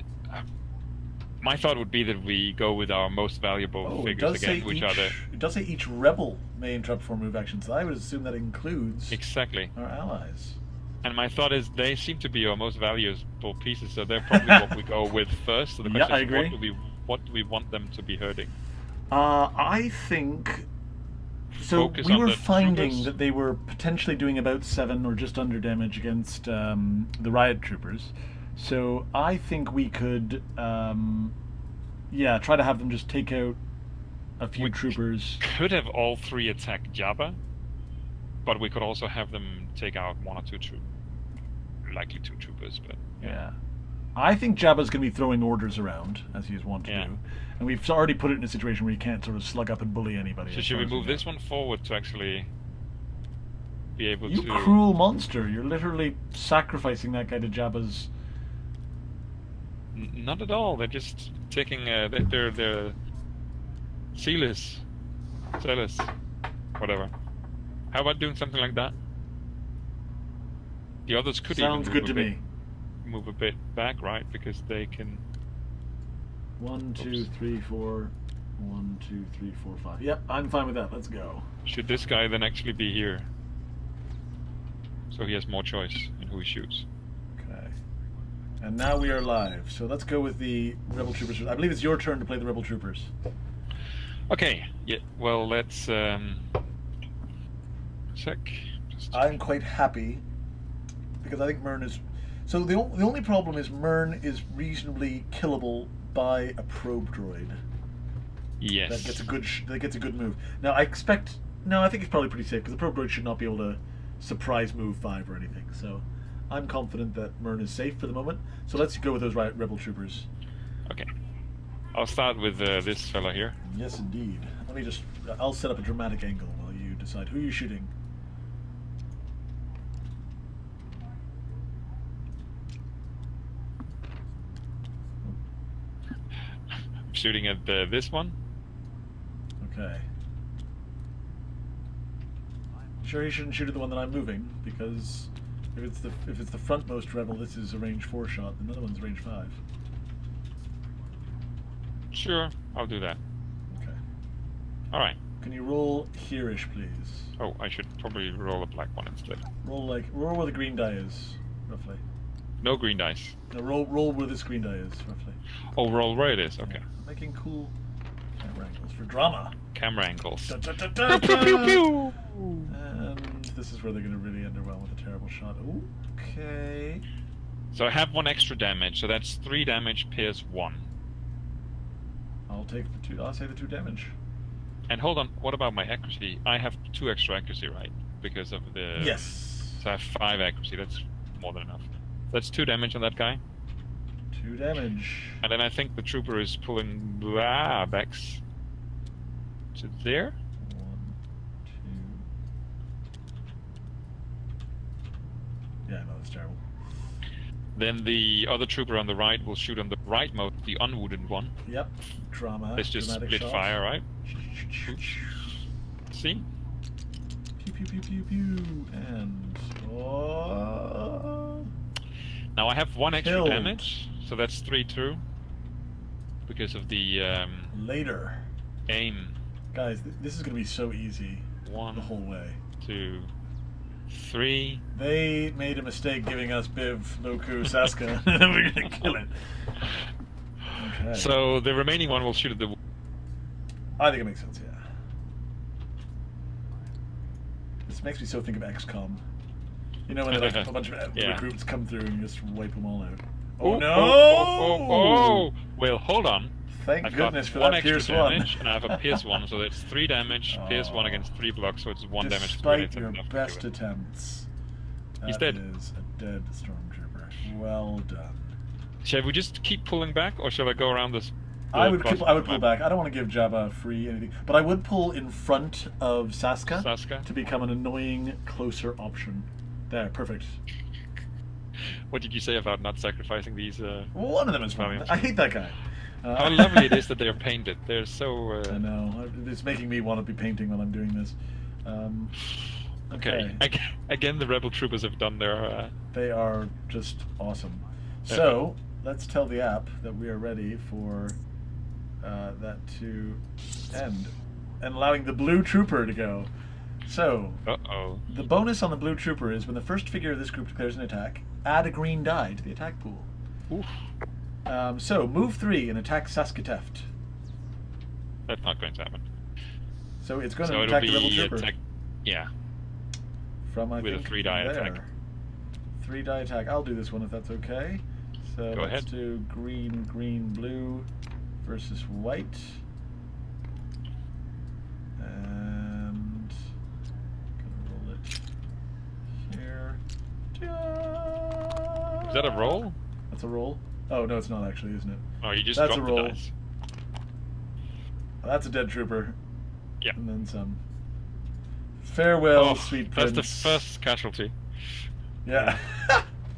B: My thought would be that we go with our most valuable figures again, which are the.
A: It does say each rebel may interrupt before move action, so I would assume that includes
B: Exactly.
A: our allies.
B: And my thought is they seem to be our most valuable pieces, so they're probably what we go with first. So the question
A: I
B: is,
A: agree.
B: what do we want them to be hurting?
A: I think. So
B: Focus
A: we
B: on
A: were
B: the
A: finding
B: troopers.
A: that they were potentially doing about 7 or just under damage against the riot troopers. So I think we could, try to have them just take out a few troopers.
B: Could have all 3 attack Jabba, but we could also have them take out 1 or 2 likely 2 troopers. But
A: Yeah. I think Jabba's going to be throwing orders around, as he's wont to do. And we've already put it in a situation where you can't sort of slug up and bully anybody.
B: So should we move this one forward to actually be able to...
A: You cruel monster. You're literally sacrificing that guy to Jabba's...
B: Not at all. They're just taking... they're zealous. Whatever. How about doing something like that? The others could
A: Sounds
B: even
A: good to me.
B: move a bit back, right? Because they can...
A: 1, 2, 3, 4. 1, 2, 3, 4, 5. Yep, I'm fine with that. Let's go.
B: Should this guy then actually be here? So he has more choice in who he shoots.
A: Okay. And now we are live. So let's go with the Rebel Troopers. I believe it's your turn to play the Rebel Troopers.
B: Okay. Yeah. Well, let's sec.
A: I'm quite happy because I think Mern is... So the only problem is Mern is reasonably killable by a probe droid.
B: Yes.
A: That gets a good move. Now I expect... No, I think it's probably pretty safe because the probe droid should not be able to surprise move 5 or anything. So I'm confident that Mern is safe for the moment. So let's go with those Rebel Troopers.
B: Okay. I'll start with this fella here.
A: Yes, indeed. Let me just... I'll set up a dramatic angle while you decide who you're shooting.
B: I'm shooting at this one.
A: Okay. Sure, you shouldn't shoot at the one that I'm moving because if it's the frontmost rebel, this is a range 4 shot. The other one's range 5.
B: Sure, I'll do that.
A: Okay.
B: All right.
A: Can you roll here-ish, please?
B: Oh, I should probably roll a black one instead.
A: Roll where the green die is, roughly.
B: No green dice.
A: No, roll where this green die is, roughly.
B: Oh, roll where it is. Okay.
A: Yeah. Making cool camera angles for drama.
B: Camera angles.
A: Da, da, da,
B: Pew,
A: da,
B: pew, pew,
A: da.
B: pew.
A: And this is where they're going to really underwhelm with a terrible shot. Okay.
B: So I have 1 extra damage, so that's 3 damage pairs 1.
A: I'll take the 2. I'll say the 2 damage.
B: And hold on, what about my accuracy? I have 2 extra accuracy, right? Because of the...
A: Yes.
B: So I have 5 accuracy, that's more than enough. That's 2 damage on that guy.
A: 2 damage.
B: And then I think the trooper is pulling backs to there.
A: 1, 2. Yeah, no, that's terrible.
B: Then the other trooper on the right will shoot on the right mode, the unwounded one.
A: Yep. Drama.
B: Let's just
A: dramatic
B: split
A: shot.
B: fire, right? See?
A: Pew pew pew pew pew. And
B: Now I have 1 extra
A: Killed.
B: damage, so that's 3 through. Because of the
A: later.
B: aim.
A: Guys, this is gonna be so easy
B: 1,
A: the whole way.
B: 2, 3.
A: They made a mistake giving us Biv, Loku, Saska, and we're gonna kill it. Okay.
B: So the remaining one will shoot at the...
A: I think it makes sense, yeah. This makes me so think of XCOM. You know when like a bunch of
B: Yeah.
A: recruits come through and you just wipe them all out.
B: Oh,
A: Oh no!
B: oh. Well, hold on.
A: Thank
B: I've
A: goodness
B: got
A: for
B: 1
A: that
B: extra
A: Pierce 1.
B: damage, and I have a Pierce 1, so that's 3 damage, Pierce 1 against 3 blocks, so it's 1 damage.
A: Despite your
B: enough to
A: best
B: do it.
A: attempts,
B: He's
A: that
B: dead.
A: is a dead Stormtrooper. Well done.
B: Shall we just keep pulling back, or shall I go around this?
A: I would pull back. I don't want to give Jabba free anything, but I would pull in front of Saska to become an annoying closer option. There, perfect.
B: What did you say about not sacrificing these?
A: One of them is fine. I hate that guy.
B: How lovely it is that they are painted. They're so.
A: I know. It's making me want to be painting while I'm doing this.
B: Okay. Again, the rebel troopers have done their.
A: They are just awesome. So let's tell the app that we are ready for that to end, and allowing the blue trooper to go. So, the bonus on the blue trooper is when the first figure of this group declares an attack, add a green die to the attack pool.
B: Oof.
A: So, move 3 and attack Saskateft.
B: That's not going to happen.
A: So it's going to attack the rebel trooper.
B: Yeah.
A: From, I
B: with
A: think,
B: a 3-die attack.
A: 3-die attack. I'll do this one if that's okay. So
B: Go
A: let's
B: ahead.
A: do green, green, blue versus white. And gonna roll it here.
B: Is that a roll?
A: That's a roll. Oh no, it's not actually, isn't it?
B: Oh, you just
A: That's
B: dropped
A: a roll.
B: the dice.
A: That's a dead trooper.
B: Yeah.
A: And then some. Farewell, sweet prince.
B: That's the first casualty.
A: Yeah.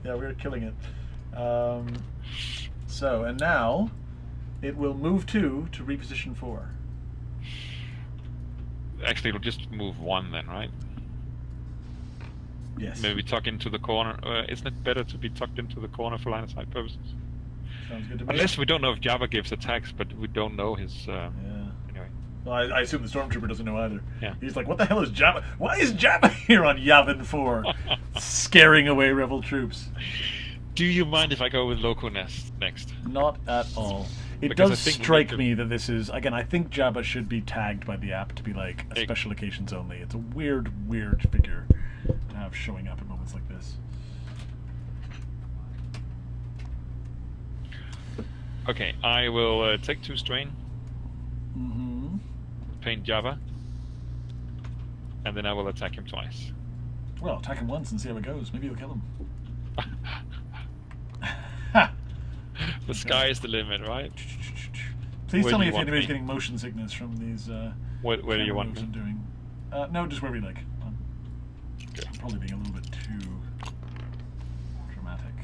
A: Yeah, we were killing it. So, and now it will move 2 to reposition 4.
B: Actually, it'll just move 1 then, right?
A: Yes.
B: Maybe tuck into the corner. Isn't it better to be tucked into the corner for line of sight purposes?
A: Sounds good to me.
B: Unless we don't know if Jabba gives attacks, but we don't know his.
A: Yeah.
B: Anyway.
A: Well, I assume the Stormtrooper doesn't know either.
B: Yeah.
A: He's like, what the hell is Jabba? Why is Jabba here on Yavin 4? Scaring away rebel troops.
B: Do you mind if I go with Loco Nest next?
A: Not at all. It
B: Because
A: does
B: I think
A: strike me that this is, again, I think Jabba should be tagged by the app to be like a special occasions only. It's a weird figure to have showing up at moments like this.
B: Okay, I will take 2 strain,
A: Mm-hmm.
B: paint Jabba, and then I will attack him twice.
A: Well, attack him once and see how it goes. Maybe you'll kill him.
B: The sky is the limit, right?
A: Please
B: Where
A: tell
B: do
A: me
B: you
A: if
B: want
A: anybody's
B: me?
A: getting motion sickness from these
B: Where do you want
A: moves
B: me?
A: I'm doing. No, just where we like.
B: Okay.
A: I'm probably being a little bit too dramatic.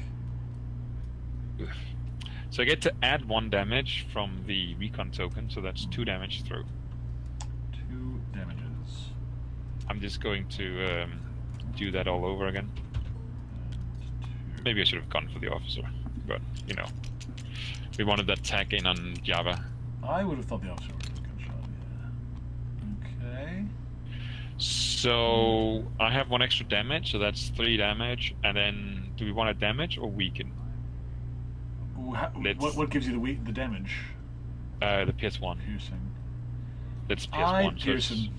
B: So I get to add 1 damage from the recon token, so that's 2 damage through.
A: 2 damages.
B: I'm just going to do that all over again. Maybe I should have gone for the officer, but you know, we wanted that tag in on Jabba.
A: I would have thought the officer was a good shot, yeah. Okay.
B: So I have 1 extra damage, so that's 3 damage, and then do we want to damage or weaken?
A: What gives you the damage?
B: The PS1.
A: Piercing.
B: That's PS1. So
A: Pierce
B: it's
A: him.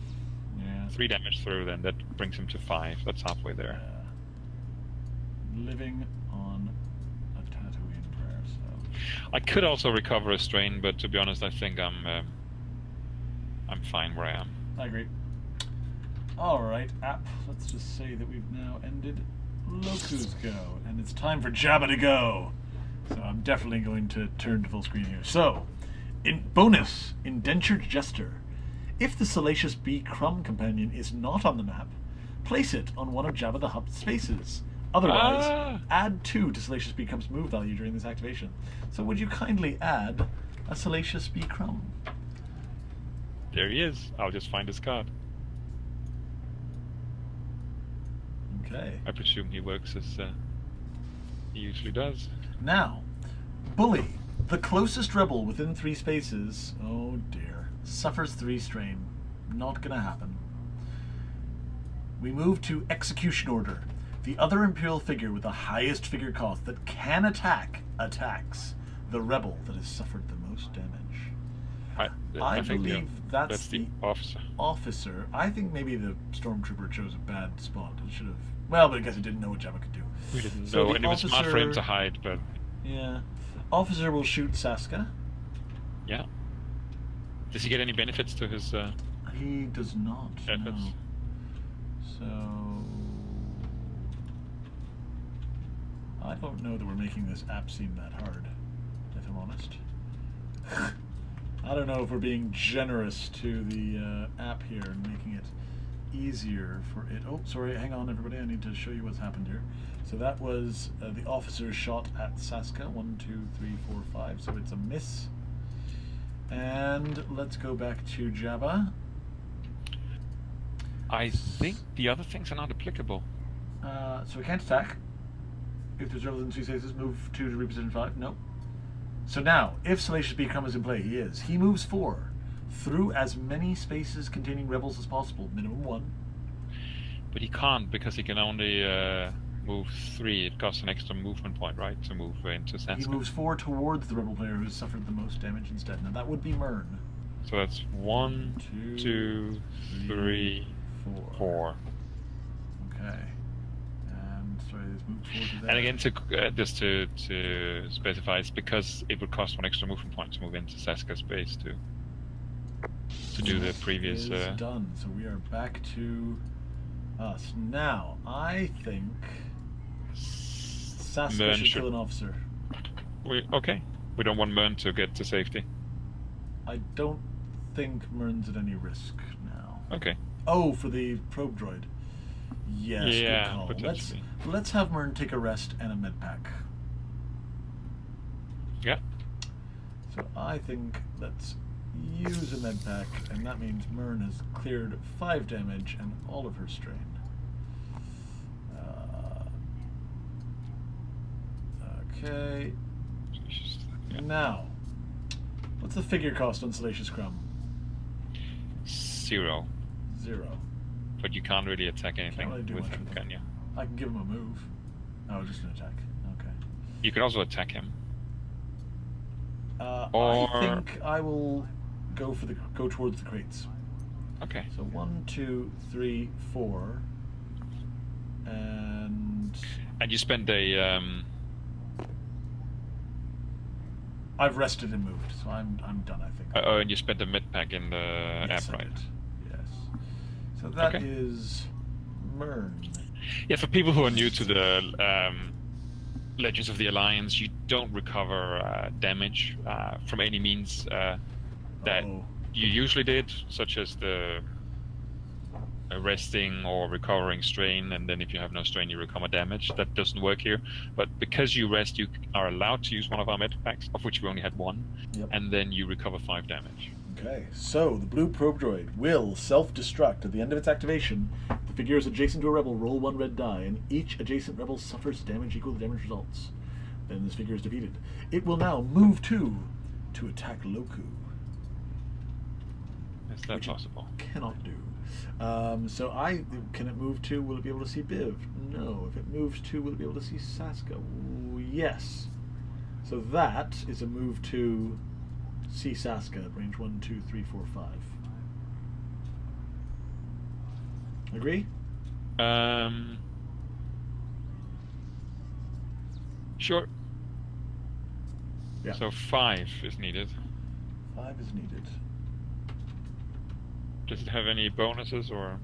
A: Yeah.
B: 3 damage through, then that brings him to 5. That's halfway there.
A: Living on a Tatooine prayer, so.
B: I could also recover a strain, but to be honest, I think I'm fine where I am.
A: I agree. Alright, app, let's just say that we've now ended Loku's go, and it's time for Jabba to go. So I'm definitely going to turn to full screen here. So, in bonus, Indentured Jester. If the Salacious Bee Crumb companion is not on the map, place it on one of Jabba the Hutt's spaces. Otherwise, add 2 to Salacious Bee Crumb's move value during this activation. So would you kindly add a Salacious Bee Crumb?
B: There he is. I'll just find his card.
A: Okay.
B: I presume he works as he usually does.
A: Now, Bully, the closest rebel within 3 spaces, oh dear, suffers 3 strain. Not gonna happen. We move to Execution Order. The other Imperial figure with the highest figure cost that can attacks the rebel that has suffered the most damage. I
B: think
A: believe that's
B: the officer.
A: Officer. I think maybe the Stormtrooper chose a bad spot. It should have. Well, but I guess it didn't know what Jabba could do.
B: We didn't
A: So
B: know,
A: the
B: and it was smart for him
A: officer-
B: to hide, but
A: Yeah. Officer will shoot Saska.
B: yeah. Does he get any benefits to his?
A: He does not.
B: Efforts.
A: No. So I don't know that we're making this app seem that hard, if I'm honest. I don't know if we're being generous to the app here and making it easier for it. Oh, sorry, hang on, everybody. I need to show you what's happened here. So that was the officer's shot at Saska. 1, 2, 3, 4, 5. So it's a miss. And let's go back to Jabba.
B: I think the other things are not applicable.
A: So we can't attack. If there's rebels in 2 spaces, move 2 to reposition 5. No. So now, if Salacious Beacon is in play, he moves 4 through as many spaces containing rebels as possible, minimum 1.
B: But he can't because he can only move 3. It costs an extra movement point, right, to move into Saska.
A: He moves 4 towards the rebel player who's suffered the most damage instead. Now that would be Mern.
B: So that's 1, 2, 3, 4.
A: Okay. And sorry, there's moved 4 to there.
B: And again, just to specify, it's because it would cost 1 extra movement point to move into Saska's space to do the previous.
A: Done. So we are back to us now. I think Saska should kill an officer.
B: We don't want Mern to get to safety.
A: I don't think Mern's at any risk now.
B: Okay.
A: Oh, for the probe droid. Yes,
B: yeah,
A: good call.
B: Potentially.
A: Let's have Mern take a rest and a med pack.
B: Yeah.
A: So I think let's use a med pack, and that means Mern has cleared 5 damage and all of her strain. Okay.
B: Yeah.
A: Now, what's the figure cost on Salacious Crumb?
B: 0.
A: 0.
B: But you can't really attack anything
A: Can't really do
B: with
A: much
B: him,
A: with
B: can you?
A: I can give him a move. Oh, just an attack. Okay.
B: You could also attack him.
A: I think I will go towards the crates.
B: Okay.
A: So 1, 2, 3, 4, and
B: you spend a.
A: I've rested and moved, so I'm done. I think.
B: And you spent a med pack in the
A: Yes,
B: app, right?
A: Yes. So that is Mern.
B: Yeah, for people who are new to the Legends of the Alliance, you don't recover damage from any means that you usually did, such as the resting or recovering strain, and then if you have no strain, you recover damage. That doesn't work here. But because you rest, you are allowed to use one of our med packs, of which we only had 1, and then you recover 5 damage.
A: Okay, so the blue probe droid will self-destruct at the end of its activation. The figure is adjacent to a rebel. Roll 1 red die, and each adjacent rebel suffers damage equal to the damage results. Then this figure is defeated. It will now move 2 to attack Loku.
B: Is that possible?
A: Cannot do. So can it move 2? Will it be able to see Biv? No. If it moves 2, will it be able to see Saska? Ooh, yes. So that is a move 2. See Saska at range 1, 2, 3, 4, 5. Agree?
B: Sure.
A: Yeah.
B: So 5 is needed.
A: 5 is needed.
B: Does it have any bonuses or?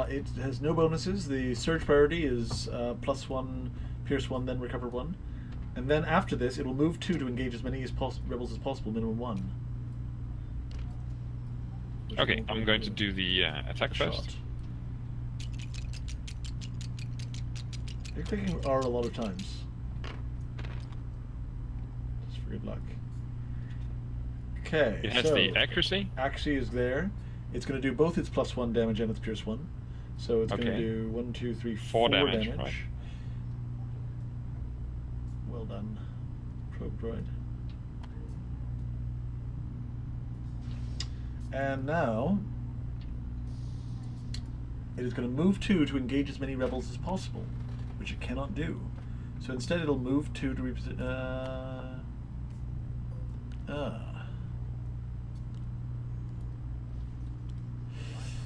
A: It has no bonuses. The surge priority is +1, pierce 1, then recover 1. And then after this, it will move 2 to engage as many rebels as possible, minimum 1.
B: Okay, I'm going to do the attack first.
A: You're clicking R a lot of times. Just for good luck. Okay.
B: It has the accuracy?
A: Accuracy is there. It's going to do both its +1 damage and its pierce 1. So it's going to do 1, 2, 3, 4 damage.
B: Right.
A: Well done, probe droid. And now it is going to move 2 to engage as many rebels as possible, which it cannot do. So instead it'll move 2 to represent.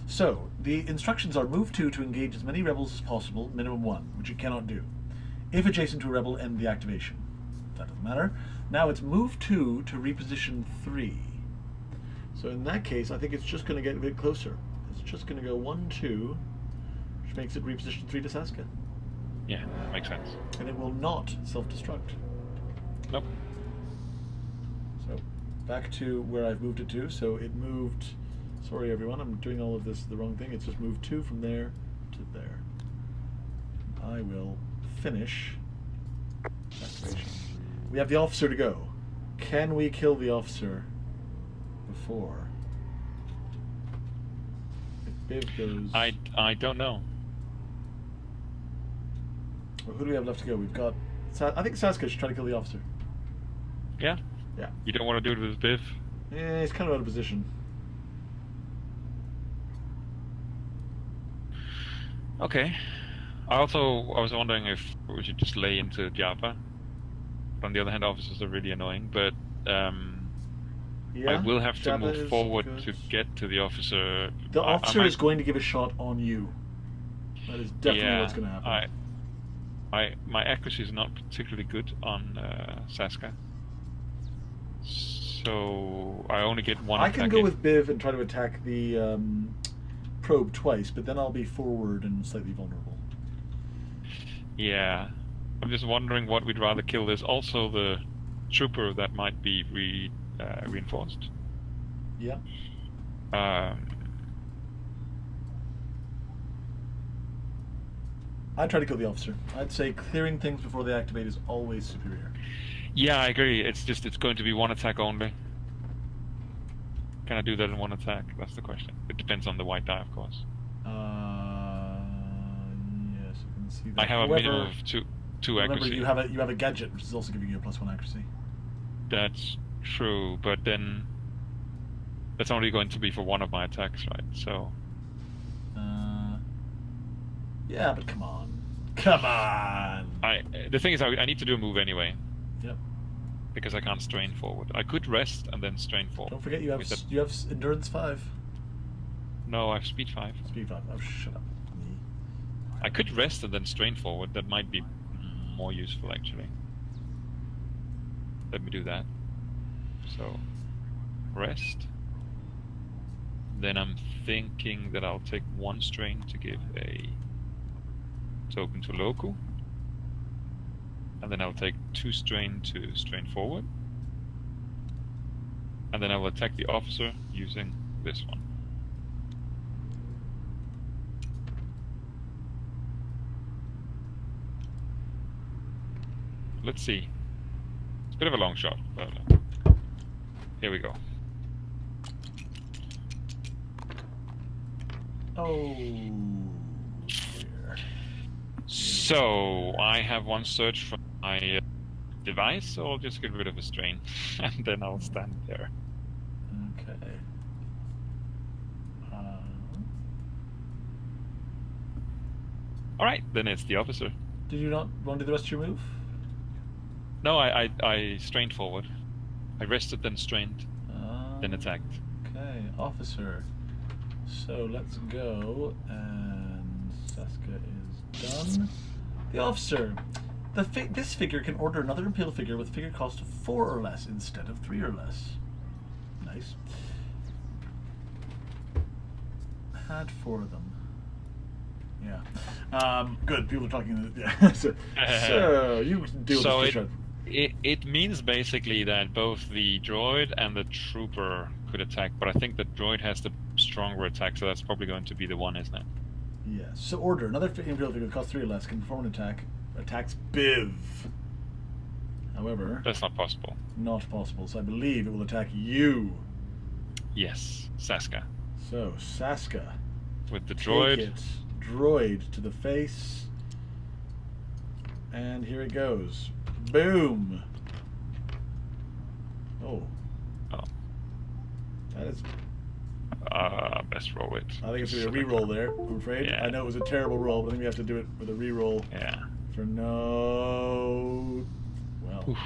A: So the instructions are move 2 to engage as many rebels as possible, minimum 1, which it cannot do. If adjacent to a rebel, end the activation. That doesn't matter. Now it's move 2 to reposition 3. So in that case, I think it's just going to get a bit closer. It's just going to go 1, 2, which makes it reposition 3 to Saska.
B: Yeah, makes sense.
A: And it will not self-destruct.
B: Nope.
A: So back to where I've moved it to. So it moved. Sorry, everyone, I'm doing all of this the wrong thing. It's just moved 2 from there to there. I will finish activation. We have the officer to go. Can we kill the officer before it Biv goes...
B: I don't know.
A: Well, who do we have left to go? We've got... I think Saska should try to kill the officer.
B: Yeah?
A: Yeah.
B: You don't want to do it with Biv?
A: Yeah, he's kind of out of position.
B: Okay. I was wondering if we should just lay into Japa. But on the other hand, officers are really annoying, but
A: yeah,
B: I will have to
A: Japa
B: move forward
A: good.
B: to get to the officer.
A: The officer is going to give a shot on you. That is definitely what's going to happen.
B: My accuracy is not particularly good on Saska. So I only get one
A: I
B: attack.
A: can go with Biv and try to attack the probe twice, but then I'll be forward and slightly vulnerable.
B: Yeah. I'm just wondering what we'd rather kill. There's also the trooper that might be reinforced.
A: Yeah. I'd try to kill the officer. I'd say clearing things before they activate is always superior.
B: Yeah, I agree. It's going to be one attack only. Can I do that in one attack? That's the question. It depends on the white die, of course.
A: Yes, I can see that.
B: I have a minimum of two accuracy.
A: Remember, you have a gadget, which is also giving you a +1 accuracy.
B: That's true, but then that's only going to be for one of my attacks, right? So.
A: Yeah, but come on. Come on!
B: The thing is, I need to do a move anyway.
A: Yep.
B: Because I can't strain forward. I could rest and then strain forward.
A: Don't forget you have endurance 5.
B: No, I have speed 5.
A: Speed 5. Oh, shut up.
B: I could rest and then strain forward. That might be more useful, actually. Let me do that. So, rest. Then I'm thinking that I'll take 1 strain to give a token to local. And then I'll take 2 strain to strain forward. And then I will attack the officer using this one. Let's see. It's a bit of a long shot, but here we go.
A: Oh.
B: So I have 1 search from my device, so I'll just get rid of a strain, and then I'll stand there.
A: Okay.
B: All right, then it's the officer.
A: Did you not want to do the rest of your move?
B: No, I strained forward. I rested, then strained, then attacked.
A: Okay, officer. So let's go, and Saska is done. The officer. This figure can order another Imperial figure with a figure cost of 4 or less instead of 3 or less. Nice. Had 4 of them. Yeah. Good. People are talking. Yeah. so you deal with this.
B: It means basically that both the droid and the trooper could attack, but I think the droid has the stronger attack, so that's probably going to be the one, isn't it?
A: Yes. So order another Imperial figure that costs 3 or less can perform an attack. Attacks Biv. However,
B: that's not possible.
A: Not possible. So I believe it will attack you.
B: Yes, Saska.
A: So Saska.
B: With the droid.
A: Take it. Droid to the face. And here it goes. Boom. Oh.
B: Oh.
A: That is.
B: Best roll it.
A: I think it's going to be a reroll there, I'm afraid.
B: Yeah.
A: I know it was a terrible roll, but I think we have to do it with a reroll.
B: Yeah.
A: For no. Well.
B: Oof.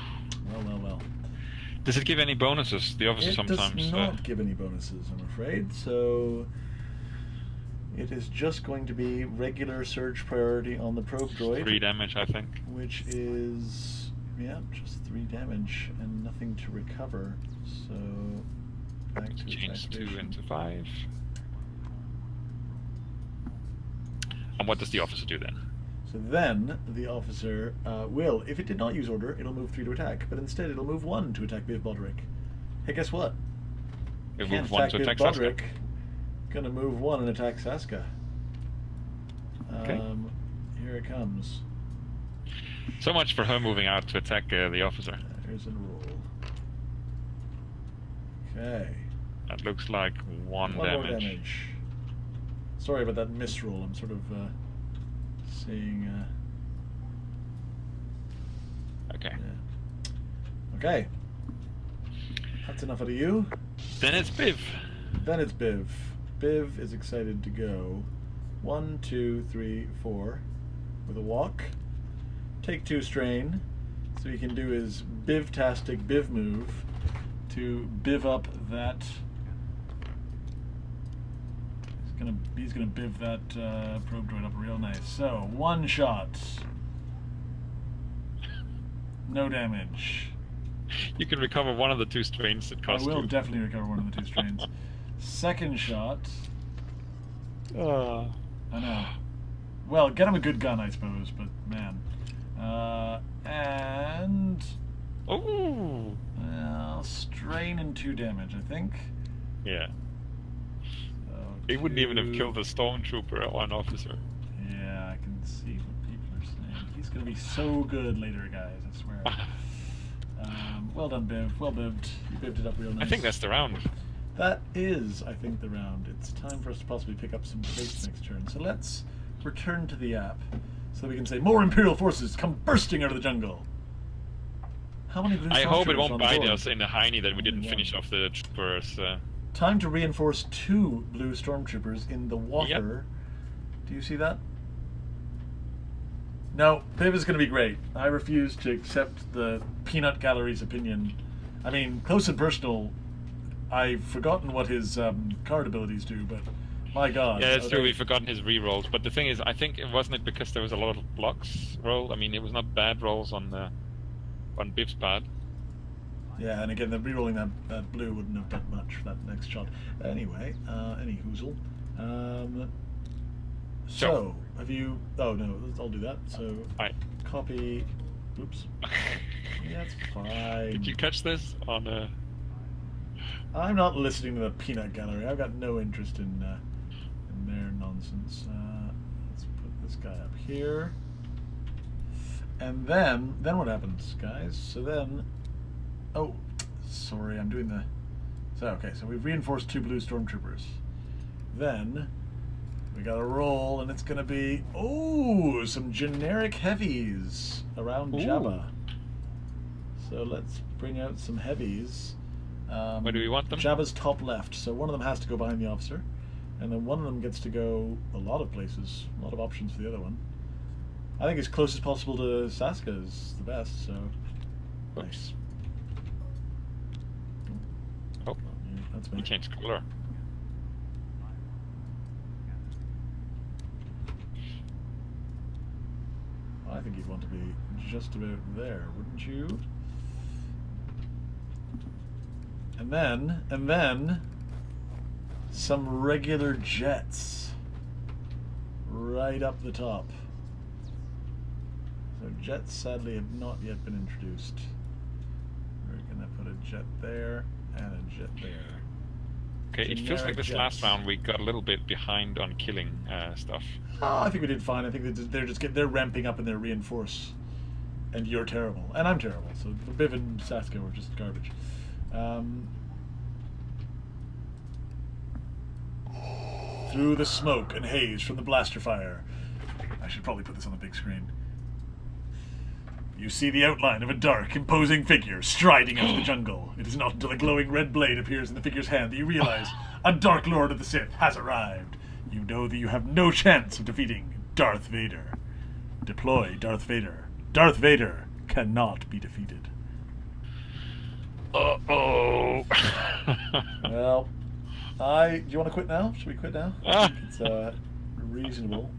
A: Well.
B: Does it give any bonuses? The officer sometimes.
A: It does not give any bonuses, I'm afraid. So. It is just going to be regular surge priority on the probe droid.
B: 3 damage, I think.
A: Which is, yeah, just 3 damage and nothing to recover. So, back to
B: change 2
A: activation.
B: into 5. And what does the officer do then?
A: So then, the officer will, if it did not use order, it'll move 3 to attack, but instead it'll move 1 to attack Biv Bodrick. Hey, guess what?
B: It
A: Can't
B: moves 1 to attack
A: Bodrick.
B: Saska.
A: Gonna move 1 and attack Saska.
B: Okay.
A: Here it comes.
B: So much for her moving out to attack the officer.
A: There's a roll. Okay.
B: That looks like 1
A: More
B: damage.
A: damage. Sorry about that misroll. I'm sort of seeing.
B: Okay.
A: Yeah. Okay. That's enough out of you.
B: Then it's Biv.
A: Then it's Biv. Biv is excited to go 1, 2, 3, 4 with a walk. Take 2 strain. So he can do his Biv-tastic Biv move to Biv up that. He's gonna Biv that probe droid up real nice. So 1 shot. No damage.
B: You can recover one of the 2 strains that cost
A: I will
B: you.
A: definitely recover one of the 2 strains. Second shot. I know. Well, get him a good gun, I suppose, but man. And...
B: Oh!
A: Strain and 2 damage, I think.
B: Yeah.
A: So
B: He wouldn't even have killed the Stormtrooper or an officer.
A: Yeah, I can see what people are saying. He's going to be so good later, guys, I swear. Well done, Biv. Well bivved. You bivved it up real nice.
B: I think that's the round.
A: That is, I think, the round. It's time for us to possibly pick up some crates next turn. So let's return to the app so we can say, more Imperial forces come bursting out of the jungle. How many blue
B: I hope it
A: Stormtroopers
B: won't
A: on the
B: bite
A: board?
B: us in the hiney that we didn't
A: Only
B: finish
A: one.
B: off the troopers.
A: Time to reinforce 2 blue Stormtroopers in the water. Do you see that? No, Biv is going to be great. I refuse to accept the peanut gallery's opinion. I mean, close and personal, I've forgotten what his card abilities do, but my god.
B: Yeah, that's true. We've forgotten his re-rolls. But the thing is, I think it wasn't because there was a lot of blocks rolled. I mean, it was not bad rolls on Biv's pad.
A: Yeah, and again, the re-rolling that blue wouldn't have done much for that next shot. Anyway, any hoozle. So, have you... Oh, no, I'll do that. So,
B: Right.
A: copy... Oops. Yeah, that's fine.
B: Did you catch this on?
A: I'm not listening to the peanut gallery. I've got no interest in their nonsense. Let's put this guy up here. And then what happens, guys? So then... Oh, sorry, I'm doing the... So, okay, so we've reinforced 2 blue Stormtroopers. Then... we got a roll, and it's going to be, oh, some generic heavies around Jabba. So let's bring out some heavies.
B: Where do we want them?
A: Jabba's top left. So one of them has to go behind the officer, and then one of them gets to go a lot of places, a lot of options for the other one. I think as close as possible to Saska is the best, so nice.
B: Oh,
A: Yeah, that's me.
B: we changed color.
A: I think you'd want to be just about there, wouldn't you? And then, some regular jets. Right up the top. So jets sadly have not yet been introduced. We're gonna put a jet there and a jet there.
B: Okay, it feels like this last round we got a little bit behind on killing stuff.
A: Oh, I think we did fine. I think they're ramping up and they're reinforce, and you're terrible, and I'm terrible. So Biv and Saska were just garbage. Through the smoke and haze from the blaster fire. I should probably put this on the big screen. You see the outline of a dark, imposing figure striding out of the jungle. It is not until a glowing red blade appears in the figure's hand that you realize a Dark Lord of the Sith has arrived. You know that you have no chance of defeating Darth Vader. Deploy Darth Vader. Darth Vader cannot be defeated.
B: Uh-oh.
A: Well, do you want to quit now? Should we quit now? I think it's reasonable.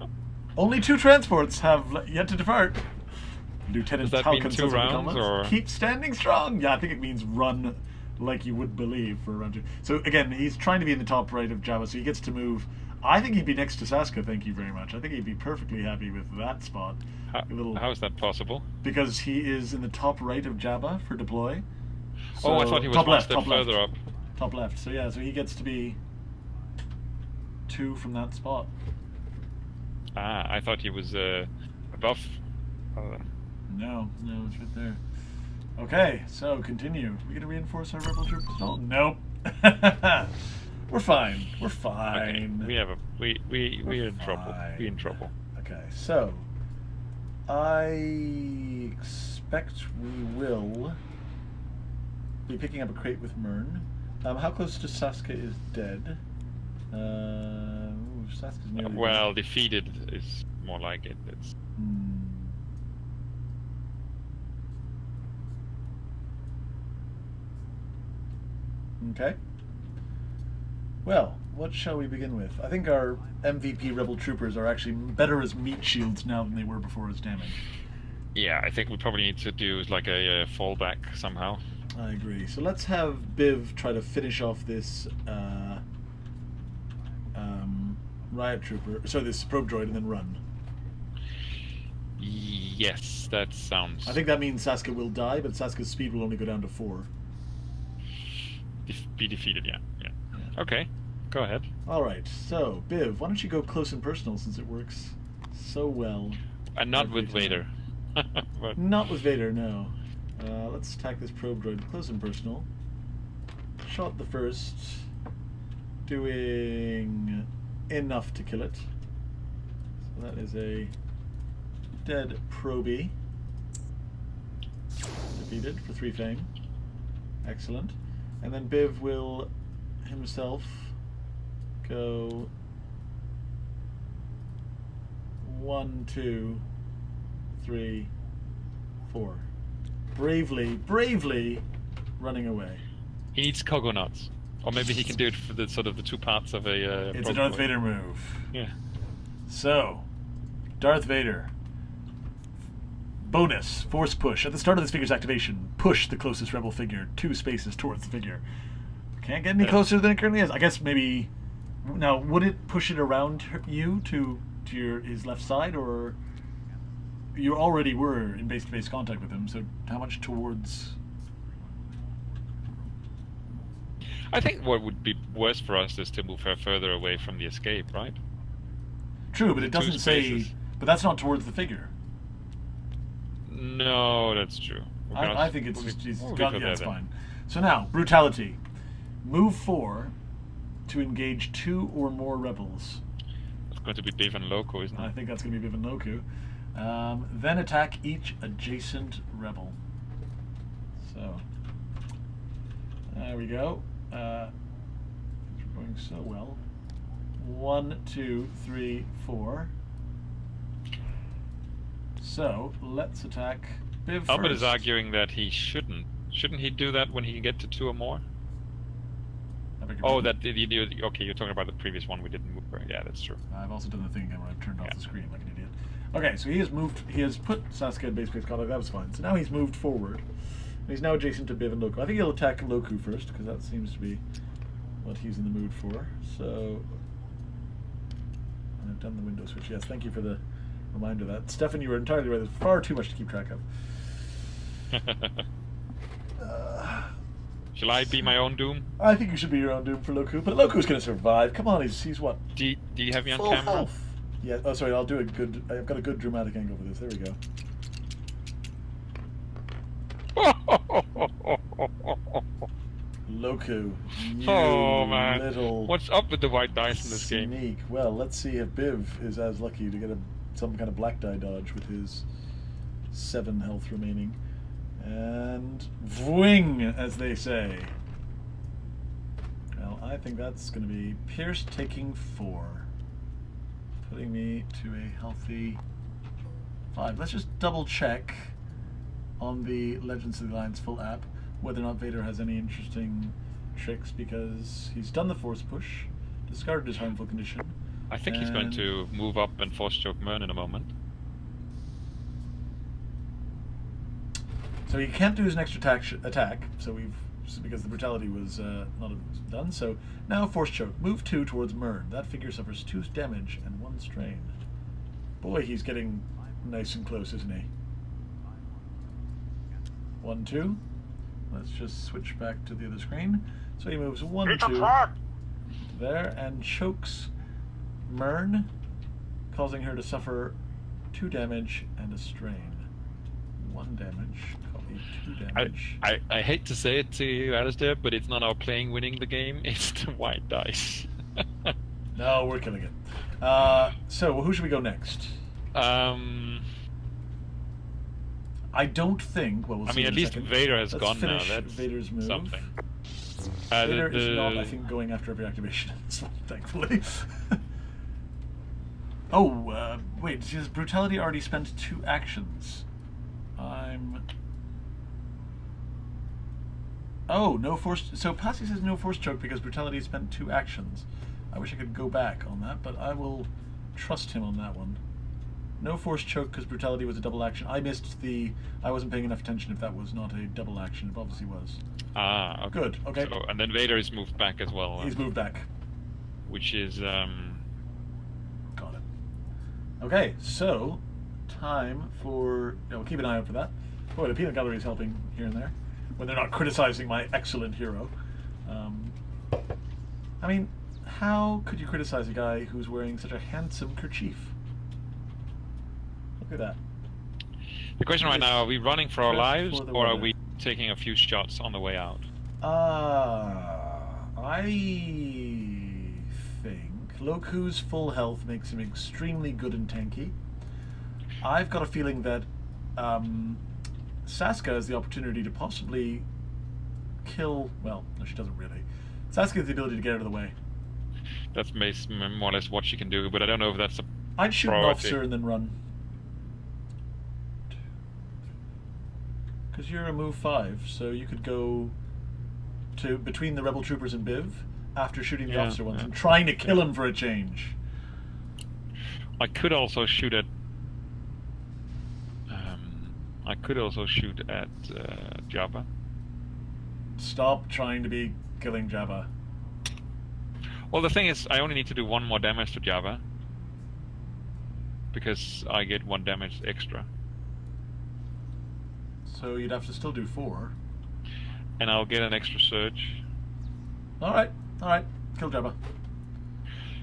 A: Only 2 transports have yet to depart. Lieutenant
B: Does that mean
A: Falcon
B: 2
A: says in the
B: rounds,
A: comments,
B: or...?
A: keep standing strong. Yeah, I think it means run like you would believe for a round 2. So again, he's trying to be in the top right of Jabba, so he gets to move. I think he'd be next to Saska, thank you very much. I think he'd be perfectly happy with that spot.
B: How is that possible?
A: Because he is in the top right of Jabba for deploy. So,
B: Oh, I thought he was
A: top
B: one
A: left,
B: step
A: top left.
B: further up.
A: Top left. So yeah, so he gets to be 2 from that spot.
B: Ah, I thought he was above.
A: No, it's right there. Okay, so continue. Are we gonna reinforce our rebel troops at all? Nope. We're fine. We're fine.
B: Okay. We're in trouble.
A: fine.
B: We're in trouble.
A: Okay, so I expect we will be picking up a crate with Mern. How close to Saskia is dead? Saskia's nearly
B: Well,
A: dead.
B: defeated is more like it. It's
A: Okay. Well, what shall we begin with? I think our MVP Rebel Troopers are actually better as meat shields now than they were before as damage.
B: Yeah, I think we probably need to do like a fallback somehow.
A: I agree. So let's have Biv try to finish off this riot trooper. Sorry, this probe droid, and then run.
B: Yes, that sounds.
A: I think that means Saskia will die, but Saskia's speed will only go down to 4.
B: Be defeated. Yeah. Okay, go ahead.
A: All right. So Biv, why don't you go close and personal since it works so well.
B: And not
A: every
B: with
A: time.
B: Vader. But
A: Not with Vader, no. Let's attack this probe droid close and personal. Shot the first, doing enough to kill it. So that is a dead probie. Defeated for 3 fame. Excellent. And then Biv will himself go 1, 2, 3, 4. Bravely running away.
B: he needs coconuts, or maybe he can do it for the sort of the 2 parts of a.
A: It's a Darth Vader move.
B: Yeah.
A: So, Darth Vader. Bonus, force push. At the start of this figure's activation, push the closest rebel figure 2 spaces towards the figure. Can't get any closer than it currently is. I guess maybe... Now, would it push it around you to his left side, or... You already were in base-to-base contact with him, so how much towards...
B: I think what would be worse for us is to move her further away from the escape, right?
A: True, but it
B: Two
A: doesn't say...
B: spaces.
A: But that's not towards the figure.
B: No, that's true.
A: I think it's just...
B: we'll
A: yeah,
B: go there
A: it's
B: then.
A: fine. So now, brutality. Move 4 to engage 2 or more rebels.
B: It's going to be Biv and Loco, isn't
A: I
B: it?
A: think that's going to be Viv and Loku. Then attack each adjacent rebel. So, there we go. Things are going so well. 1, 2, 3, 4. So, let's attack Biv first.
B: Albert is arguing that he shouldn't. Shouldn't he do that when he can get to 2 or more?
A: I beg your
B: Oh,
A: pardon?
B: that you do. Okay, you're talking about the previous one we didn't move. Yeah, that's true.
A: I've also done the thing again where I've turned off
B: Yeah.
A: the screen like an idiot. Okay, so he has moved. He has put Saskia in base-to-base contact. That was fine. So now he's moved forward. And he's now adjacent to Biv and Loku. I think he'll attack Loku first because that seems to be what he's in the mood for. So I've done the window switch. Yes, thank you for the reminder of that. Stefan, you were entirely right. There's far too much to keep track of.
B: Shall I be my own doom?
A: I think you should be your own doom for Loku, but Loku's going to survive. Come on, he's what?
B: Do you have me on
A: Full
B: camera?
A: health. Yeah. Oh, sorry. I'll do a good. I've got a good dramatic angle for this. There we go. Loku, you
B: Oh man,
A: little
B: what's up with the white dice in this game?
A: sneak. Well, let's see if Biv is as lucky to get some kind of black die dodge with his 7 health remaining. And Vwing, as they say. Well, I think that's going to be Pierce taking 4. Putting me to a healthy 5. Let's just double check on the Legends of the Alliance full app whether or not Vader has any interesting tricks, because he's done the force push, discarded his harmful condition.
B: I think he's going to move up and force choke Mern in a moment.
A: So he can't do his next attack, so because the brutality was not done. So now force choke. Move 2 towards Mern. That figure suffers 2 damage and 1 strain. Boy, he's getting nice and close, isn't he? 1, 2. Let's just switch back to the other screen. So he moves 1, 2 there and chokes Mern, causing her to suffer 2 damage and a strain. 1 damage. Copy 2 damage.
B: I hate to say it to you, Alistair, but it's not our playing winning the game, it's the white dice.
A: No, we're killing it. So, who should we go next? I don't think. Well, we'll see.
B: I mean, at least
A: second.
B: Vader has
A: Let's
B: gone now.
A: finish
B: That's
A: Vader's move.
B: something.
A: Vader is not, I think, going after every activation, thankfully. Oh, wait, has Brutality already spent 2 actions? Oh, no force... So Passy says no force choke because Brutality spent 2 actions. I wish I could go back on that, but I will trust him on that one. No force choke because Brutality was a double action. I missed the... I wasn't paying enough attention if that was not a double action. It obviously was.
B: Ah, okay.
A: Good, okay.
B: So, and then Vader is moved back as well.
A: He's moved back.
B: Which is...
A: Got it. Okay, so... Time for... Yeah, we'll keep an eye out for that. Boy, the peanut gallery is helping here and there. When they're not criticizing my excellent hero. I mean, how could you criticize a guy who's wearing such a handsome kerchief? Look at that.
B: The question right now, are we running for our lives,
A: for
B: or are we taking a few shots on the way out?
A: I think Loku's full health makes him extremely good and tanky. I've got a feeling that Saska has the opportunity to possibly kill... Well, no, she doesn't really. Saska has the ability to get out of the way.
B: That's more or less what she can do, but I don't know if that's a
A: I'd shoot
B: priority.
A: an officer and then run. Because you're a move 5, so you could go to between the rebel troopers and Biv after shooting the officer once and trying to kill him for a change.
B: I could also shoot at Jabba.
A: Stop trying to be killing Jabba.
B: Well, the thing is, I only need to do 1 more damage to Jabba because I get 1 damage extra.
A: So you'd have to still do 4.
B: And I'll get an extra surge.
A: Alright, kill Jabba.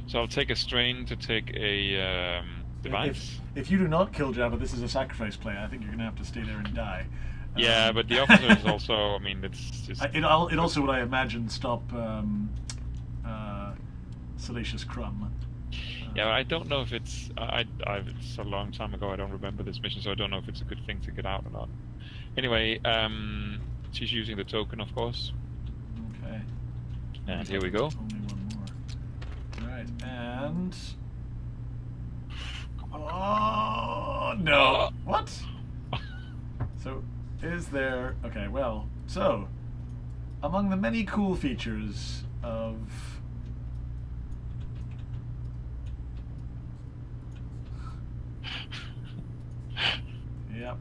B: So I'll take a strain to take a device.
A: If you do not kill Jabba, this is a sacrifice play. I think you're going to have to stay there and die.
B: Yeah, but the officer is also, I mean, it's just...
A: It also would, I imagine, stop Salacious Crumb.
B: Yeah, but I don't know if it's... it's a long time ago, I don't remember this mission, so I don't know if it's a good thing to get out or not. Anyway, she's using the token, of course.
A: Okay.
B: And here we go.
A: Only 1 more. Alright, and... Oh, no. What? So, is there... Okay, well, so... Among the many cool features of... Yep.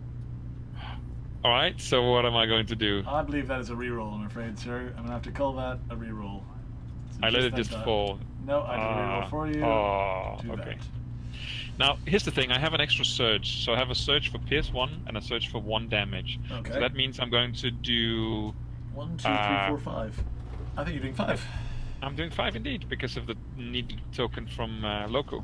B: Alright, so what am I going to do?
A: I believe that is a reroll, I'm afraid, sir. I'm going to have to call that a reroll. So
B: I let it just fall.
A: No, I did a reroll for you. Do
B: okay.
A: that.
B: Now, here's the thing. I have an extra surge. So I have a surge for Pierce 1 and a surge for 1 damage.
A: Okay.
B: So that means I'm going to do...
A: 1, 2, 3, 4, 5. I think you're doing 5.
B: I'm doing 5 indeed, because of the needed token from Loco.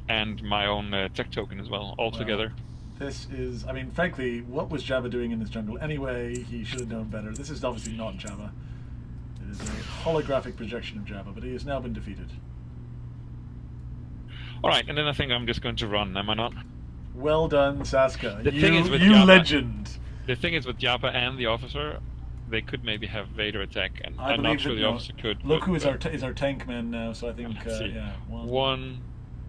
B: And my own tech token as well, all together.
A: This is... I mean, frankly, what was Jabba doing in this jungle? Anyway, he should have known better. This is obviously not Jabba. It is a holographic projection of Jabba, but he has now been defeated.
B: Alright, and then I think I'm just going to run, am I not?
A: Well done, Saska.
B: The thing is with
A: you
B: Jabba,
A: legend.
B: The thing is with Jabba and the officer, they could maybe have Vader attack, and I'm not sure the officer could.
A: Loku is our tank man now, so I think, yeah.
B: 1,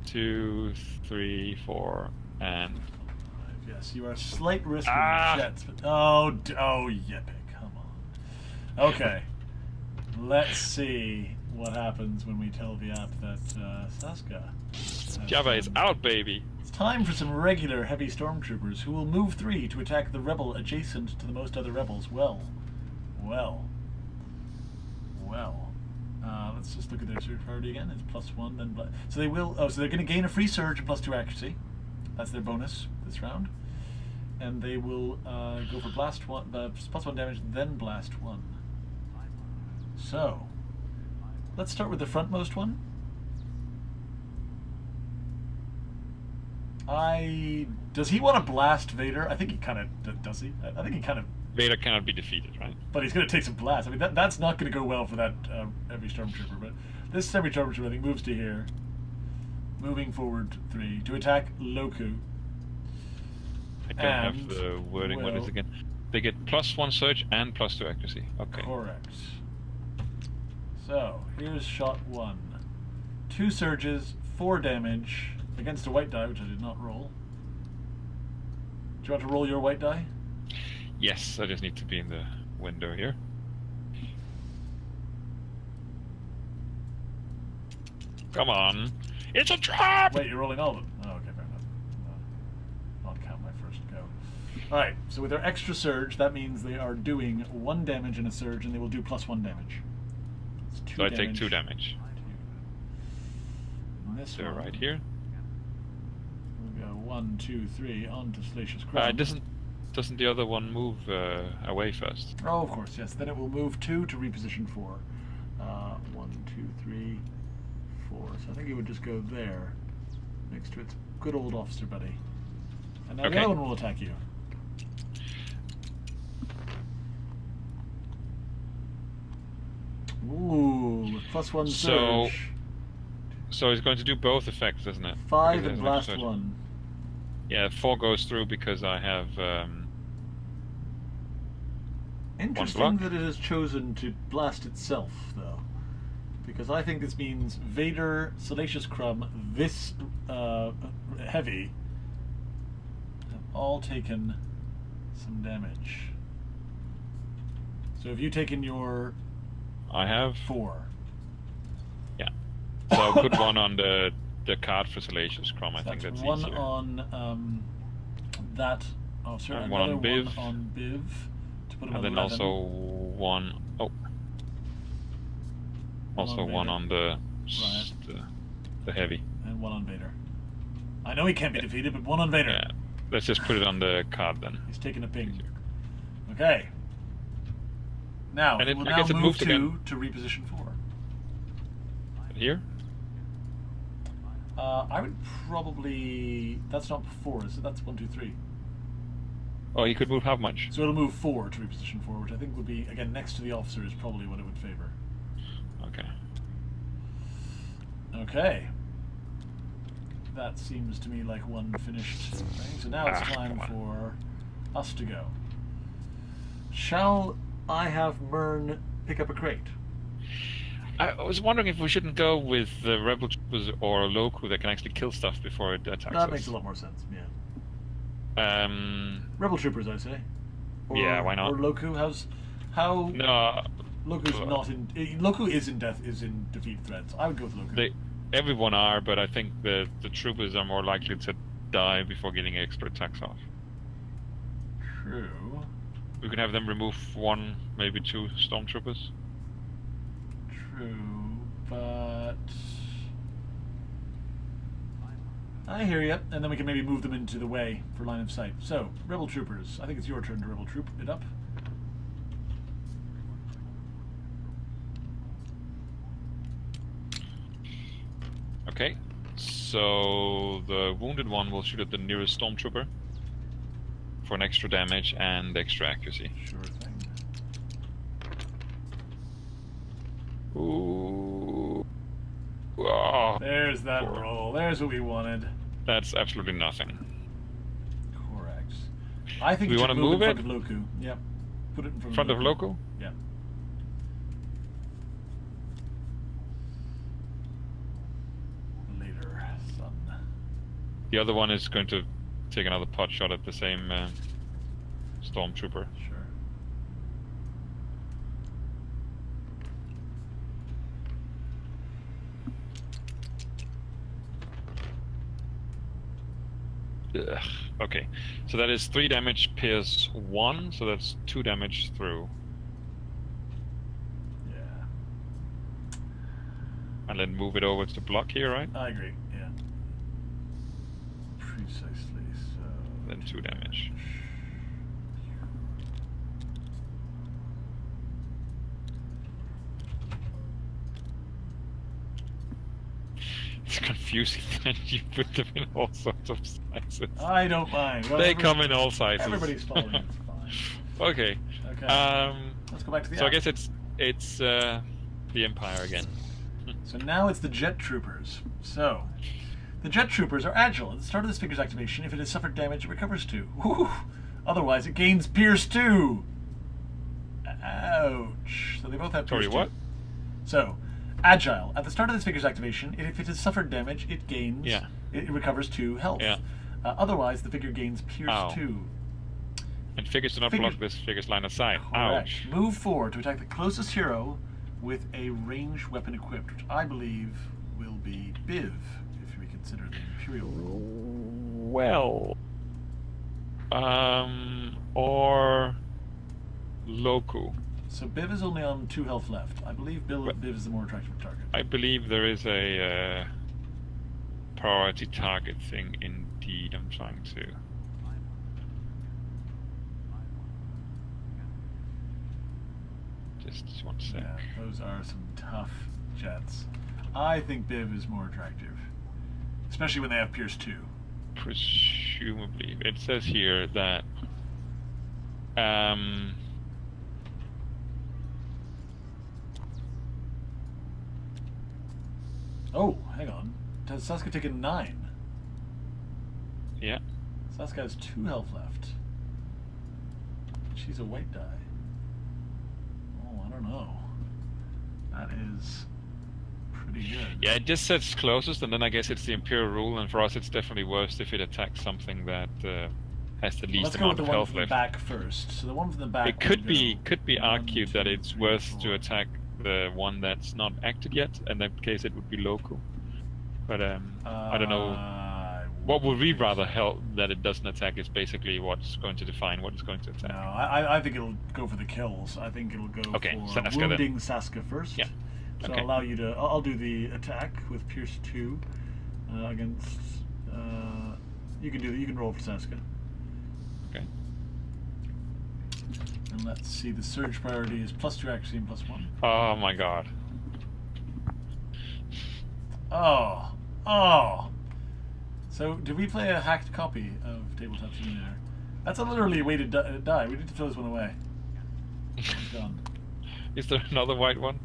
B: 2, 3, 4, and...
A: 5. Yes, you are a slight risk of jets, but... Oh, Jeppe, come on. Okay. Let's see what happens when we tell the app that Saska...
B: Jabba is out, baby!
A: It's time for some regular heavy stormtroopers who will move 3 to attack the rebel adjacent to the most other rebels. Well. Let's just look at their surge priority again. It's +1, then... So they will... Oh, so they're going to gain a free surge and +2 accuracy. That's their bonus this round. And they will go for blast 1, +1 damage, then blast 1. So, let's start with the frontmost one. Does he want to blast Vader? I think he kind of does. He? I think he kind of.
B: Vader cannot be defeated, right?
A: But he's going to take some blasts. I mean, that's not going to go well for that heavy stormtrooper. But this heavy stormtrooper, I think, moves to here, moving forward 3 to attack Loku.
B: I don't have the wording. What is it again? They get +1 surge and +2 accuracy. Okay.
A: Correct. So here's shot 1. 2 surges, 4 damage against a white die, which I did not roll. Do you want to roll your white die?
B: Yes, I just need to be in the window here. Come on. It's a trap!
A: Wait, you're rolling all of them? Oh, okay, fair enough. I'll count my first go. Alright, so with their extra surge, that means they are doing 1 damage in a surge, and they will do +1 damage.
B: So I take 2 damage.
A: This
B: They're
A: one,
B: right here.
A: we'll go 1, 2, 3 on to Salacious Crumb.
B: Doesn't the other one move away first?
A: Oh, of course, yes. Then it will move 2 to reposition 4. 1, 2, 3, 4. So I think it would just go there, next to its good old officer buddy. And now the other one will attack you. Ooh, +1 surge.
B: So it's going to do both effects, isn't it?
A: 5 and blast 1.
B: Yeah, 4 goes through because I have.
A: Interesting that it has chosen to blast itself, though. Because I think this means Vader, Salacious Crumb, this heavy have all taken some damage. So have you taken your...
B: I have
A: 4.
B: Yeah. So put 1 on the card for Salacious Crumb. I think that's
A: 1
B: easier.
A: on that officer,
B: And
A: another
B: 1 on Biv.
A: 1 on Biv. To put him
B: And
A: on
B: then
A: 11.
B: also 1. Oh. Also
A: on
B: 1 on the heavy.
A: And 1 on Vader. I know he can't be defeated, but 1 on Vader.
B: Yeah. Let's just put it on the card then.
A: He's taking a ping. Okay. Now,
B: And
A: it will
B: I
A: now
B: guess it
A: move
B: moved
A: 2
B: again.
A: to reposition 4.
B: Here?
A: I would probably... That's not 4, is it? That's 1, 2, 3.
B: Oh, you could move how much?
A: So it'll move 4 to reposition 4, which I think would be, again, next to the officer is probably what it would favor.
B: Okay.
A: Okay. That seems to me like one finished thing. So now it's time for us to go. Shall I have Mern pick up a crate?
B: I was wondering if we shouldn't go with the Rebel Troopers or Loku that can actually kill stuff before it attacks us.
A: That makes a lot more sense, yeah. Rebel Troopers, I say. Or,
B: yeah, why not?
A: Or Loku, how...
B: No.
A: Loku's not in... Loku is in defeat threats. I would go with Loku.
B: Everyone are, but I think the troopers are more likely to die before getting extra attacks off.
A: True.
B: We can have them remove 1, maybe 2 stormtroopers.
A: True, but... I hear you, and then we can maybe move them into the way for line of sight. So, Rebel Troopers, I think it's your turn to Rebel Troop it up.
B: Okay, so the wounded one will shoot at the nearest stormtrooper for an extra damage and extra accuracy.
A: Sure thing.
B: Ooh. Oh,
A: There's that
B: 4.
A: roll. There's what we wanted.
B: That's absolutely nothing.
A: Correct. I think
B: we
A: you
B: want to
A: should move
B: move
A: in
B: it?
A: front of Loku. Yep. Put it in
B: Front of Loku?
A: Yeah. Later, son.
B: The other one is going to take another pot shot at the same stormtrooper.
A: Sure.
B: Ugh. Okay, so that is 3 damage pierce 1, so that's 2 damage through.
A: Yeah.
B: And then move it over to block here, right?
A: I agree, yeah. Precisely, so...
B: Then 2 damage. It's confusing that you put them in all sorts of sizes.
A: I don't mind. Well,
B: They come in all sizes.
A: Everybody's following. It's fine.
B: Okay.
A: Okay. Let's go back to the.
B: So I guess it's the Empire again.
A: So now it's the Jet Troopers. So, the Jet Troopers are agile. At the start of this figure's activation, if it has suffered damage, it recovers 2. Woo! Otherwise, it gains Pierce 2. Ouch. So they both have Pierce 2.
B: Sorry, what?
A: So, agile. At the start of this figure's activation, if it has suffered damage, it gains.
B: Yeah.
A: It recovers 2 health.
B: Yeah.
A: Otherwise, the figure gains Pierce 2.
B: And figures do not block this figure's line of sight.
A: Correct.
B: Ouch.
A: Move 4 to attack the closest hero with a ranged weapon equipped, which I believe will be Biv, if we consider the Imperial rule.
B: Well, or Loku.
A: So Biv is only on 2 health left. I believe Biv is the more attractive target.
B: I believe there is a priority target thing indeed. I'm trying to. Just 1 sec.
A: Yeah, those are some tough jets. I think Biv is more attractive, especially when they have Pierce 2.
B: Presumably, it says here that
A: Oh, hang on. Has Saska taken 9?
B: Yeah.
A: Saska has 2 health left. She's a white die. Oh, I don't know. That is pretty good.
B: Yeah, it just says closest, and then I guess it's the Imperial rule, and for us it's definitely worse if it attacks something that has the least amount of health left.
A: Let's go with the one from the back first. So the one from the back.
B: It could be argued that it's worth to attack the one that's not acted yet, and in that case it would be local. But I don't know. What would we rather help that it doesn't attack is basically what's going to define what it's going to attack.
A: No, I think it'll go for the kills. I think it'll go for
B: Saska
A: wounding
B: then.
A: Saska first.
B: Yeah.
A: So
B: Okay.
A: I'll allow you to. I'll do the attack with Pierce 2 against. You can do that. You can roll for Saska.
B: Okay.
A: And let's see. The surge priority is +2 accuracy and +1.
B: Oh my god.
A: Oh. So, did we play a hacked copy of Tabletop Simulator? That's a literally weighted die. We need to throw this one away. It's gone.
B: Is there another white one?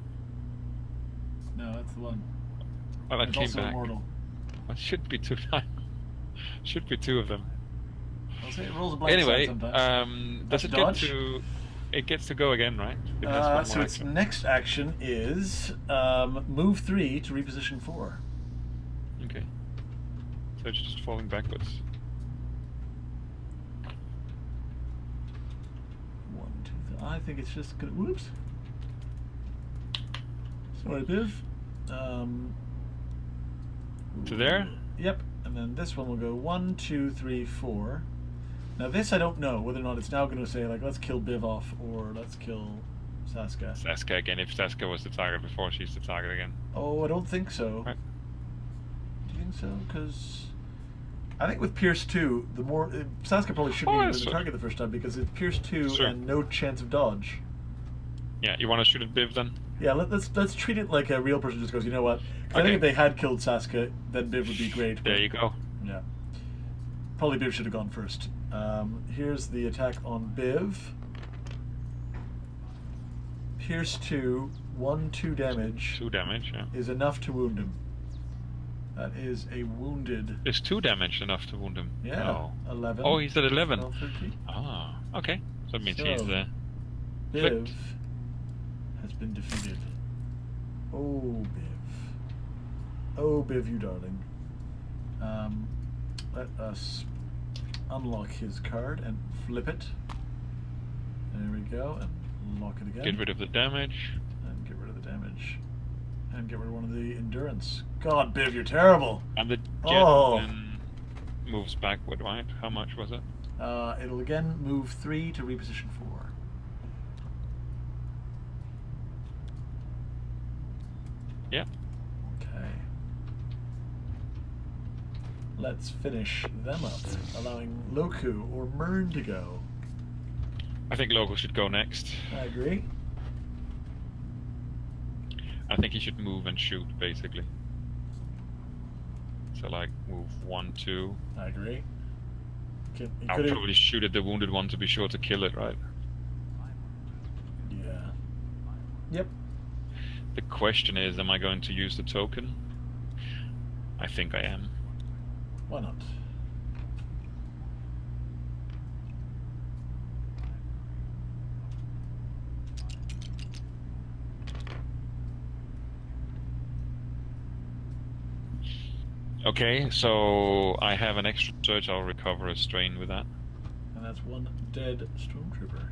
A: No, that's the one.
B: Oh, that
A: It's
B: came
A: also
B: back.
A: immortal.
B: Well, it should be 2 should be 2 of them.
A: I'll say it rolls a blank
B: Anyway,
A: side sometimes.
B: does it
A: Dodge?
B: get to? It gets to go again, right? It has one
A: So
B: more
A: its
B: action.
A: next action is move 3 to reposition 4.
B: Okay. So it's just falling backwards.
A: 1, 2, 3. I think it's just gonna. Whoops. Sorry, Biv.
B: To there?
A: Yep. And then this one will go 1, 2, 3, 4. Now this I don't know whether or not it's now going to say like let's kill Biv off or let's kill Saska.
B: Saska again. If Saska was the target before, she's the target again.
A: Oh, I don't think so.
B: Right.
A: Do you think so? Because I think with Pierce 2, the more Saska probably shouldn't even be the target the first time because it's Pierce 2 and no chance of dodge.
B: Yeah, you want to shoot at Biv then?
A: Yeah, let's treat it like a real person just goes, you know what? 'Cause I think if they had killed Saska, then Biv would be great.
B: There you go.
A: Yeah. Probably Biv should have gone first. Here's the attack on Biv. Pierce 2, 1, 2 damage.
B: 2 damage, yeah.
A: Is enough to wound him. That is a wounded.
B: Is 2 damage enough to wound him?
A: Yeah.
B: No.
A: 11.
B: Oh, he's at 11.
A: 12, 13.
B: Ah, okay. So that means
A: So,
B: he's
A: Biv
B: flipped.
A: has been defeated. Oh, Biv. Oh, Biv, you darling. Let us unlock his card and flip it. There we go, and lock it again.
B: Get rid of the damage.
A: And get rid of the damage. And get rid of one of the endurance. God, Biv, you're terrible.
B: And the jet then moves backward, right? How much was it?
A: It'll again move 3 to reposition 4.
B: Yeah.
A: Okay. Let's finish them up, allowing Loku or Mern to go.
B: I think Logo should go next.
A: I agree.
B: I think he should move and shoot, basically. So like move 1, 2.
A: I agree.
B: I'll probably shoot at the wounded one to be sure to kill it, right?
A: Yeah. Yep.
B: The question is, am I going to use the token? I think I am.
A: Why not?
B: Okay, so I have an extra surge. I'll recover a strain with that.
A: And that's 1 dead Stormtrooper.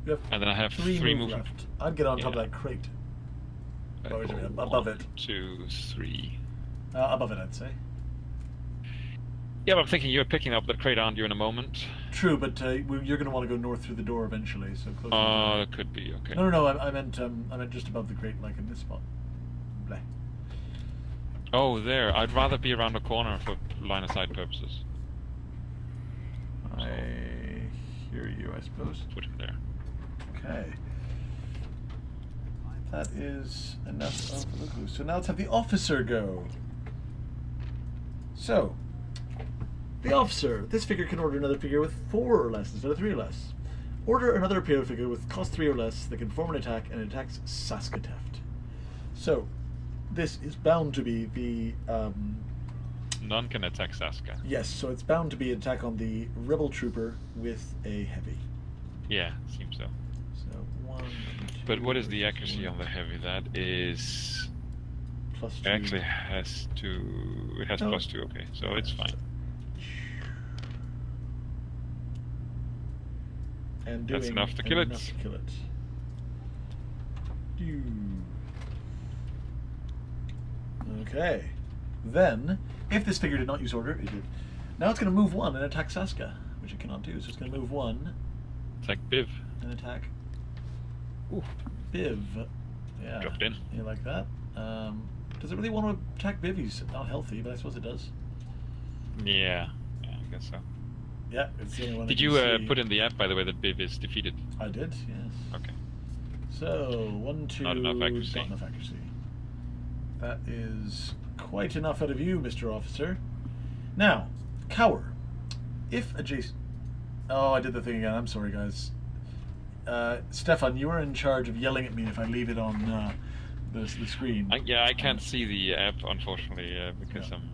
A: You have
B: And then I have
A: 3
B: 3
A: move left. I'd get on top of that crate. Above it.
B: 2, 3.
A: Above it, I'd say.
B: Yeah, but I'm thinking you're picking up the crate, aren't you, in a moment?
A: True, but you're going to want to go north through the door eventually, so close.
B: It could be, okay.
A: No. I meant just above the crate, like in this spot. Bleh.
B: Oh, there. I'd rather be around the corner for line of sight purposes.
A: I hear you, I suppose.
B: Put him there.
A: Okay. That is enough of the clue. So now let's have the officer go. So, the officer. This figure can order another figure with 4 or less instead of 3 or less. Order another Imperial figure with cost 3 or less that can form an attack and attacks Saskateft. So, this is bound to be the...
B: None can attack Saska.
A: Yes, so it's bound to be an attack on the Rebel Trooper with a heavy.
B: Yeah, seems so.
A: So 1, 2,
B: but what is the accuracy on the heavy? That is...
A: +2.
B: It actually has to... It has +2, okay. So it's fine.
A: And
B: that's enough to kill it.
A: Okay. Then, if this figure did not use order, it did. Now it's going to move 1 and attack Saska, which it cannot do. So it's going to move 1.
B: Attack Biv.
A: And attack.
B: Ooh.
A: Biv. Yeah.
B: Dropped in.
A: You like that? Does it really want to attack Biv? He's not healthy, but I suppose it does.
B: Yeah. Yeah, I guess so.
A: Yeah, it's the only one.
B: Did you put in the app, by the way, that Biv is defeated?
A: I did, yes.
B: Okay.
A: So, 1, 2...
B: Not enough accuracy.
A: Not enough accuracy. That is quite enough out of you, Mr. Officer. Now, cower. If adjacent... Oh, I did the thing again. I'm sorry, guys. Stefan, you are in charge of yelling at me if I leave it on the screen.
B: Yeah, I can't see the app, unfortunately, because I'm...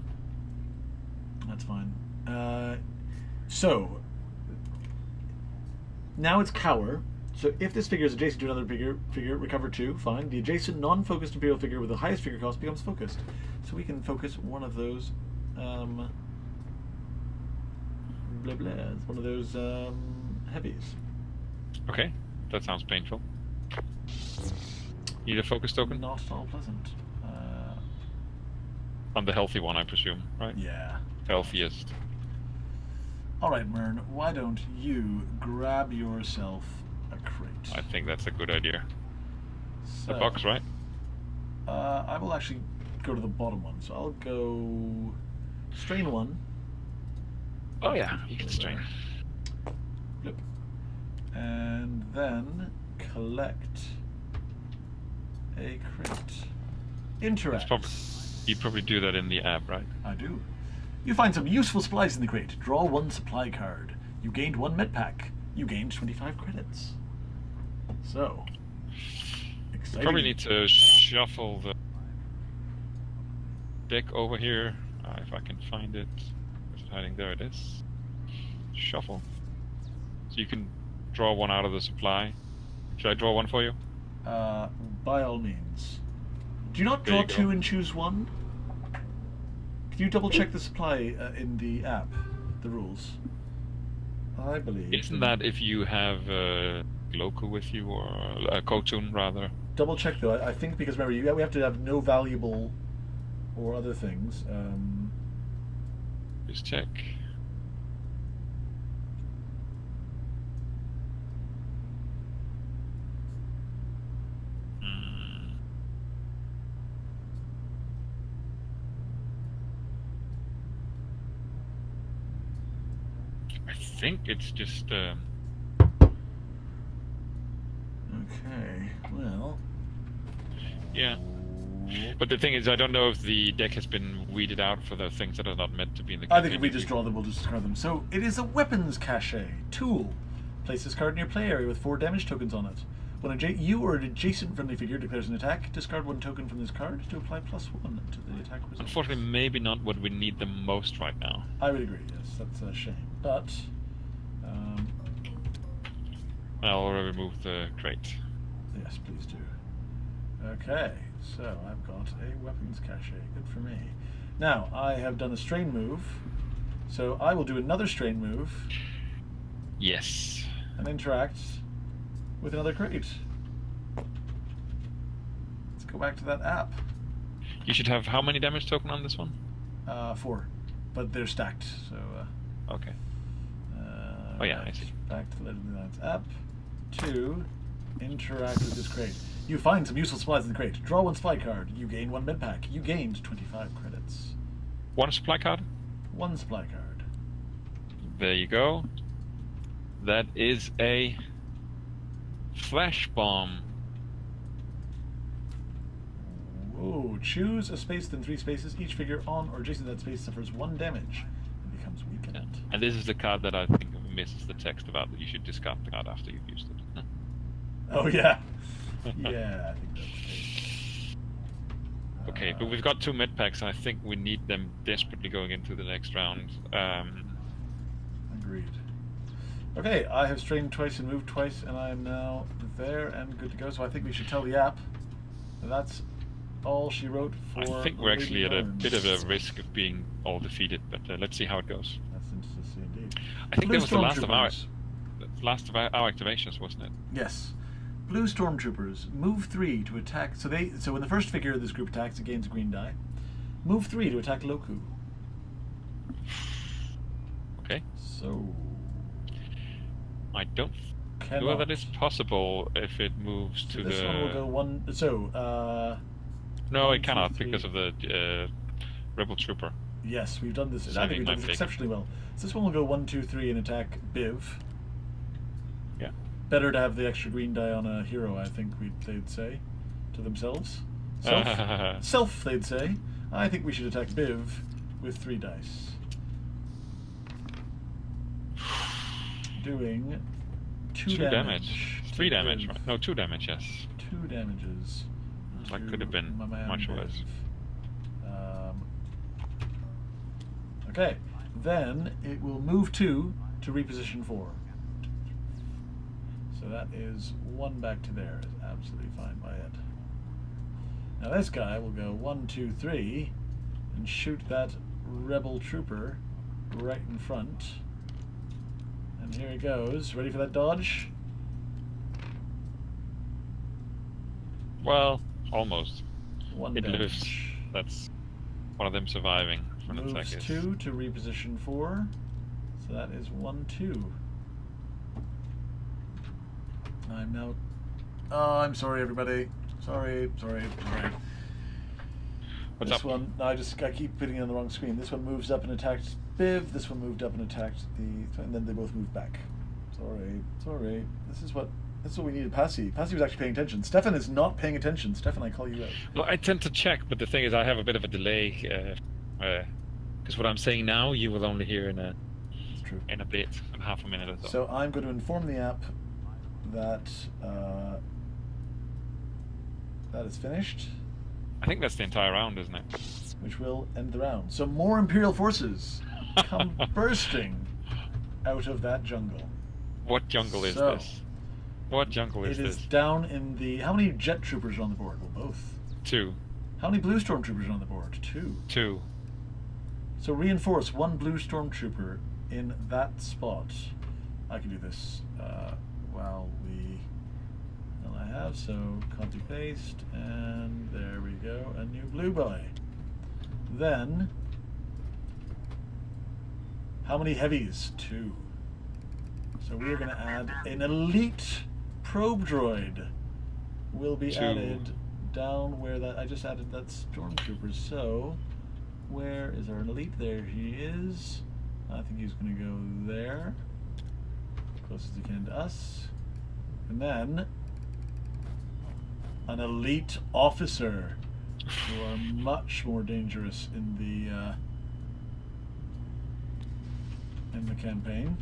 A: That's fine. So, now it's cower. So if this figure is adjacent to another figure, recover 2, fine. The adjacent non-focused Imperial figure with the highest figure cost becomes focused. So we can focus one of those, one of those heavies.
B: Okay, that sounds painful. Need a focus token?
A: Not at all pleasant.
B: On the healthy one, I presume, right?
A: Yeah.
B: Healthiest.
A: Alright, Mern, why don't you grab yourself a crate?
B: I think that's a good idea.
A: So,
B: a box, right?
A: I will actually go to the bottom one. So I'll go strain 1.
B: Oh yeah, you can strain.
A: Yep. And then collect a crate. Interact.
B: You probably do that in the app, right?
A: I do. You find some useful supplies in the crate. Draw 1 supply card. You gained 1 med pack. You gained 25 credits. So, exciting.
B: Probably need to shuffle the deck over here, if I can find it. Is it hiding? There it is. Shuffle. So you can draw 1 out of the supply. Should I draw 1 for you?
A: By all means. Do you not draw 2 and choose 1? Can you double check the supply in the app, the rules? I believe.
B: Isn't that if you have a local with you, or a Kotun rather?
A: Double check though. I think because remember, we have to have no valuable or other things.
B: Just check. I think it's just.
A: Okay. Well.
B: Yeah. But the thing is, I don't know if the deck has been weeded out for the things that are not meant to be in the
A: I
B: campaign.
A: think if we just draw them, we'll just discard them. So it is a weapons cache tool. Place this card in your play area with 4 damage tokens on it. When you or an adjacent friendly figure declares an attack, discard 1 token from this card to apply +1 to the attack result.
B: Unfortunately, maybe not what we need the most right now.
A: I would agree, yes. That's a shame. But...
B: I'll remove the crate.
A: Yes, please do. Okay, so I've got a weapons cache. Good for me. Now, I have done a strain move, so I will do another strain move.
B: Yes.
A: And interact with another crate. Let's go back to that app.
B: You should have how many damage token on this one?
A: 4, but they're stacked, so...
B: okay. Oh yeah, I see.
A: Back to the Legend of the Knights app. 2, interact with this crate. You find some useful supplies in the crate. Draw 1 supply card. You gain 1 med pack. You gained 25 credits.
B: 1 supply card?
A: 1 supply card.
B: There you go. That is a flash bomb.
A: Whoa. Choose a space within 3 spaces. Each figure on or adjacent to that space suffers 1 damage and becomes weakened.
B: Yeah. And this is the card that I think misses the text about that you should discard the card after you've used it.
A: Oh yeah. Yeah, I think that's the case.
B: Okay, but we've got 2 med packs. I think we need them desperately going into the next round.
A: Agreed. Okay, I have strained twice and moved twice, and I am now there and good to go. So I think we should tell the app that that's all she wrote for.
B: I think we're actually at a bit of a risk of being all defeated, but let's see how it goes.
A: That's interesting to see indeed.
B: I think that was the
A: Stormtroopers.
B: last of our activations, wasn't it?
A: Yes. Blue Stormtroopers, move 3 to attack. So when the first figure of this group attacks, it gains a green die. Move 3 to attack Loku.
B: Okay.
A: So
B: I don't know that it's possible if it moves to
A: this
B: the.
A: one will go 1. So
B: no,
A: 1,
B: it cannot
A: 2, 3.
B: because of the Rebel Trooper.
A: Yes, we've done this. I
B: Saving
A: think we've done
B: my
A: this exceptionally well. So this one will go 1, 2, 3 and attack Biv.
B: Yeah.
A: Better to have the extra green die on a hero, I think they'd say to themselves. Self, they'd say. I think we should attack Biv with 3 dice. Doing 2 damage.
B: 3 damage, right? No, 2 damage, yes.
A: 2 damages.
B: That could have been much worse.
A: Okay, then it will move 2 to reposition 4. So that is 1 back to there. Is absolutely fine by it. Now this guy will go 1, 2, 3 and shoot that Rebel Trooper right in front. And here he goes. Ready for that dodge?
B: Well, almost.
A: 1
B: It
A: damage.
B: lives. That's one of them surviving for an attack.
A: Moves 2 to reposition 4. So that is 1, 2. I'm now... Oh, I'm sorry, everybody. Sorry.
B: What's
A: this
B: up?
A: one, no, I keep putting it on the wrong screen. This one moves up and attacked Biv. This one moved up and attacked the... And then they both moved back. Sorry. This is what we needed. Passy was actually paying attention. Stefan is not paying attention. Stefan, I call you out.
B: Well, I tend to check, but the thing is I have a bit of a delay. Because what I'm saying now, you will only hear in a bit, in half a minute or so.
A: So I'm going to inform the app that that is finished.
B: I think that's the entire round, isn't it?
A: Which will end the round. So more Imperial forces come bursting out of that jungle.
B: What jungle is this? What jungle is this?
A: It is down in the... How many jet troopers are on the board? Well, both.
B: 2.
A: How many blue stormtroopers are on the board? 2.
B: 2.
A: So reinforce 1 blue stormtrooper in that spot. I can do this while I have, so copy paste, and there we go, a new blue boy. Then, how many heavies? 2. So we are going to add an elite probe droid. Will be
B: 2.
A: added down where that I just added that stormtrooper. So where is our elite? There he is. I think he's going to go there, close as he can to us, and then an elite officer. who are much more dangerous in the campaign.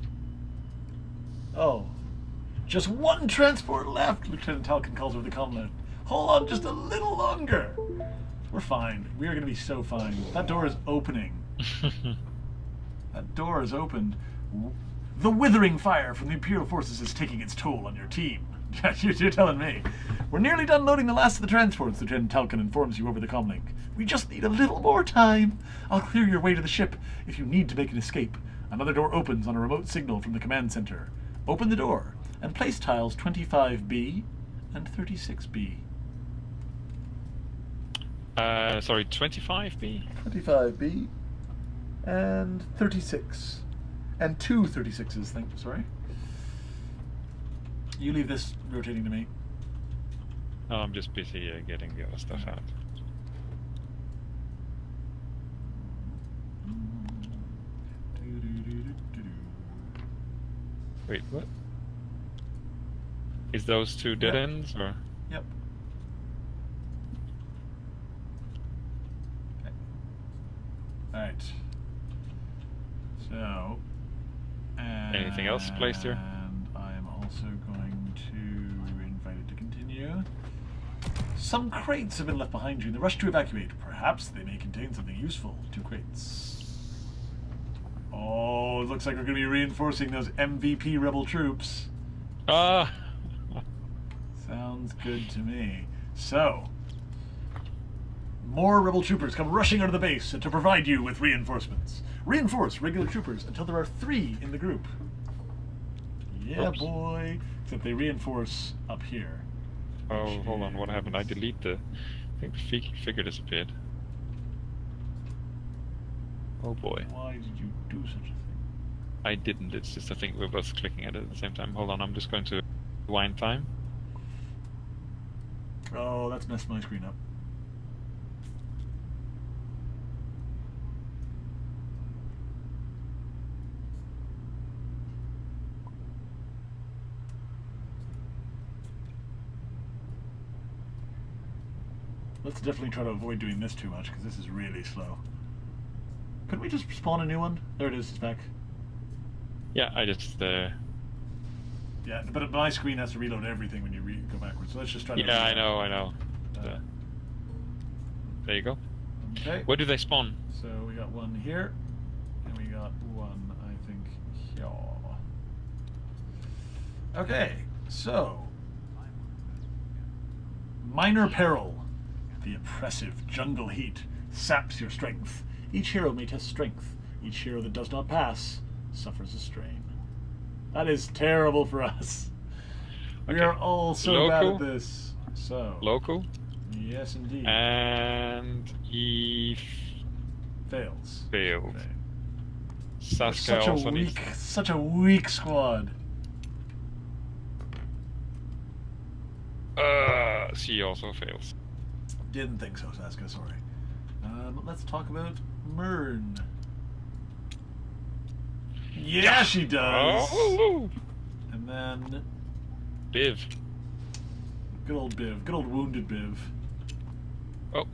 A: Oh, just one transport left. Lieutenant Talcon calls over the command. Hold on just a little longer. We're fine. We are going to be so fine. That door is opening. That door is opened. The withering fire from the Imperial forces is taking its toll on your team. You're telling me. We're nearly done loading the last of the transports, Lieutenant Talcon informs you over the comlink. We just need a little more time. I'll clear your way to the ship if you need to make an escape. Another door opens on a remote signal from the command center. Open the door and place tiles 25B and 36B.
B: Sorry, 25B?
A: 25B and 36. And two 36s, sorry. You leave this rotating to me.
B: No, I'm just busy getting the other stuff out. Wait, what? Is those two dead ends, or?
A: Yep. Okay. Alright. So...
B: Anything else placed here?
A: And I am also going to invite it to continue. Some crates have been left behind you in the rush to evacuate. Perhaps they may contain something useful. 2 crates. Oh, it looks like we're going to be reinforcing those MVP rebel troops.
B: Ah!
A: Sounds good to me. So, more rebel troopers come rushing out of the base to provide you with reinforcements. Reinforce regular troopers until there are 3 in the group. Yeah,
B: Oops.
A: boy. Except they reinforce up here.
B: Oh, hold on, what happened? I delete the... I think the figure disappeared. Oh boy.
A: Why did you do such a thing?
B: I didn't, it's just I think we're both clicking at it at the same time. Hold on, I'm just going to rewind time.
A: Oh, that's messed my screen up. Let's definitely try to avoid doing this too much, because this is really slow. Couldn't we just spawn a new one? There it is, it's back.
B: Yeah, I just...
A: Yeah, but my screen has to reload everything when you go backwards, so let's just try to...
B: Yeah, I know. There you go.
A: Okay.
B: Where do they spawn?
A: So we got one here, and we got one, I think, here. Okay, so... Minor peril. The oppressive jungle heat saps your strength. Each hero may test strength. Each hero that does not pass suffers a strain. That is terrible for us. We
B: Okay.
A: are all so bad at this. So...
B: Local?
A: Yes, indeed.
B: And he
A: Fails.
B: failed.
A: Okay.
B: Saskia also needs...
A: Such a weak squad.
B: She also fails.
A: Didn't think so, Saskia, sorry. Let's talk about Mern. Yeah, she does!
B: Oh,
A: And then...
B: Biv.
A: Good old Biv. Good old wounded Biv.
B: Oh.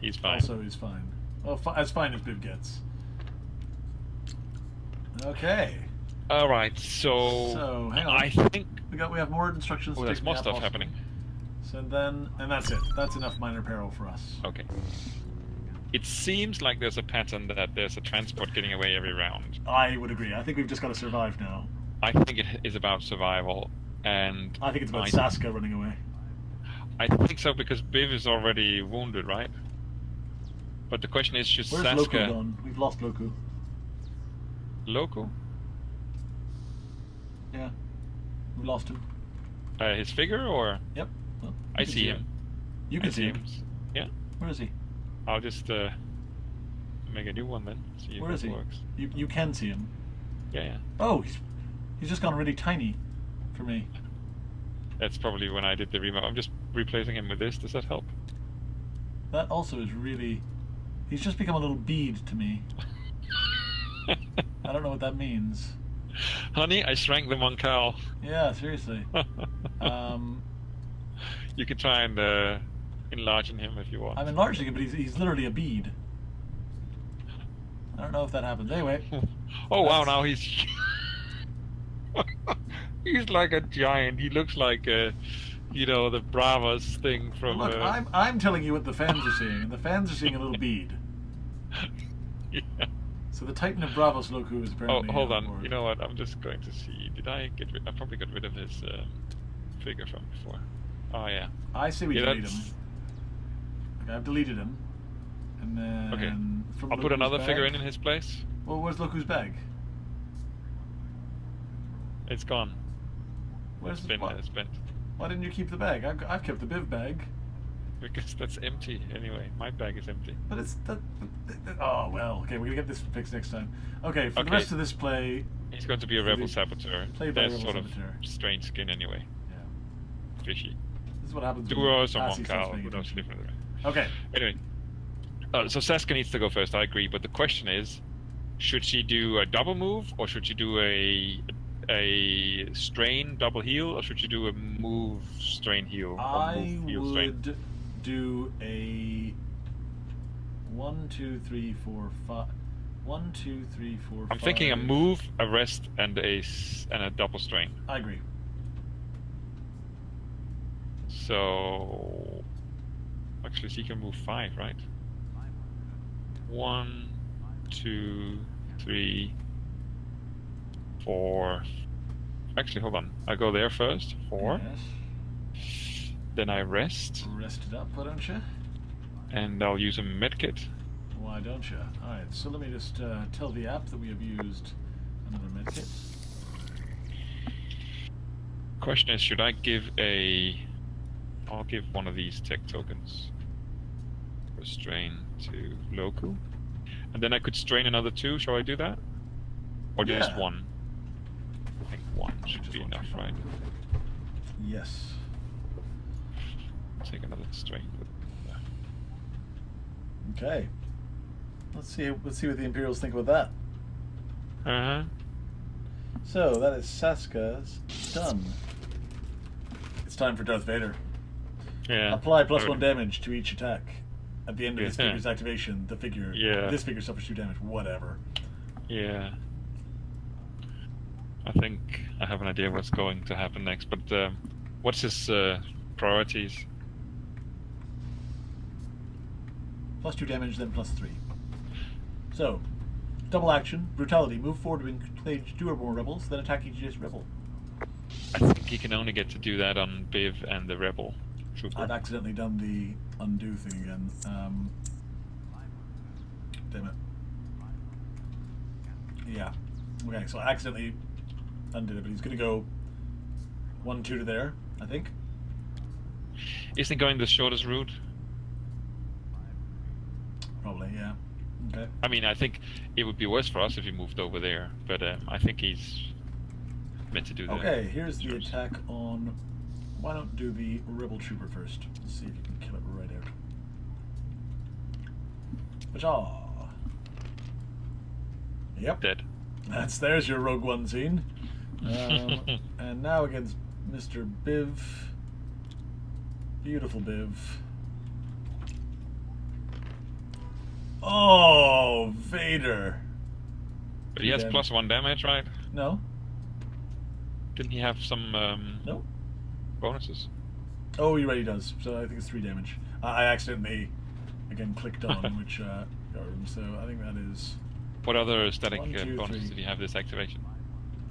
B: He's fine.
A: Also, he's fine. Well, as fine as Biv gets. Okay.
B: Alright, so...
A: So, hang on.
B: I think...
A: We have more instructions.
B: Oh,
A: to
B: there's
A: take
B: more
A: the
B: stuff
A: apostles.
B: happening.
A: So then, and that's it. That's enough minor peril for us.
B: Okay. It seems like there's a pattern that there's a transport getting away every round.
A: I would agree. I think we've just got to survive now.
B: I think it is about survival, and...
A: I think it's about Saskia running away.
B: I think so, because Biv is already wounded, right? But the question is, should
A: Where's
B: Saskia...
A: Loku gone? We've lost Loku.
B: Loco?
A: Yeah. We lost him.
B: His figure, or...?
A: Yep. Well,
B: I see him.
A: You can
B: I
A: see him.
B: Yeah.
A: Where is he?
B: I'll just make a new one then. See if
A: Where is
B: it
A: he?
B: works.
A: You can see him.
B: Yeah.
A: Oh, he's just gone really tiny for me.
B: That's probably when I did the remote. I'm just replacing him with this. Does that help?
A: That also is really... He's just become a little bead to me. I don't know what that means.
B: Honey, I shrank the Moncal.
A: Yeah, seriously.
B: You can try and enlarging him if you want.
A: I'm enlarging him, but he's literally a bead. I don't know if that happens. Anyway.
B: Oh wow! Now he's he's like a giant. He looks like the Bravas thing from.
A: Look, I'm telling you what the fans are seeing, and the fans are seeing a little bead.
B: Yeah.
A: So the Titan of Bravos Loku is apparently.
B: Oh, hold on.
A: Board.
B: You know what? I'm just going to see. Did I get rid? I probably got rid of his figure from before. Oh yeah.
A: I say we delete him. Okay, I've deleted him. And then
B: okay.
A: From
B: I'll put another
A: bag,
B: figure in his place.
A: Well, where's Loku's bag?
B: It's gone.
A: Where's
B: It's been spent.
A: Why didn't you keep the bag? I've kept the Biv bag.
B: Because that's empty anyway. My bag is empty.
A: But it's oh well. Okay, we're gonna get this fixed next time. Okay, for the rest of this play,
B: he's going to be a rebel saboteur. That's sort of strange skin anyway.
A: Yeah.
B: Fishy.
A: This is what happens.
B: Duos or Moncal. Who knows different.
A: Okay.
B: Anyway, so Saska needs to go first. I agree, but the question is, should she do a double move or should she do a strain double heal or should she do a move strain heal?
A: I would do a 1, 2, 3, 4, 5. 1, 2, 3, 4, 5.
B: I'm thinking a move, a rest, and a double strain.
A: I agree.
B: So actually, she can move 5, right? 1, 2, 3, 4. Actually, hold on. I go there first. 4.
A: Yes.
B: Then I rest.
A: Rest it up, why don't you?
B: And I'll use a medkit.
A: Why don't you? Alright, so let me just tell the app that we have used another medkit.
B: Question is, should I give I'll give one of these tech tokens for strain to Loku. And then I could strain another 2. Shall I do that? Or just 1? I think 1 should be enough, right?
A: Yes.
B: Take another strain.
A: Okay. Let's see what the Imperials think about that.
B: Uh-huh.
A: So that is Saska's done. It's time for Darth Vader.
B: Yeah.
A: Apply +1 damage to each attack. At the end of this figure's activation, the figure this figure suffers 2 damage. Whatever.
B: Yeah. I think I have an idea what's going to happen next, but what's his priorities?
A: +2 damage, then +3. So, double action, brutality, move forward to engage 2 or more rebels, then attack each adjacent rebel.
B: I think he can only get to do that on Biv and the rebel trooper.
A: I've accidentally done the undo thing again. Damn it. Yeah. Okay, so I accidentally undid it, but he's going to go 1, 2 to there, I think.
B: Isn't he going the shortest route?
A: Probably, yeah. Okay.
B: I mean, I think it would be worse for us if he moved over there, but I think he's meant to do that.
A: Okay, here's the attack on... Why don't do the Rebel Trooper first? Let's see if you can kill it right out. Bajaw! Yep.
B: Dead.
A: There's your Rogue One scene. And now against Mr. Biv. Beautiful Biv. Oh, Vader.
B: But he has +1 damage, right?
A: No.
B: Didn't he have some
A: no
B: bonuses?
A: Oh, you're right, he does. So I think it's 3 damage. I accidentally, again, clicked on which got him, so I think that is...
B: What other static
A: 1, 2,
B: bonuses
A: 3.
B: did he have this activation?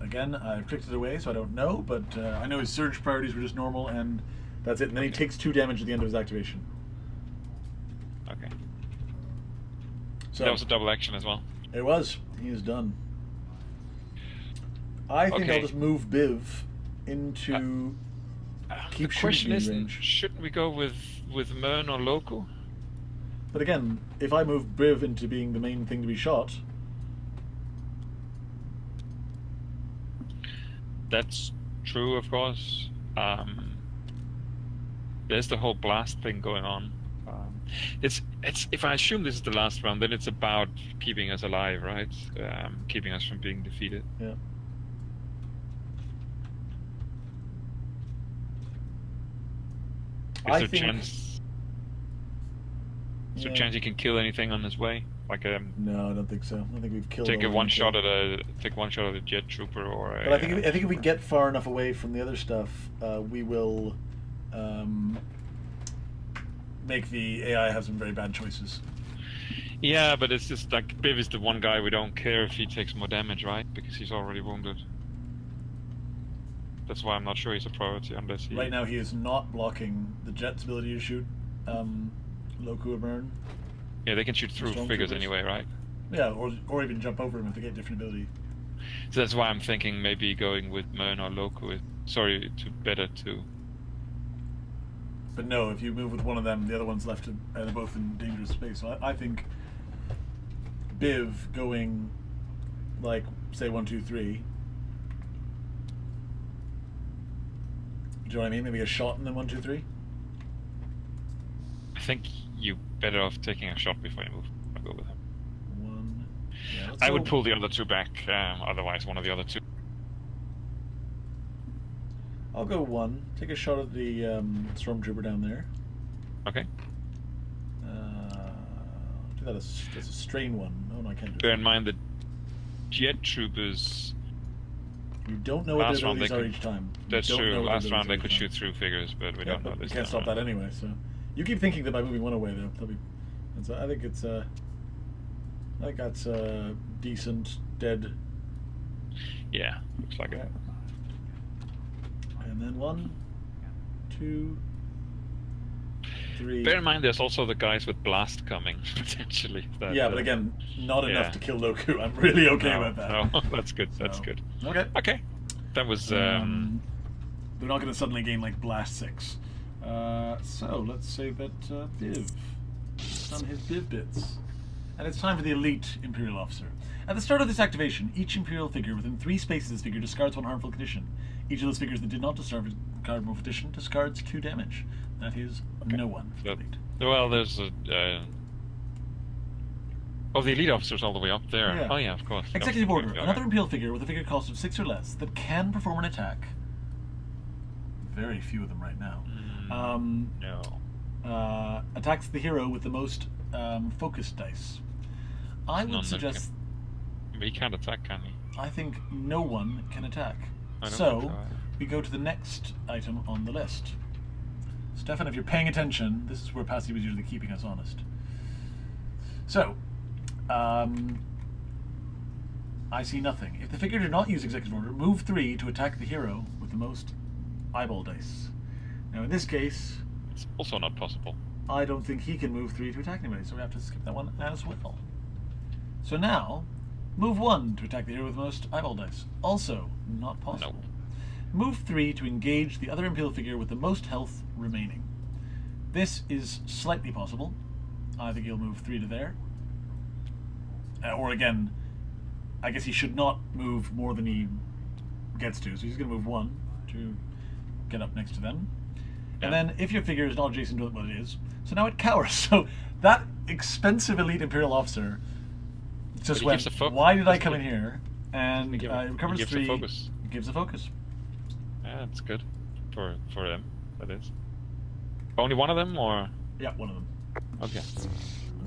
A: Again, I've clicked it away, so I don't know, but I know his surge priorities were just normal, and that's it. And then he takes 2 damage at the end of his activation.
B: Okay.
A: So
B: that was a double action as well.
A: It was. He is done. I think I'll just move Biv into keep
B: the
A: shooting
B: question is,
A: range.
B: Shouldn't we go with Mern or Loku?
A: But again, if I move Biv into being the main thing to be shot...
B: That's true, of course. There's the whole blast thing going on. It's if I assume this is the last round, then it's about keeping us alive, right? Keeping us from being defeated.
A: Yeah.
B: Is there a chance Is there a chance he can kill anything on his way? Like
A: No, I don't think so. I don't think we've killed.
B: take one shot at a jet trooper or a.
A: But I think if we get far enough away from the other stuff, we will make the AI have some very bad choices.
B: Yeah, but it's just like Biv is the one guy we don't care if he takes more damage, right? Because he's already wounded. That's why I'm not sure he's a priority unless he.
A: Right now, he is not blocking the jet's ability to shoot Loku or Burn.
B: Yeah, they can shoot through figures anyway, right?
A: Yeah, or even jump over him if they get different ability.
B: So that's why I'm thinking maybe going with Mern or Loku. Better to.
A: But no, if you move with one of them, the other one's left, and they're both in dangerous space. So I think Biv going, like, say 1, 2, 3. Do you know what I mean? Maybe a shot and then 1, 2, 3.
B: I think you're better off taking a shot before you move. I'll go with him.
A: 1. Yeah,
B: I would pull the other two back. Otherwise, one of the other two.
A: I'll go 1. Take a shot at the Stormtrooper down there.
B: Okay.
A: Do that as a strain 1. Oh no, I can't do
B: Bear
A: it.
B: in mind that jet troopers.
A: You don't know what their abilities are each time.
B: That's true. Last round they could shoot through figures, but we don't know this.
A: We can't stop that anyway. So you keep thinking that by moving 1 away, they'll be. And so I think it's I think that's decent dead.
B: Yeah, looks like it.
A: And then 1, 2, 3.
B: Bear in mind, there's also the guys with blast coming potentially. That,
A: yeah, but again, not enough to kill Loku. I'm really okay with that.
B: No, that's good. That's good.
A: Okay.
B: Okay, that was.
A: They're not going to suddenly gain like blast 6. So let's say that Biv has done his Biv bits, and it's time for the elite Imperial officer. At the start of this activation, each Imperial figure within 3 spaces of this figure discards 1 harmful condition. Each of those figures that did not discard one condition discards 2 damage. That is no one.
B: Well, there's a. Oh, the elite officer's all the way up there.
A: Yeah.
B: Oh yeah, of course.
A: Executive order. Another Imperial figure with a figure cost of 6 or less that can perform an attack. Very few of them right now.
B: No.
A: Attacks the hero with the most focused dice. I would suggest.
B: But he can't attack, can he?
A: I think no one can attack.
B: I don't
A: So
B: think so.
A: we go to the next item on the list. Stefan, if you're paying attention, this is where Passy was usually keeping us honest. So, I see nothing. If the figure did not use executive order, move 3 to attack the hero with the most eyeball dice. Now, in this case,
B: It's also not possible.
A: I don't think he can move 3 to attack anybody, so we have to skip that one as well. So now, move 1 to attack the hero with the most eyeball dice. Also, not possible.
B: Nope.
A: Move 3 to engage the other Imperial figure with the most health remaining. This is slightly possible. I think he'll move 3 to there. Or again, I guess he should not move more than he gets to, so he's going to move 1 to get up next to them.
B: Yeah.
A: And then if your figure is not adjacent to what it is, so now it cowers. So that expensive elite Imperial officer just went, why did I come in here? And recovers 3.
B: Focus.
A: Gives a focus.
B: Yeah, that's good. For them, that is. Only one of them, or?
A: Yeah, one of them.
B: Okay.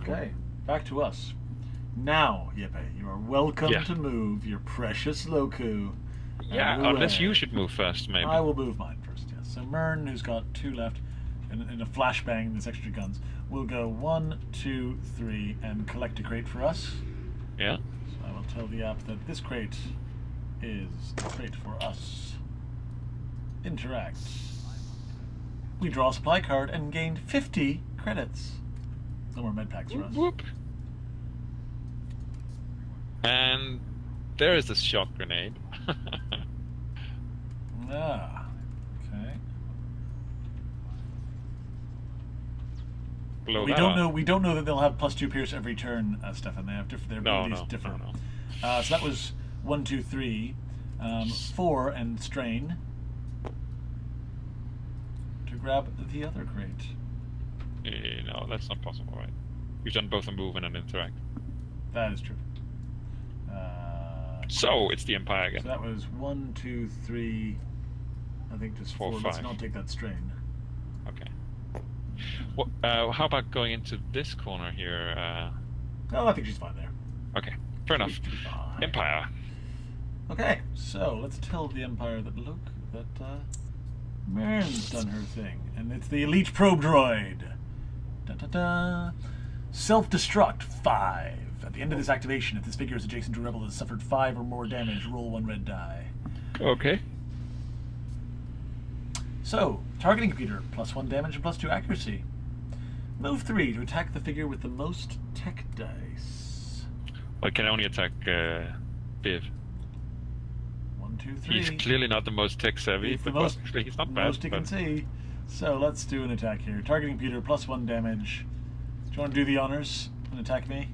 A: Okay, back to us. Now, Jeppe, you are welcome to move your precious Loku.
B: Yeah, unless you should move first, maybe.
A: I will move mine first, yes. So Mern, who's got 2 left, in a flashbang in this extra guns, will go 1, 2, 3, and collect a crate for us.
B: Yeah.
A: So I will tell the app that this crate is a crate for us. Interact. We draw a supply card and gained 50 credits. No more med packs for us.
B: Whoop. And there is the shock grenade.
A: Okay.
B: Blow
A: We
B: that
A: don't
B: up.
A: know. We don't know that they'll have +2 pierce every turn, Stefan. They have their abilities differ.
B: No.
A: So that was 1, 2, 3, 4, and strain to grab the other crate.
B: No, that's not possible, right? You've done both a move and an interact.
A: That is true.
B: So it's the Empire again.
A: So that was 1, 2, 3. I think just 4.
B: 4,
A: Let's
B: 5.
A: not take that strain.
B: Okay. What, how about going into this corner here?
A: Oh, I think she's fine there.
B: Okay, fair enough.
A: Fine.
B: Empire.
A: Okay, so let's tell the Empire that Marin's done her thing, and it's the elite probe droid. Da-da-da. Self-destruct 5. At the end of this activation, if this figure is adjacent to a rebel that has suffered 5 or more damage, roll 1 red die.
B: Okay.
A: So, targeting computer, +1 damage and +2 accuracy. Move 3 to attack the figure with the most tech dice.
B: I can only attack Biv.
A: 1, 2, 3.
B: He's clearly not the most tech savvy,
A: He's the
B: but
A: most,
B: he's not bad.
A: most you can see. So let's do an attack here. Targeting computer, +1 damage. Do you want to do the honors and attack me?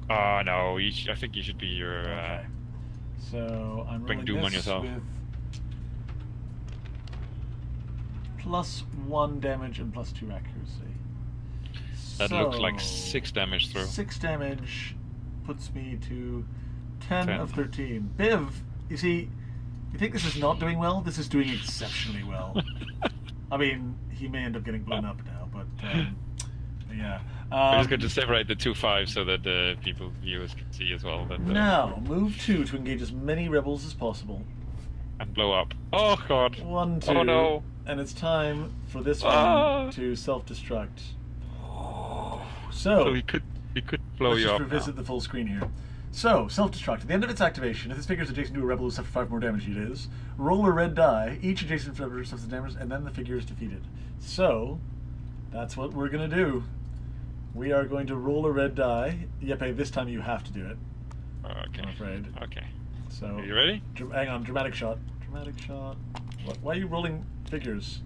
B: No, I think you should be your...
A: Okay. So I'm
B: bring
A: rolling
B: doom on
A: this
B: yourself.
A: with +1 damage and +2 accuracy.
B: That looks like 6 damage through.
A: 6 damage puts me to 10 of 13. Biv, you see, you think this is not doing well? This is doing exceptionally well. I mean, he may end up getting blown up now, but yeah.
B: We're just going to separate the 2-5 so that the viewers can see as well. That,
A: now, move 2 to engage as many rebels as possible.
B: And blow up. Oh god.
A: 1, 2.
B: Oh no.
A: And it's time for this one to self-destruct. So
B: he could blow
A: let's
B: you
A: just
B: up.
A: revisit the full screen here. So, self-destruct. At the end of its activation, if this figure is adjacent to a rebel who suffered 5 more damage, it is, roll a red die. Each adjacent rebel suffers damage, and then the figure is defeated. So, that's what we're going to do. We are going to roll a red die. Jeppe, this time you have to do it.
B: Okay.
A: I'm afraid.
B: Okay.
A: So,
B: Are you ready?
A: Hang on, dramatic shot. Dramatic shot. Why are you rolling figures?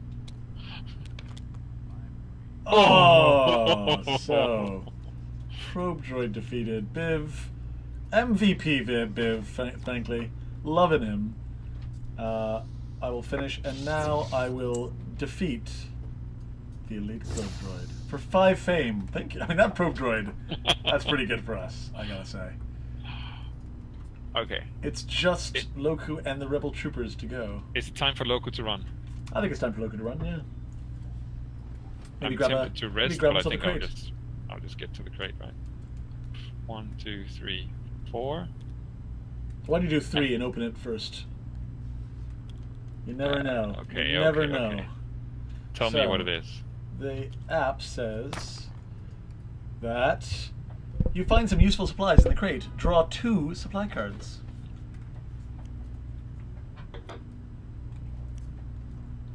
A: Oh, so probe droid defeated. Biv, MVP Biv, frankly, loving him. I will finish, and now I will defeat the elite probe droid for 5 fame. Thank you. I mean, that probe droid, that's pretty good for us, I gotta say.
B: Okay.
A: It's just Loku and the rebel troopers to go.
B: Is it time for Loku to run?
A: I think it's time for Loku to run. Yeah. Maybe
B: I'm
A: grab
B: tempted to rest,
A: grab
B: but I
A: himself a
B: think
A: crate.
B: I'll just get to the crate, right? 1, 2, 3, 4.
A: Why don't you do 3 and open it first? You never know.
B: Okay,
A: You never
B: okay,
A: know.
B: okay. Tell me what it is.
A: The app says that you find some useful supplies in the crate. Draw 2 supply cards.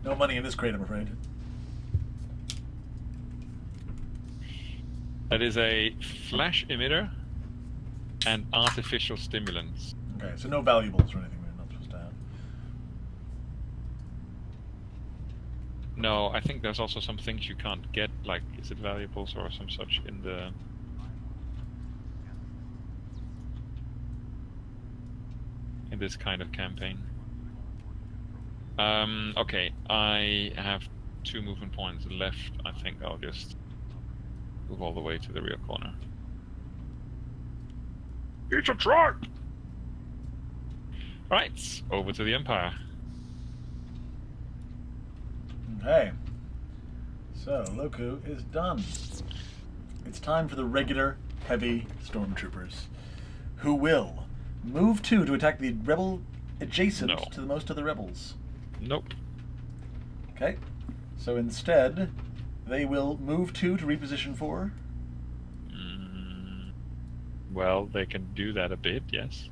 A: No money in this crate, I'm afraid.
B: That is a flash emitter and artificial stimulants.
A: Okay, so no valuables or anything we're not supposed to have.
B: No, I think there's also some things you can't get, like, is it valuables or some such in the... in this kind of campaign. Okay, I have 2 movement points left. I think I'll just move all the way to the rear corner. It's a truck! Right, over to the Empire.
A: Okay. So, Loku is done. It's time for the regular heavy stormtroopers, who will move 2 to attack the rebel adjacent to the most of the rebels.
B: Nope.
A: Okay. So instead, they will move 2 to reposition 4.
B: Well, they can do that a bit, yes.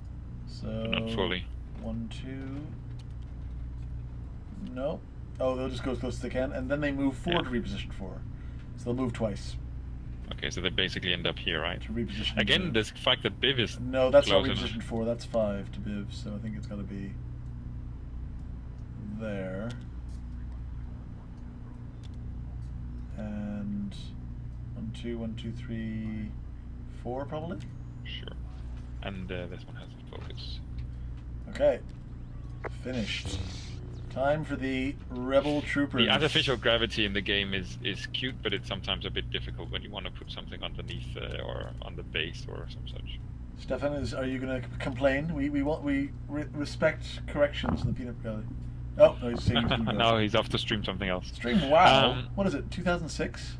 A: So
B: But not fully.
A: 1, 2. No. Oh, they'll just go as close as they can, and then they move 4 to reposition 4. So they'll move twice
B: Okay, so they basically end up here, right?
A: to reposition.
B: Again,
A: 2.
B: the fact that Biv is
A: No, that's not
B: close enough.
A: reposition 4. That's 5 to Biv. So I think it's got to be there. And 1, 2, 1, 2, 3, 4 probably.
B: Sure. And this one has a focus.
A: Okay. Finished. Time for the rebel troopers.
B: The artificial gravity in the game is cute, but it's sometimes a bit difficult when you want to put something underneath or on the base or some such.
A: Stefan, are you going to complain? We respect corrections in the peanut gallery. Oh, no, he's saying he's doing
B: No, he's off to stream something else.
A: Stream, wow. What is it, 2006?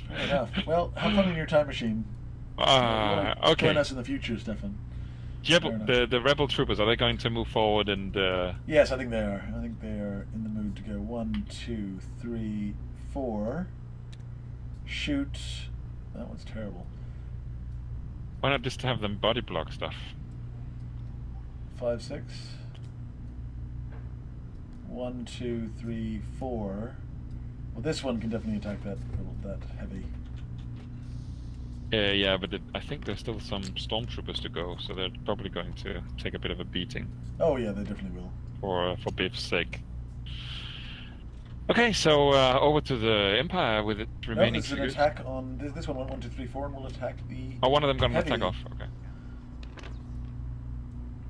A: Fair enough. Well, have fun in your time machine. You want to
B: Okay.
A: join us in the future, Stefan.
B: The rebel troopers, are they going to move forward and?
A: Yes, I think they are. I think they are in the mood to go 1, 2, 3, 4. Shoot. That one's terrible.
B: Why not just have them body block stuff?
A: 5, 6. 1, 2, 3, 4. Well, this one can definitely attack that heavy.
B: Yeah, but I think there's still some stormtroopers to go, so they're probably going to take a bit of a beating.
A: Oh yeah, they definitely will.
B: For Biv's sake. Okay, so over to the Empire with its remaining
A: There's an
B: figures.
A: attack on this one. 1, 2, 3, 4, and will attack the.
B: Oh, one of them got an
A: heavy.
B: attack off. Okay.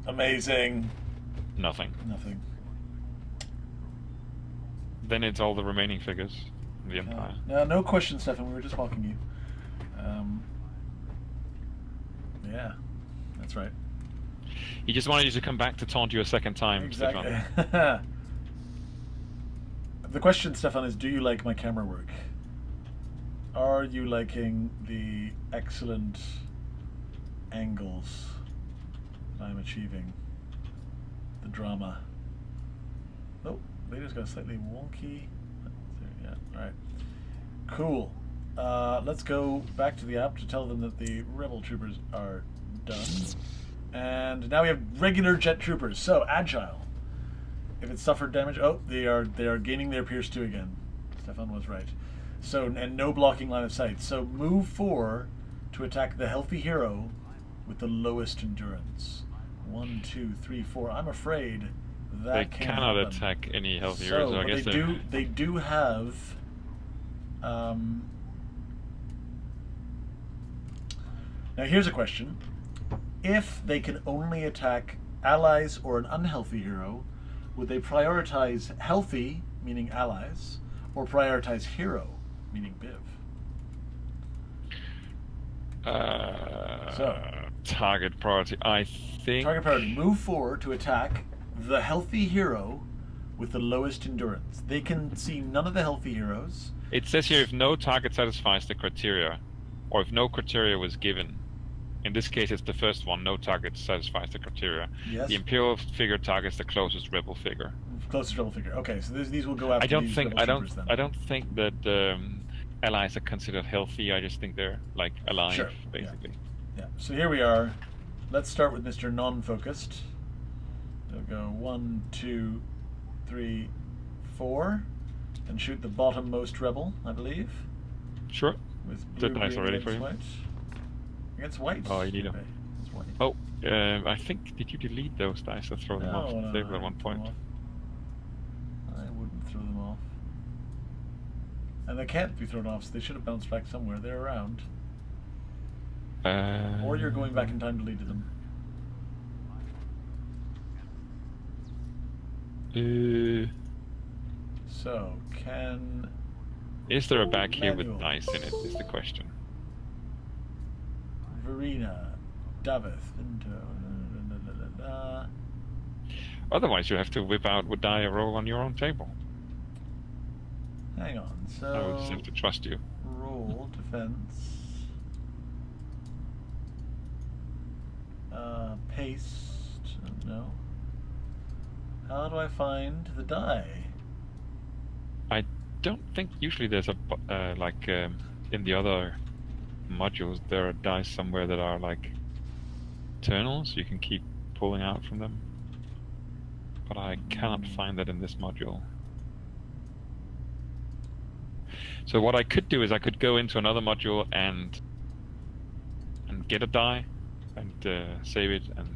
A: Amazing.
B: Nothing.
A: Nothing.
B: Then it's all the remaining figures in the Empire.
A: No question, Stefan. We were just mocking you. Yeah, that's right.
B: He just wanted you to come back to taunt you a second time,
A: Exactly.
B: Stefan.
A: The question, Stefan, is: do you like my camera work? Are you liking the excellent angles I'm achieving? The drama. Oh, later's got slightly wonky. Yeah, alright. Cool. Let's go back to the app to tell them that the rebel troopers are done. And now we have regular jet troopers. So, agile. If it suffered damage... Oh, they are gaining their Pierce 2 again. Stefan was right. So, and no blocking line of sight. So, move 4 to attack the healthy hero with the lowest endurance. 1, 2, 3, 4. I'm afraid that
B: They
A: can't
B: cannot
A: happen.
B: attack any healthy
A: So,
B: heroes, so I
A: but
B: guess
A: they do have... Now here's a question. If they can only attack allies or an unhealthy hero, would they prioritize healthy, meaning allies, or prioritize hero, meaning Biv?
B: Target priority, I think.
A: Target priority. Move 4 to attack the healthy hero with the lowest endurance. They can see none of the healthy heroes.
B: It says here if no target satisfies the criteria, or if no criteria was given. In this case, it's the first one. No target satisfies the criteria.
A: Yes.
B: The Imperial figure targets the closest rebel figure.
A: Closest rebel figure. Okay, so these will go after
B: I don't
A: these
B: think
A: rebel troopers then.
B: I don't think that allies are considered healthy. I just think they're like alive,
A: Sure.
B: basically.
A: Yeah. So here we are. Let's start with Mr. Non-focused. We'll go 1, 2, 3, 4, and shoot the bottom-most rebel, I believe.
B: Sure.
A: With
B: The
A: blue,
B: dice
A: green,
B: are ready
A: against
B: for you.
A: white. Against white.
B: Oh, you need
A: okay.
B: them.
A: It's white.
B: Oh, I think, did you delete those dice or throw them off the table at one point?
A: I wouldn't throw them off. And they can't be thrown off, so they should have bounced back somewhere. They're around. Or you're going back in time to delete them. So, can...
B: Is there a bag here with
A: manuals.
B: dice in it, is the question.
A: Verena, Davith,
B: Otherwise, you have to whip out with die a roll on your own table.
A: Hang on, so...
B: I would just have to trust you.
A: Roll, defense... paste... no. How do I find the die?
B: I don't think usually there's a in the other modules there are dice somewhere that are like eternals you can keep pulling out from them, but I cannot find that in this module. So what I could do is I could go into another module and get a die and save it and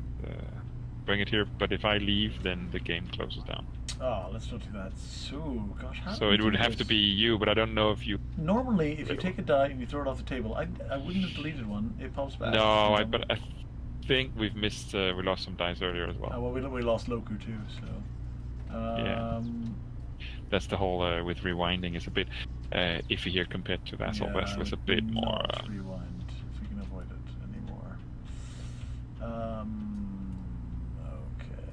B: bring it here, but if I leave then the game closes down.
A: Oh, let's not do that. So, gosh, how
B: So
A: do we
B: it would
A: do
B: have
A: this?
B: to be you, but I don't know if you...
A: Normally, if you take a die and you throw it off the table, I wouldn't have deleted one. It pops back.
B: No, but I think we've missed... we lost some dice earlier as well.
A: Well, we lost Loku too, so...
B: Yeah. That's the whole with rewinding is a bit iffy here compared to Vassal.
A: Yeah,
B: Vassal is a bit more...
A: not rewind, if we can avoid it anymore. Okay.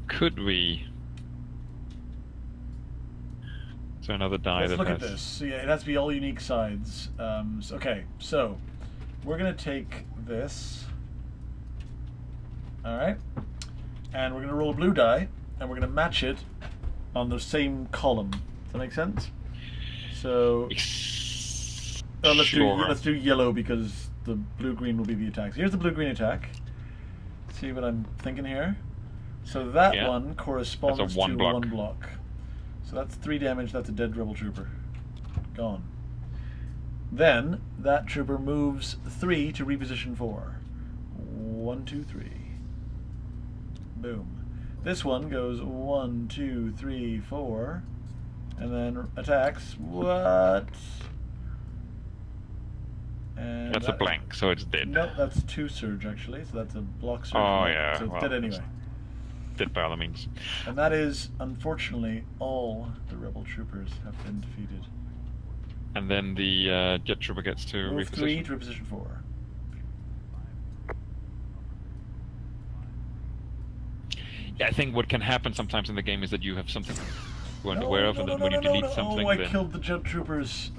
B: Could we So another die
A: Let's
B: that
A: look
B: has...
A: at this. So yeah, it has to be all unique sides. Okay, so we're gonna take this. All right, and we're gonna roll a blue die, and we're gonna match it on the same column. Does that make sense? So let's do yellow because the blue-green will be the attacks. Here's the blue-green attack. See what I'm thinking here? So that one corresponds to one block. So that's 3 damage. That's a dead rebel trooper. Gone. Then that trooper moves 3 to reposition 4. 1, 2, 3. Boom. This one goes 1, 2, 3, 4, and then attacks. What? And
B: that's a blank, so it's dead.
A: Nope, that's 2 surge actually. So that's a block surge.
B: Oh yeah.
A: So it's dead anyway.
B: Dead by all means.
A: And that is, unfortunately, all the rebel troopers have been defeated.
B: And then the jet trooper gets to
A: move
B: reposition.
A: 3 to reposition 4.
B: Yeah, I think what can happen sometimes in the game is that you have something you weren't aware of, and then when you delete something,
A: Oh, I
B: then...
A: killed the jet troopers.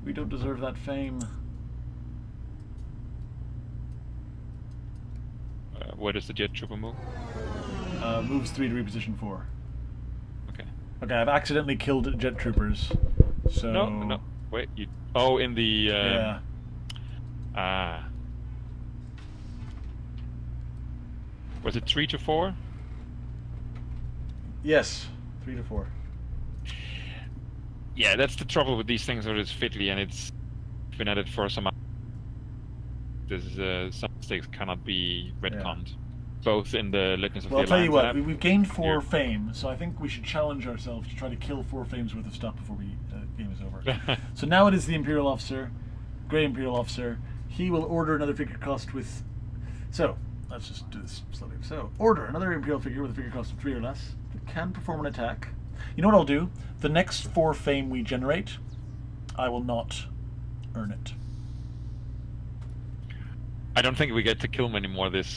A: We don't deserve that fame.
B: Where does the jet trooper move?
A: Moves 3 to reposition 4.
B: Okay.
A: Okay, I've accidentally killed jet troopers. So
B: No. Wait, you... Oh, in the...
A: yeah.
B: Ah. Was it 3 to 4?
A: Yes, 3 to 4.
B: Yeah, that's the trouble with these things, where it's fiddly, and it's been at it for some... There's some mistakes cannot be retconned. Yeah. Both in the Legends of the Alliance.
A: Well, I'll tell you what, we've gained 4 fame, so I think we should challenge ourselves to try to kill 4 fames worth of stuff before we game is over. So now it is the Imperial officer, Grey Imperial officer. He will order another figure cost with... So, let's just do this slowly. So, order another Imperial figure with a figure cost of 3 or less that can perform an attack. You know what I'll do? The next 4 fame we generate, I will not earn it.
B: I don't think we get to kill many more this...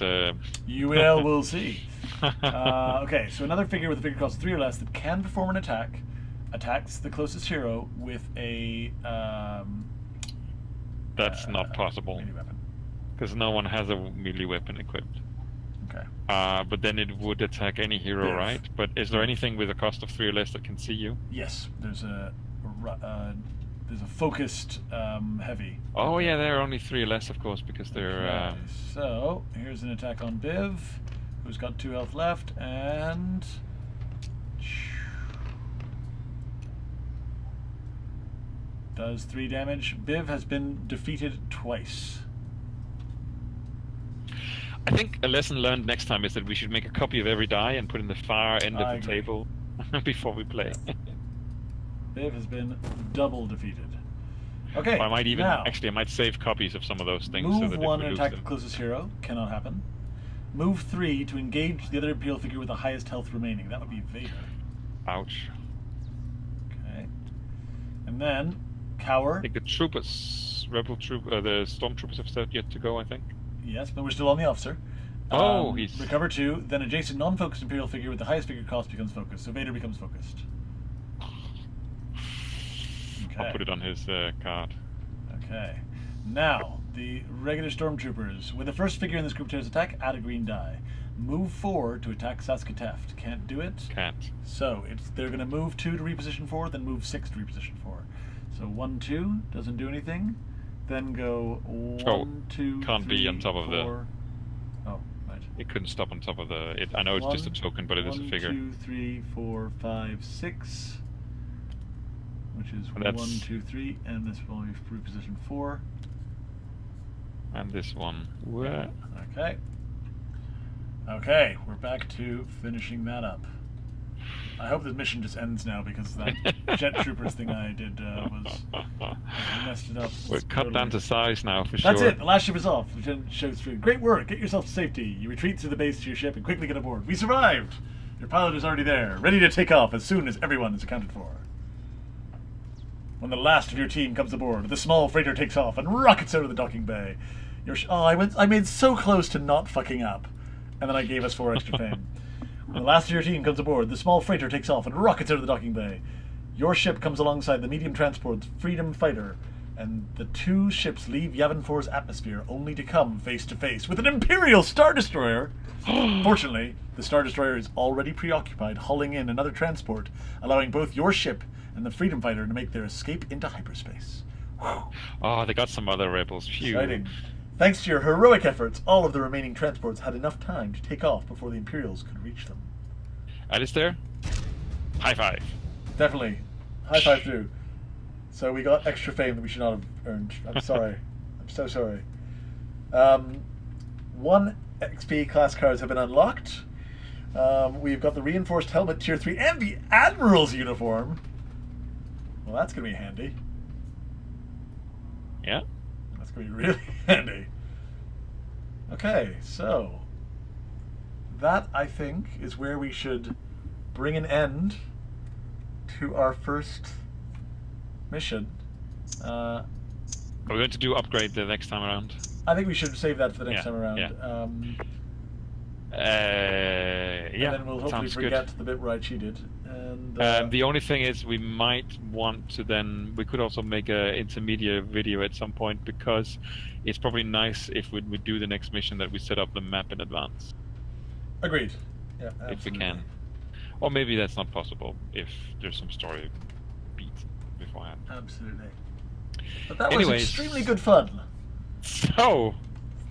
A: You will see. Okay, so another figure with a figure cost of 3 or less that can perform an attack, attacks the closest hero with a...
B: That's not possible. Because no one has a melee weapon equipped.
A: Okay.
B: But then it would attack any hero, right? But is there anything with a cost of 3 or less that can see you?
A: Yes, there's a focused heavy.
B: Oh yeah, they're only 3 or less, of course, because they're...
A: Okay. So, here's an attack on Biv, who's got 2 health left, and... does 3 damage. Biv has been defeated twice.
B: I think a lesson learned next time is that we should make a copy of every die and put in the far end of the table before we play.
A: Biv has been double defeated. Okay,
B: I might even
A: now,
B: actually I might save copies of some of those things.
A: Move
B: so that
A: 1 and attack the closest hero. Cannot happen. Move 3 to engage the other Imperial figure with the highest health remaining. That would be Vader.
B: Ouch.
A: Okay. And then cower.
B: I think the troopers, the stormtroopers have still yet to go, I think.
A: Yes, but we're still on the officer.
B: Oh, he's...
A: Recover 2, then adjacent non-focused Imperial figure with the highest figure cost becomes focused. So Vader becomes focused. Okay.
B: I'll put it on his card.
A: Okay. Now, the regular Stormtroopers. When the first figure in this group tears attack, add a green die. Move 4 to attack Saskateft. Can't do it.
B: Can't.
A: So, they're going to move 2 to reposition 4, then move 6 to reposition 4. So 1, 2, doesn't do anything. Then go 1, 2,
B: can't
A: 3,
B: be on top of
A: 4. Oh, right.
B: It couldn't stop on top of the... I know it's just a token, but it is a figure.
A: 1, 2, 3, 4, 5, 6. Which is 1, 2, 3, and this will be reposition 4.
B: And this one. What?
A: Okay. Okay, we're back to finishing that up. I hope the mission just ends now because that Jet Troopers thing I did was messed it up.
B: We're cut down to size now for sure.
A: That's it. The last ship is off. Lieutenant shows through. Great work. Get yourself to safety. You retreat through the base to your ship and quickly get aboard. We survived. Your pilot is already there, ready to take off as soon as everyone is accounted for. When the last of your team comes aboard, the small freighter takes off and rockets out of the docking bay. I made so close to not fucking up, and then I gave us 4 extra fame. The last of your team comes aboard. The small freighter takes off and rockets out of the docking bay. Your ship comes alongside the medium transport's Freedom Fighter, and the two ships leave Yavin 4's atmosphere only to come face to face with an Imperial Star Destroyer. Fortunately, the Star Destroyer is already preoccupied hulling in another transport, allowing both your ship and the Freedom Fighter to make their escape into hyperspace. Whew.
B: Oh, they got some other rebels. Phew.
A: Exciting. Thanks to your heroic efforts, all of the remaining transports had enough time to take off before the Imperials could reach them.
B: Alistair, high five.
A: Definitely. High five through. So we got extra fame that we should not have earned. I'm sorry. I'm so sorry. 1 XP class cards have been unlocked. We've got the reinforced helmet tier 3 and the Admiral's uniform. Well, that's going to be handy.
B: Yeah.
A: That's going to be really handy. Okay, so that, I think, is where we should bring an end to our first mission.
B: We're going to do upgrade the next time around.
A: I think we should save that for the next time around.
B: Yeah.
A: And then we'll hopefully forget the bit where I cheated. And
B: the only thing is, we might want to then. We could also make an intermediate video at some point, because it's probably nice if we do the next mission that we set up the map in advance.
A: Agreed. Yeah, absolutely.
B: If we can. Or maybe that's not possible if there's some story beats beforehand.
A: Absolutely. But that was extremely good fun.
B: So,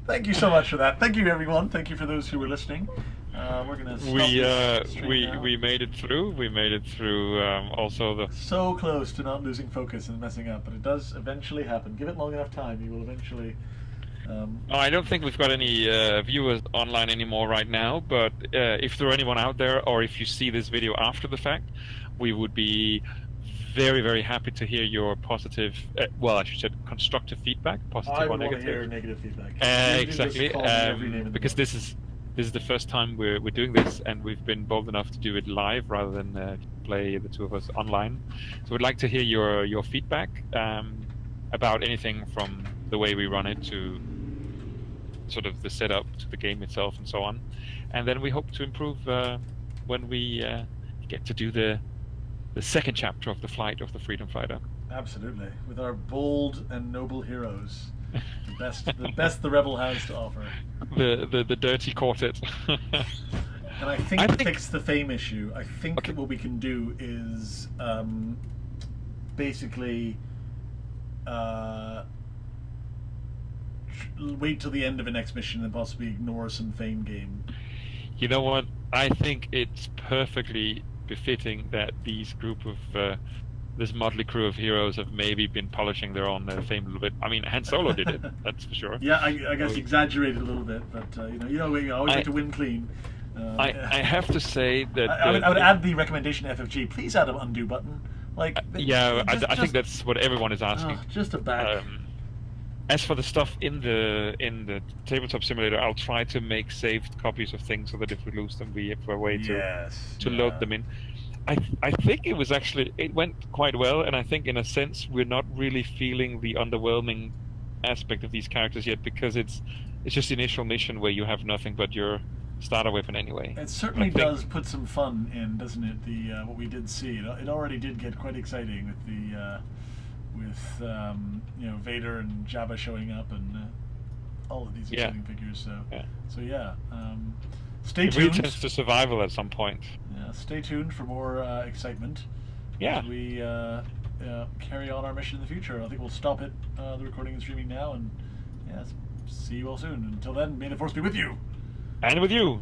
A: thank you so much for that. Thank you, everyone. Thank you for those who were listening. We're gonna stop
B: we made it through. We made it through. Also the
A: so close to not losing focus and messing up, but it does eventually happen. Give it long enough time, you will eventually.
B: I don't think we've got any viewers online anymore right now, but if there are anyone out there, or if you see this video after the fact, we would be very, very happy to hear your positive, well, I should say constructive feedback, positive or negative.
A: I hear negative feedback.
B: Exactly, because this is the first time we're doing this, and we've been bold enough to do it live rather than play the two of us online. So we'd like to hear your feedback about anything from the way we run it to sort of the setup to the game itself and so on. And then we hope to improve when we get to do the second chapter of the flight of the Freedom Fighter.
A: Absolutely, with our bold and noble heroes, the best the Rebel has to offer.
B: The dirty quartet.
A: And I think to fix the fame issue, I think that what we can do is basically wait till the end of a next mission and possibly ignore some fame game.
B: You know what? I think it's perfectly befitting that these group of this motley crew of heroes have maybe been polishing their own fame a little bit. I mean, Han Solo did it, that's for sure.
A: Yeah, I guess exaggerated a little bit, but we always like to win clean.
B: I have to say that
A: I would add the recommendation FFG. Please add an undo button. I
B: think that's what everyone is asking.
A: Just a back.
B: As for the stuff in the Tabletop Simulator, I'll try to make saved copies of things so that if we lose them, we have a way to load them in. I think it went quite well, and I think in a sense we're not really feeling the underwhelming aspect of these characters yet, because it's just the initial mission where you have nothing but your starter weapon anyway.
A: It certainly does put some fun in, doesn't it? The what we did see, it already did get quite exciting with the Vader and Jabba showing up and all of these exciting figures. So stay tuned.
B: It really turns to survival at some point.
A: Yeah, stay tuned for more excitement.
B: Yeah.
A: As we carry on our mission in the future. I think we'll stop it, the recording and streaming now, and see you all soon. Until then, may the Force be with you.
B: And with you.